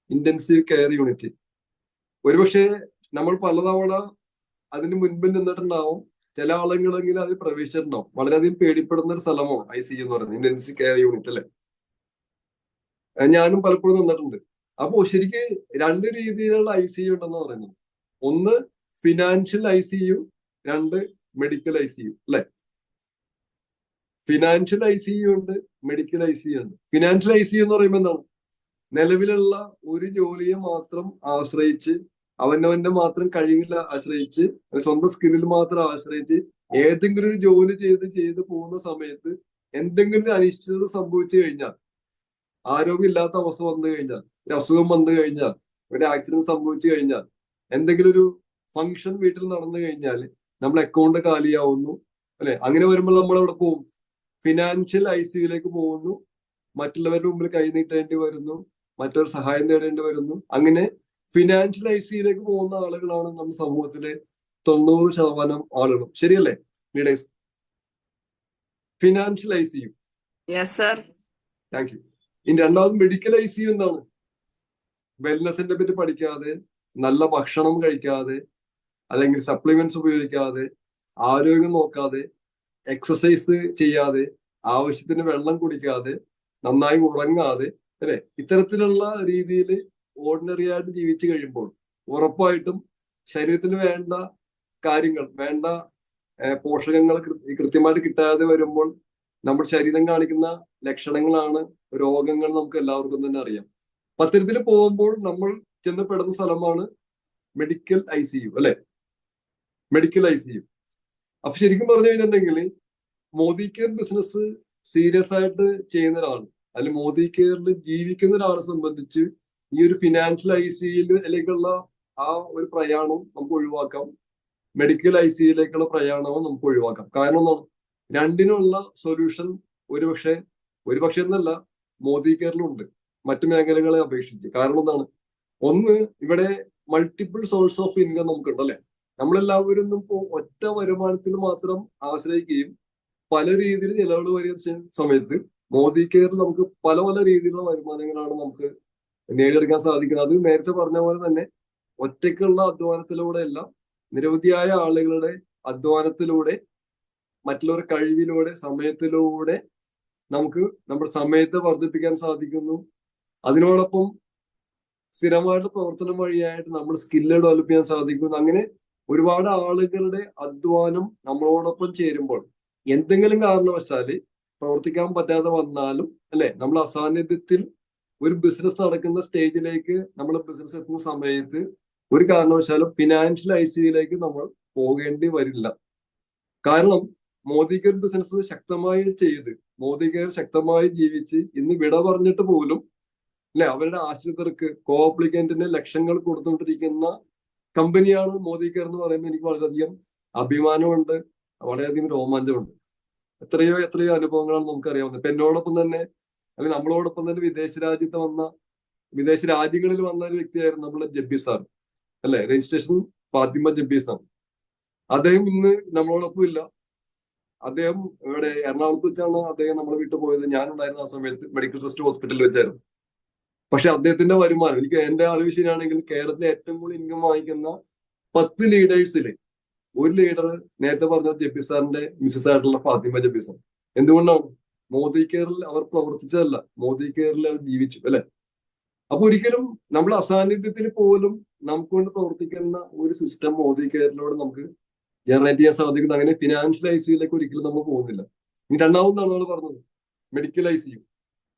intensive care unit. ഒരുപക്ഷെ നമ്മൾ പലതവണ അതിന് മുൻപിൽ നിന്നിട്ടുണ്ടാവും, ചില ആളുകളെങ്കിലും അതിൽ പ്രവേശിച്ചിട്ടുണ്ടാവും. വളരെയധികം പേടിപ്പെടുന്ന ഒരു സ്ഥലമാണ് ICU എന്ന് പറയുന്നത്, ഇന്റൻസീവ് കെയർ യൂണിറ്റ്, അല്ലെ? ഞാനും പലപ്പോഴും നിന്നിട്ടുണ്ട്. അപ്പോ ശരിക്ക് 2 രീതിയിലുള്ള ICU ഉണ്ടെന്ന് പറയുന്നത്. ഒന്ന് ഫിനാൻഷ്യൽ ICU, 2 മെഡിക്കൽ ICU, അല്ലെ? ഫിനാൻഷ്യൽ ICU ഉണ്ട്, മെഡിക്കൽ ICU ഉണ്ട്. ഫിനാൻഷ്യൽ ICU എന്ന് പറയുമ്പോൾ എന്താണ്? നിലവിലുള്ള ഒരു ജോലിയെ മാത്രം ആശ്രയിച്ച്, അവനവന്റെ മാത്രം കഴിവിൽ ആശ്രയിച്ച്, സ്വന്തം സ്കില്ലിൽ മാത്രം ആശ്രയിച്ച് ഏതെങ്കിലും ഒരു ജോലി ചെയ്ത് പോകുന്ന സമയത്ത് എന്തെങ്കിലും ഒരു അനിശ്ചിതത സംഭവിച്ചു കഴിഞ്ഞാൽ, ആരോഗ്യമില്ലാത്ത അവസ്ഥ വന്നു കഴിഞ്ഞാൽ, ഒരു അസുഖം വന്നു കഴിഞ്ഞാൽ, ഒരു ആക്സിഡന്റ് സംഭവിച്ചു കഴിഞ്ഞാൽ, എന്തെങ്കിലും ഒരു ഫംഗ്ഷൻ വീട്ടിൽ നടന്നു കഴിഞ്ഞാൽ നമ്മുടെ അക്കൗണ്ട് കാലിയാവുന്നു, അല്ലെ? അങ്ങനെ വരുമ്പോൾ നമ്മൾ അവിടെ പോകും, ഫിനാൻഷ്യൽ ICUലേക്ക് പോകുന്നു, മറ്റുള്ളവരുടെ മുമ്പിൽ കൈ നീട്ടേണ്ടി വരുന്നു, മറ്റൊരു സഹായം തേടേണ്ടി വരുന്നു. അങ്ങനെ ഫിനാൻഷ്യൽ ICUലേക്ക് പോകുന്ന ആളുകളാണ് നമ്മുടെ സമൂഹത്തിലെ 90% ആളുകളും. ശരിയല്ലേ leaders? Financial ICU. Yes sir. Thank you. ഇനി രണ്ടാമത് മെഡിക്കൽ ICU എന്താണ്? വെൽനെസിനെ പറ്റി പഠിക്കാതെ, നല്ല ഭക്ഷണം കഴിക്കാതെ, അല്ലെങ്കിൽ സപ്ലിമെന്റ്സ് ഉപയോഗിക്കാതെ, ആരോഗ്യം നോക്കാതെ, എക്സസൈസ് ചെയ്യാതെ, ആവശ്യത്തിന് വെള്ളം കുടിക്കാതെ, നന്നായി ഉറങ്ങാതെ, അല്ലെ, ഇത്തരത്തിലുള്ള രീതിയിൽ ഓർഡിനറി ആയിട്ട് ജീവിച്ചു കഴിയുമ്പോൾ ഉറപ്പായിട്ടും ശരീരത്തിന് വേണ്ട കാര്യങ്ങൾ, വേണ്ട പോഷകങ്ങൾ കൃത്യമായിട്ട് കിട്ടാതെ വരുമ്പോൾ നമ്മുടെ ശരീരം കാണിക്കുന്ന ലക്ഷണങ്ങളാണ് രോഗങ്ങൾ. നമുക്ക് എല്ലാവർക്കും തന്നെ അറിയാം. അത്തരത്തിൽ പോകുമ്പോൾ നമ്മൾ ചെന്നപ്പെടുന്ന സ്ഥലമാണ് മെഡിക്കൽ ICU, അല്ലെ? Medical ICU. അപ്പൊ ശരിക്കും പറഞ്ഞു കഴിഞ്ഞിട്ടുണ്ടെങ്കിൽ മോദി കെയർ ബിസിനസ് സീരിയസ് ആയിട്ട് ചെയ്യുന്ന ഒരാൾ, അല്ലെങ്കിൽ മോദി കെയറിൽ ജീവിക്കുന്ന ഒരാളെ സംബന്ധിച്ച് ഈ ഒരു ഫിനാൻഷ്യൽ ICUയിലേക്കുള്ള ആ ഒരു പ്രയാണം നമുക്ക് ഒഴിവാക്കാം. മെഡിക്കൽ ICUയിലേക്കുള്ള പ്രയാണവും നമുക്ക് ഒഴിവാക്കാം. കാരണം എന്താണ്? രണ്ടിനുള്ള സൊല്യൂഷൻ ഒരുപക്ഷെ എന്നല്ല, മോദി കെയറിലുണ്ട് മറ്റു മേഖലകളെ അപേക്ഷിച്ച്. കാരണം എന്താണ്? ഒന്ന്, ഇവിടെ മൾട്ടിപ്പിൾ സോഴ്സ് ഓഫ് ഇൻകം നമുക്കുണ്ട്, അല്ലെ? നമ്മളെല്ലാവരും ഇപ്പോൾ ഒറ്റ വരുമാനത്തിൽ മാത്രം ആശ്രയിക്കുകയും പല രീതിയിൽ ചിലവുകൾ വരുന്ന സമയത്ത് മോദി കെയറിൽ നമുക്ക് പല പല രീതിയിലുള്ള വരുമാനങ്ങളാണ് നമുക്ക് നേടിയെടുക്കാൻ സാധിക്കുന്നത്. അത് നേരത്തെ പറഞ്ഞ പോലെ തന്നെ ഒറ്റയ്ക്കുള്ള അധ്വാനത്തിലൂടെ അല്ല, നിരവധിയായ ആളുകളുടെ അധ്വാനത്തിലൂടെ, മറ്റുള്ളവരുടെ കഴിവിലൂടെ, സമയത്തിലൂടെ നമുക്ക് നമ്മുടെ സമയത്തെ വർദ്ധിപ്പിക്കാൻ സാധിക്കുന്നു. അതിനോടൊപ്പം സ്ഥിരമായിട്ട് പ്രവർത്തനം വഴിയായിട്ട് നമ്മൾ സ്കില്ല് ഡെവലപ്പ് ചെയ്യാൻ സാധിക്കുന്നു. അങ്ങനെ ഒരുപാട് ആളുകളുടെ അധ്വാനം നമ്മളോടൊപ്പം ചേരുമ്പോൾ എന്തെങ്കിലും കാരണവശാല് പ്രവർത്തിക്കാൻ പറ്റാതെ വന്നാലും, അല്ലെ, നമ്മൾ അസാന്നിധ്യത്തിൽ ഒരു ബിസിനസ് നടക്കുന്ന സ്റ്റേജിലേക്ക് നമ്മൾ ബിസിനസ് എത്തുന്ന സമയത്ത് ഒരു കാരണവശാലും ഫിനാൻഷ്യൽ ICUയിലേക്ക് നമ്മൾ പോകേണ്ടി വരില്ല. കാരണം മോദി കെയർ ബിസിനസ് ശക്തമായി ചെയ്ത്, മോദി കെയർ ശക്തമായി ജീവിച്ച് ഇന്ന് വിട പറഞ്ഞിട്ട് പോലും, അല്ലെ, അവരുടെ ആശ്രിതർക്ക്, കോ ആപ്ലിക്കന്റിന് ലക്ഷങ്ങൾ കൊടുത്തുകൊണ്ടിരിക്കുന്ന കമ്പനിയാണ് മോദി കെയർ എന്ന് പറയുമ്പോൾ എനിക്ക് വളരെയധികം അഭിമാനമുണ്ട്, വളരെയധികം രോമാഞ്ചമുണ്ട്. എത്രയോ അനുഭവങ്ങളാണ് നമുക്കറിയാവുന്നത്. ഇപ്പൊ എന്നോടൊപ്പം തന്നെ, അല്ലെങ്കിൽ നമ്മളോടൊപ്പം തന്നെ വിദേശ രാജ്യങ്ങളിൽ വന്ന ഒരു വ്യക്തിയായിരുന്നു നമ്മുടെ ജബ്ബി സാർ, അല്ലെ? Registration Fathima Jabbi sir. അദ്ദേഹം ഇന്ന് നമ്മളോടൊപ്പം ഇല്ല. അദ്ദേഹം ഇവിടെ എറണാകുളത്ത് വെച്ചാണ് അദ്ദേഹം നമ്മളെ വിട്ടു പോയത്. ഞാനുണ്ടായിരുന്ന ആ സമയത്ത് മെഡിക്കൽ ട്രസ്റ്റ് ഹോസ്പിറ്റലിൽ വെച്ചായിരുന്നു. പക്ഷെ അദ്ദേഹത്തിന്റെ വരുമാനം, എനിക്ക് എന്റെ അറിവ് ശരിയാണെങ്കിൽ കേരളത്തിലെ ഏറ്റവും കൂടുതൽ ഇൻകം വാങ്ങിക്കുന്ന 10 ലീഡേഴ്സിൽ ഒരു ലീഡർ നേരത്തെ പറഞ്ഞ ജബ്ബി സാറിന്റെ മിസ്സസ് ആയിട്ടുള്ള ഫാത്തിമ ജബ്ബി സാർ. എന്തുകൊണ്ടാണ്? മോദി കെയറിൽ അവർ പ്രവർത്തിച്ചതല്ല, മോദി കെയറിൽ അവർ ജീവിച്ചു, അല്ലെ? അപ്പൊ ഒരിക്കലും നമ്മൾ അസാന്നിധ്യത്തിൽ പോലും നമുക്ക് കൊണ്ട് പ്രവർത്തിക്കുന്ന ഒരു സിസ്റ്റം മോദി കെയറിലൂടെ നമുക്ക് ജനറേറ്റ് ചെയ്യാൻ സാധിക്കുന്നു. അങ്ങനെ ഫിനാൻഷ്യൽ ICUയിലേക്ക് ഒരിക്കലും നമ്മൾ പോകുന്നില്ല. ഇനി രണ്ടാമതാണ് നമ്മൾ പറഞ്ഞത് മെഡിക്കൽ ICU.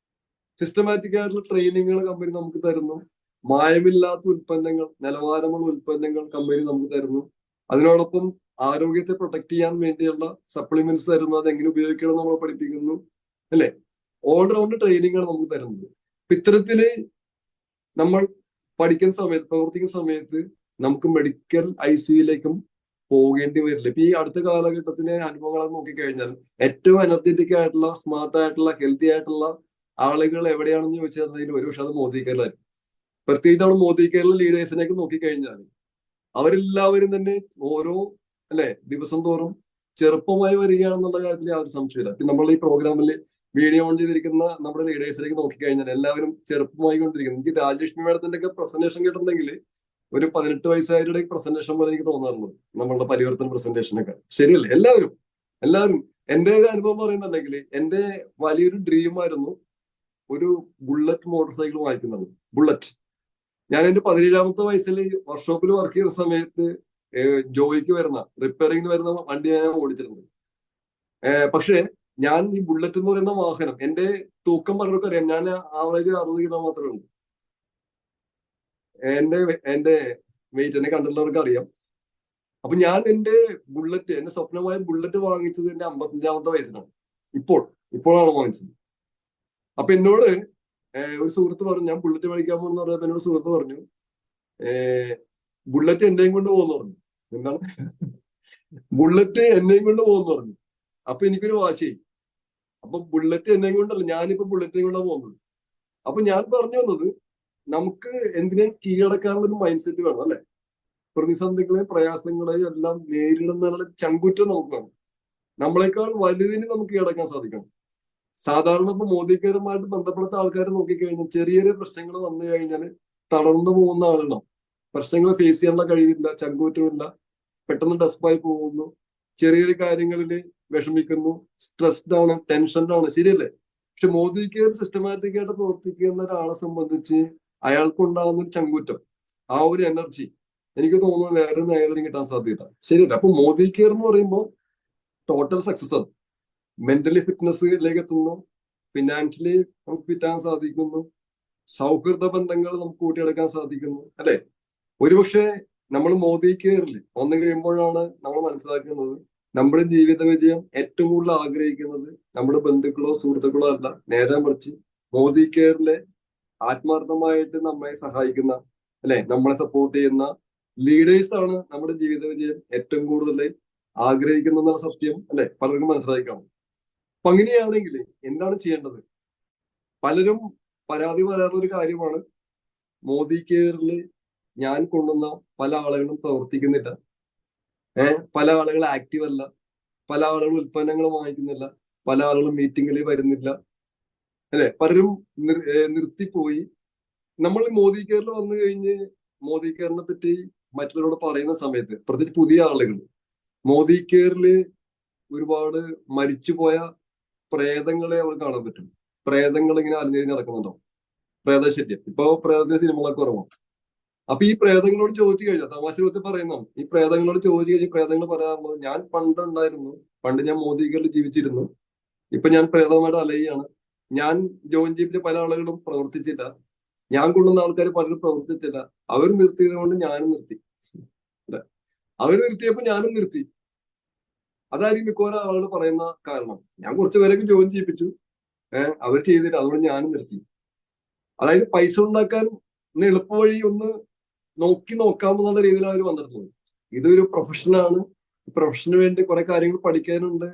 സിസ്റ്റമാറ്റിക് ആയിട്ടുള്ള ട്രെയിനിങ്ങുകൾ കമ്പനി നമുക്ക് തരുന്നു. മായമില്ലാത്ത ഉൽപ്പന്നങ്ങൾ, നിലവാരമുള്ള ഉൽപ്പന്നങ്ങൾ കമ്പനി നമുക്ക് തരുന്നു. അതിനോടൊപ്പം ആരോഗ്യത്തെ പ്രൊട്ടക്ട് ചെയ്യാൻ വേണ്ടിയുള്ള സപ്ലിമെന്റ്സ് തരുന്നു. അത് എങ്ങനെ ഉപയോഗിക്കണം നമ്മൾ പഠിപ്പിക്കുന്നു, അല്ലെ? ഓൾറൗണ്ട് ട്രെയിനിങ്ങാണ് നമുക്ക് തരുന്നത്. ഇത്തരത്തില് നമ്മൾ പഠിക്കുന്ന സമയത്ത്, പ്രവർത്തിക്കുന്ന സമയത്ത് നമുക്ക് മെഡിക്കൽ ICUയിലേക്കും പോകേണ്ടി വരില്ല. ഇപ്പൊ ഈ അടുത്ത കാലഘട്ടത്തിലെ അനുഭവങ്ങളെ നോക്കിക്കഴിഞ്ഞാൽ ഏറ്റവും എനർജറ്റിക് ആയിട്ടുള്ള, സ്മാർട്ട് ആയിട്ടുള്ള, ഹെൽത്തി ആയിട്ടുള്ള ആളുകൾ എവിടെയാണെന്ന് ചോദിച്ചിട്ടുണ്ടെങ്കിൽ ഒരുപക്ഷെ അത് മോദി കെയറിലായിരിക്കും. പ്രത്യേകിച്ച് നമ്മൾ മോദി കെയറിലെ ലീഡേഴ്സിനേക്ക് നോക്കിക്കഴിഞ്ഞാൽ അവരെല്ലാവരും തന്നെ ഓരോ, അല്ലെ, ദിവസം തോറും ചെറുപ്പമായി വരികയാണെന്നുള്ള കാര്യത്തിൽ യാതൊരു സംശയമില്ല. നമ്മൾ ഈ പ്രോഗ്രാമിൽ വീഡിയോ ഓൺ ചെയ്തിരിക്കുന്ന നമ്മുടെ ലീഡേഴ്സിലേക്ക് നോക്കിക്കഴിഞ്ഞാൽ എല്ലാവരും ചെറുപ്പമായി കൊണ്ടിരിക്കുന്നു. എനിക്ക് രാജലക്ഷ്മി മാഡത്തിന്റെ ഒക്കെ പ്രസന്റേഷൻ കേട്ടിട്ടുണ്ടെങ്കിൽ ഒരു 18 വയസ്സായവരുടെ പ്രസന്റേഷൻ പോലെ എനിക്ക് തോന്നാറുണ്ട്, നമ്മളുടെ പരിവർത്തന പ്രസന്റേഷനൊക്കെ. ശരിയല്ലേ? എല്ലാവരും എന്റെ ഒരു അനുഭവം പറയുന്നുണ്ടെങ്കിൽ എന്റെ വലിയൊരു ഡ്രീം ആയിരുന്നു ഒരു ബുള്ളറ്റ് മോട്ടോർ സൈക്കിൾ വാങ്ങിക്കുന്നത്. ബുള്ളറ്റ്. ഞാൻ എന്റെ 17ാമത്തെ വയസ്സിൽ വർക്ക്ഷോപ്പിൽ വർക്ക് ചെയ്യുന്ന സമയത്ത് ജോലിക്ക് വരുന്ന, റിപ്പയറിംഗിന് വരുന്ന വണ്ടി ഞാൻ ഓടിച്ചിട്ടുണ്ട്. പക്ഷേ ഞാൻ ഈ ബുള്ളറ്റ് എന്ന് പറയുന്ന വാഹനം, എന്റെ തൂക്കം പലർക്കും അറിയാം, ഞാൻ ആവറേജ് 60 കിലോ മാത്രമേ ഉള്ളൂ. എന്റെ വെയിറ്റ് എന്നെ കണ്ടുള്ളവർക്ക് അറിയാം. അപ്പൊ ഞാൻ എന്റെ സ്വപ്നമായ ബുള്ളറ്റ് വാങ്ങിച്ചത് എന്റെ 55-ാമത്തെ വയസ്സിലാണ്. ഇപ്പോഴാണ് വാങ്ങിച്ചത്. അപ്പൊ എന്നോട് ഒരു സുഹൃത്ത് പറഞ്ഞു, ഞാൻ ബുള്ളറ്റ് മേടിക്കാൻ പോകുന്ന പറഞ്ഞപ്പോ എന്നോട് സുഹൃത്ത് പറഞ്ഞു, ബുള്ളറ്റ് എന്നെയും കൊണ്ട് പോകുന്നു പറഞ്ഞു. എന്താണ്? ബുള്ളറ്റ് എന്നെയും കൊണ്ട് പോകുന്നു പറഞ്ഞു. അപ്പൊ എനിക്കൊരു വാശിയായി. അപ്പൊ ബുള്ളറ്റ് എന്നെയും കൊണ്ടല്ല, ഞാനിപ്പോ ബുള്ളറ്റിനെയും കൊണ്ടാണ് പോകുന്നത്. അപ്പൊ ഞാൻ പറഞ്ഞു വന്നത്, നമുക്ക് എന്തിനേയും കീഴടക്കാനുള്ള ഒരു മൈൻഡ് സെറ്റ് വേണം, അല്ലെ? പ്രതിസന്ധികളെയും പ്രയാസങ്ങളെയും എല്ലാം നേരിടുന്നതിനുള്ള ചങ്കൂറ്റം നമുക്ക് വേണം. നമ്മളെക്കാൾ വലുതിന് നമുക്ക് കീഴടക്കാൻ സാധിക്കണം. സാധാരണ ഇപ്പൊ മോദിക്കരുമായിട്ട് ബന്ധപ്പെടുത്ത ആൾക്കാർ നോക്കിക്കഴിഞ്ഞാൽ ചെറിയ ചെറിയ പ്രശ്നങ്ങൾ വന്നു കഴിഞ്ഞാൽ തളർന്നു പോകുന്ന ആളുകളാണ്. പ്രശ്നങ്ങൾ ഫേസ് ചെയ്യാനുള്ള കഴിവില്ല, ചങ്കൂറ്റമില്ല, പെട്ടെന്ന് ഡെസ്പായി പോകുന്നു, ചെറിയ ചെറിയ കാര്യങ്ങളിൽ വിഷമിക്കുന്നു, സ്ട്രെസ്ഡ് ആണ്, ടെൻഷൻഡ് ആണ്. ശരിയല്ലേ? പക്ഷെ മോദിക്ക് സിസ്റ്റമാറ്റിക് ആയിട്ട് പ്രവർത്തിക്കുന്ന ഒരാളെ സംബന്ധിച്ച് അയാൾക്കുണ്ടാകുന്ന ഒരു ചങ്കൂറ്റം, ആ ഒരു എനർജി എനിക്ക് തോന്നുന്നു വേറെ മേഖലയിൽ കിട്ടാൻ സാധ്യത. ശരിയല്ല? അപ്പൊ മോദി കെയർ എന്ന് പറയുമ്പോൾ ടോട്ടൽ സക്സസ് ആണ്. മെന്റലി ഫിറ്റ്നസ്സിലേക്ക് എത്തുന്നു, ഫിനാൻഷ്യലി നമുക്ക് ഫിറ്റാൻ സാധിക്കുന്നു, സൗഹൃദ ബന്ധങ്ങൾ നമുക്ക് കൂട്ടിയെടുക്കാൻ സാധിക്കുന്നു, അല്ലെ? ഒരുപക്ഷെ നമ്മൾ മോദി കെയറിൽ വന്നു കഴിയുമ്പോഴാണ് നമ്മൾ മനസ്സിലാക്കുന്നത് നമ്മുടെ ജീവിത വിജയം ഏറ്റവും കൂടുതൽ ആഗ്രഹിക്കുന്നത് നമ്മുടെ ബന്ധുക്കളോ സുഹൃത്തുക്കളോ അല്ല, നേരെ മറിച്ച് മോദി കെയറിലെ ആത്മാർത്ഥമായിട്ട് നമ്മെ സഹായിക്കുന്ന, അല്ലെ, നമ്മളെ സപ്പോർട്ട് ചെയ്യുന്ന ലീഡേഴ്സ് ആണ് നമ്മുടെ ജീവിത വിജയം ഏറ്റവും കൂടുതൽ ആഗ്രഹിക്കുന്ന സത്യം, അല്ലെ, പലർക്കും മനസ്സിലാക്കണം. അപ്പൊ അങ്ങനെയാണെങ്കിൽ എന്താണ് ചെയ്യേണ്ടത്? പലരും പരാതി പറയാറുള്ള ഒരു കാര്യമാണ്, മോദി കെയറിൽ ഞാൻ കൊണ്ടുവന്ന പല ആളുകളും പ്രവർത്തിക്കുന്നില്ല, പല ആളുകൾ ആക്റ്റീവ് അല്ല, പല ആളുകളും ഉൽപ്പന്നങ്ങൾ വാങ്ങിക്കുന്നില്ല, പല ആളുകളും മീറ്റിങ്ങിൽ വരുന്നില്ല, അല്ലെ? പലരും നിർത്തിപ്പോയി. നമ്മൾ മോദി കെയറിൽ വന്നു കഴിഞ്ഞ് മോദി കെയറിനെ പറ്റി മറ്റുള്ളവരോട് പറയുന്ന സമയത്ത്, പ്രത്യേകിച്ച് പുതിയ ആളുകൾ, മോദി കെയറിൽ ഒരുപാട് മരിച്ചുപോയ പ്രേതങ്ങളെ അവർ കാണാൻ പറ്റും. പ്രേതങ്ങൾ ഇങ്ങനെ അലിഞ്ഞിരിഞ്ഞ് നടക്കുന്നുണ്ടോ? പ്രേതശല്യം. ഇപ്പൊ പ്രേതത്തിന്റെ സിനിമകളൊക്കെ കുറവാണ്. അപ്പൊ ഈ പ്രേതങ്ങളോട് ചോദിച്ചു കഴിഞ്ഞാൽ, തമാശ രൂപത്തിൽ പറയുന്നു, ഈ പ്രേതങ്ങളോട് ചോദിച്ചു കഴിഞ്ഞാൽ പ്രേതങ്ങൾ പറയാറുള്ളത്, ഞാൻ പണ്ടുണ്ടായിരുന്നു, പണ്ട് ഞാൻ മോദി കെയറിൽ ജീവിച്ചിരുന്നു, ഇപ്പൊ ഞാൻ പ്രേതമായിട്ട് അലയുകയാണ്, ഞാൻ ജോയിൻ ചെയ്യിപ്പിച്ച പല ആളുകളും പ്രവർത്തിച്ചില്ല, ഞാൻ കൊള്ളുന്ന ആൾക്കാർ പലരും പ്രവർത്തിച്ചില്ല, അവർ നിർത്തിയത് കൊണ്ട് ഞാനും നിർത്തി, അല്ലെ? അവർ നിർത്തിയപ്പോ ഞാനും നിർത്തി. അതായിരിക്കും മിക്കവാറും ആളുകൾ പറയുന്ന കാരണം. ഞാൻ കുറച്ചു പേരൊക്കെ ജോയിൻ ചെയ്യിപ്പിച്ചു, അവർ ചെയ്തില്ല, അതുകൊണ്ട് ഞാനും നിർത്തി. അതായത് പൈസ ഉണ്ടാക്കാൻ ഒന്ന് എളുപ്പവഴി ഒന്ന് നോക്കാമെന്നുള്ള രീതിയിലാണ് അവർ വന്നിട്ടുള്ളത്. ഇതൊരു പ്രൊഫഷനാണ്. പ്രൊഫഷന് വേണ്ടി കുറെ കാര്യങ്ങൾ പഠിക്കാനുണ്ട്,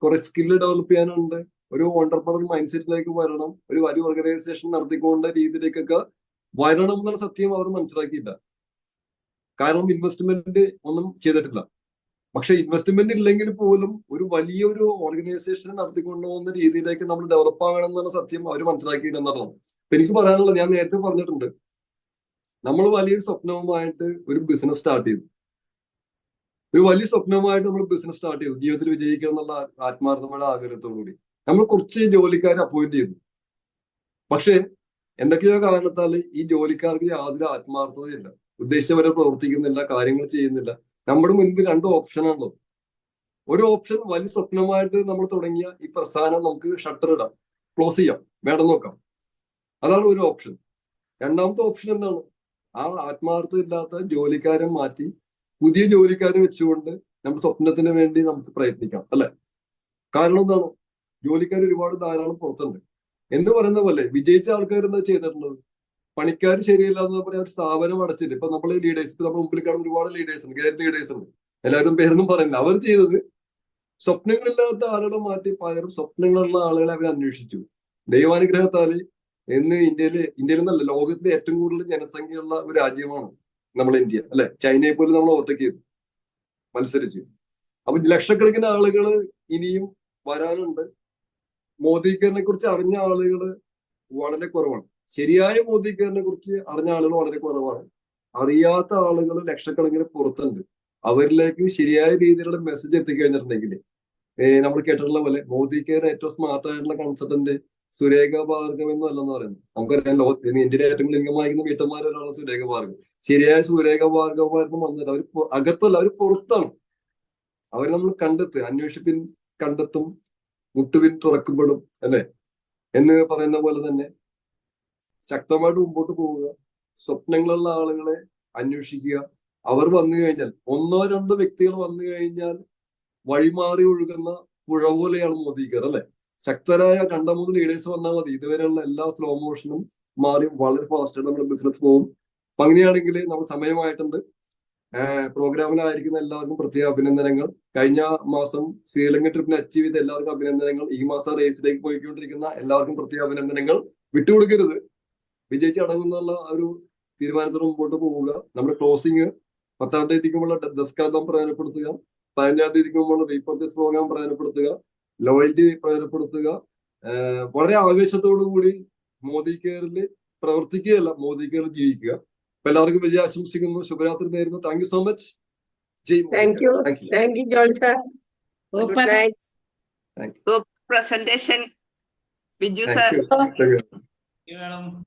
കുറെ സ്കില്ല് ഡെവലപ്പ് ചെയ്യാനുണ്ട്, ഒരു ഓണ്ടർപ്രണർ മൈൻഡ് സെറ്റിലേക്ക് വരണം, ഒരു വലിയ ഓർഗനൈസേഷൻ നടത്തിക്കൊണ്ട രീതിയിലേക്കൊക്കെ വരണം എന്നുള്ള സത്യം അവർ മനസ്സിലാക്കിയില്ല. കാരണം ഇൻവെസ്റ്റ്മെന്റ് ഒന്നും ചെയ്തിട്ടില്ല. പക്ഷെ ഇൻവെസ്റ്റ്മെന്റ് ഇല്ലെങ്കിൽ പോലും ഒരു വലിയൊരു ഓർഗനൈസേഷൻ നടത്തിക്കൊണ്ടുപോകുന്ന രീതിയിലേക്ക് നമ്മൾ ഡെവലപ്പ് ആകണം എന്നുള്ള സത്യം അവർ മനസ്സിലാക്കിയില്ല എന്നതാണ്. അപ്പൊ എനിക്ക് പറയാനുള്ളത്, ഞാൻ നേരത്തെ പറഞ്ഞിട്ടുണ്ട്, നമ്മൾ വലിയൊരു സ്വപ്നവുമായിട്ട് ഒരു ബിസിനസ് സ്റ്റാർട്ട് ചെയ്തു. ഒരു വലിയ സ്വപ്നവുമായിട്ട് നമ്മൾ ബിസിനസ് സ്റ്റാർട്ട് ചെയ്തു, ജീവിതത്തിൽ വിജയിക്കണം എന്നുള്ള ആത്മാർത്ഥമായ ആഗ്രഹത്തോടുകൂടി നമ്മൾ കുറച്ച് ജോലിക്കാരെ അപ്പോയിന്റ് ചെയ്തു. പക്ഷെ എന്തൊക്കെയോ കാരണത്താൽ ഈ ജോലിക്കാർക്ക് യാതൊരു ആത്മാർത്ഥതയില്ല, ഉദ്ദേശിച്ചവരെ പ്രവർത്തിക്കുന്നില്ല, കാര്യങ്ങൾ ചെയ്യുന്നില്ല. നമ്മുടെ മുൻപിൽ രണ്ട് ഓപ്ഷനാണല്ലോ. ഒരു ഓപ്ഷൻ, വലിയ സ്വപ്നമായിട്ട് നമ്മൾ തുടങ്ങിയ ഈ പ്രസ്ഥാനം നമുക്ക് ഷട്ടർ ഇടാം, ക്ലോസ് ചെയ്യാം, വേണം നോക്കാം. അതാണ് ഒരു ഓപ്ഷൻ. രണ്ടാമത്തെ ഓപ്ഷൻ എന്താണ്? ആ ആത്മാർത്ഥത ഇല്ലാത്ത ജോലിക്കാരെ മാറ്റി പുതിയ ജോലിക്കാരെ വെച്ചുകൊണ്ട് നമ്മുടെ സ്വപ്നത്തിന് വേണ്ടി നമുക്ക് പ്രയത്നിക്കാം, അല്ലെ? കാരണം എന്താണ്? ജോലിക്കാർ ഒരുപാട് ധാരാളം പുറത്തുണ്ട്. എന്ന് പറയുന്ന പോലെ വിജയിച്ച ആൾക്കാർ എന്താ ചെയ്തിട്ടുള്ളത്? പണിക്കാർ ശരിയല്ല എന്ന് പറയാൻ ഒരു സ്ഥാപനം അടച്ചില്ല. ഇപ്പൊ നമ്മൾ ലീഡേഴ്സ്, നമ്മുടെ മുമ്പിൽ കാണുന്ന ഒരുപാട് ലീഡേഴ്സ് ഉണ്ട്, ഗ്രേറ്റ് ലീഡേഴ്സ് ഉണ്ട്, എല്ലാവരും പേരൊന്നും പറയുന്നില്ല. അവർ ചെയ്തത് സ്വപ്നങ്ങളില്ലാത്ത ആളുകളെ മാറ്റി പകരം സ്വപ്നങ്ങളുള്ള ആളുകളെ അവർ അന്വേഷിച്ചു. ദൈവാനുഗ്രഹത്താല് ഇന്ന് ഇന്ത്യയിൽ നിന്നല്ല, ലോകത്തിലെ ഏറ്റവും കൂടുതൽ ജനസംഖ്യയുള്ള ഒരു രാജ്യമാണ് നമ്മൾ ഇന്ത്യ, അല്ലെ? ചൈനയെ പോലും നമ്മൾ ഓവർടേക്ക് ചെയ്തു, മത്സരിച്ചു. അപ്പൊ ലക്ഷക്കണക്കിന് ആളുകൾ ഇനിയും വരാനുണ്ട്. മോദിക്കറിനെ കുറിച്ച് അറിഞ്ഞ ആളുകൾ വളരെ കുറവാണ്. ശരിയായ മോദിക്കറിനെ കുറിച്ച് അറിഞ്ഞ ആളുകൾ വളരെ കുറവാണ്. അറിയാത്ത ആളുകൾ ലക്ഷക്കണക്കിന് പുറത്തുണ്ട്. അവരിലേക്ക് ശരിയായ രീതിയിലുള്ള മെസ്സേജ് എത്തിക്കഴിഞ്ഞിട്ടുണ്ടെങ്കിൽ, നമ്മൾ കേട്ടിട്ടുള്ള പോലെ മോദിക്കയുടെ ഏറ്റവും സ്മാർട്ട് ആയിട്ടുള്ള കൺസൾട്ടന്റ് സുരേഖ ഭാർഗവ് എന്നല്ല എന്ന് പറയുന്നത്. നമുക്കറിയാം, ഇന്ത്യയിലെ ഏറ്റവും ലിംഗമായിരിക്കുന്ന വീട്ടന്മാരൊരാളാണ് സുരേഖ ഭാർഗവ്. ശരിയായ സുരേഖ ഭാർഗവമായിരുന്നു വന്നിട്ട് അവർ അകത്തല്ല, അവർ പുറത്താണ്. അവർ നമ്മൾ അന്വേഷിപ്പിൻ കണ്ടെത്തും, മുട്ടുവിൻ തുറക്കപ്പെടും, അല്ലെ എന്ന് പറയുന്ന പോലെ തന്നെ ശക്തമായിട്ട് മുമ്പോട്ട് പോവുക, സ്വപ്നങ്ങളുള്ള ആളുകളെ അന്വേഷിക്കുക, അവർ വന്നു കഴിഞ്ഞാൽ, ഒന്നോ രണ്ടോ വ്യക്തികൾ വന്നു കഴിഞ്ഞാൽ വഴിമാറി ഒഴുകുന്ന പുഴ പോലെയാണ് മോദി കെയർ അല്ലെ. ശക്തരായ 2-3 ലീഡേഴ്സ് വന്നാൽ മതി, ഇതുവരെയുള്ള എല്ലാ സ്ലോ മോഷനും മാറി വളരെ ഫാസ്റ്റായിട്ട് നമ്മുടെ ബിസിനസ് പോകും. അപ്പൊ അങ്ങനെയാണെങ്കിൽ നമ്മൾ സമയമായിട്ടുണ്ട്. പ്രോഗ്രാമിലായിരിക്കുന്ന എല്ലാവർക്കും പ്രത്യേക അഭിനന്ദനങ്ങൾ. കഴിഞ്ഞ മാസം ശ്രീലങ്ക ട്രിപ്പിന് അച്ചീവ് ചെയ്ത എല്ലാവർക്കും അഭിനന്ദനങ്ങൾ. ഈ മാസം റേസിലേക്ക് പോയിക്കൊണ്ടിരിക്കുന്ന എല്ലാവർക്കും പ്രത്യേക അഭിനന്ദനങ്ങൾ. വിട്ടുകൊടുക്കരുത്, വിജയിച്ച് അടങ്ങുന്നുള്ള ഒരു തീരുമാനത്തോടെ മുമ്പോട്ട് പോവുക. നമ്മുടെ ക്ലോസിംഗ് 10-ാം തീയതിക്കുമ്പോൾ ഡെസ്കാഥം പ്രയോജനപ്പെടുത്തുക, 15-ാം തീയതിക്കുമ്പോൾ റീപർച്ചേസ് പ്രോഗ്രാം പ്രയോജനപ്പെടുത്തുക, ലോയൽറ്റി പ്രയോജനപ്പെടുത്തുക. വളരെ ആവേശത്തോടു കൂടി മോദി കെയറിൽ പ്രവർത്തിക്കുകയല്ല, മോദി കെയറിൽ ജീവിക്കുക. അപ്പൊ എല്ലാവർക്കും വിജയം ആശംസിക്കുന്നു. ശുഭരാത്രി നേരുന്നു. Thank you so much. Jai Modi. Thank you, Joel sir. Good night. Good presentation, Biju sir. Thank you. madam.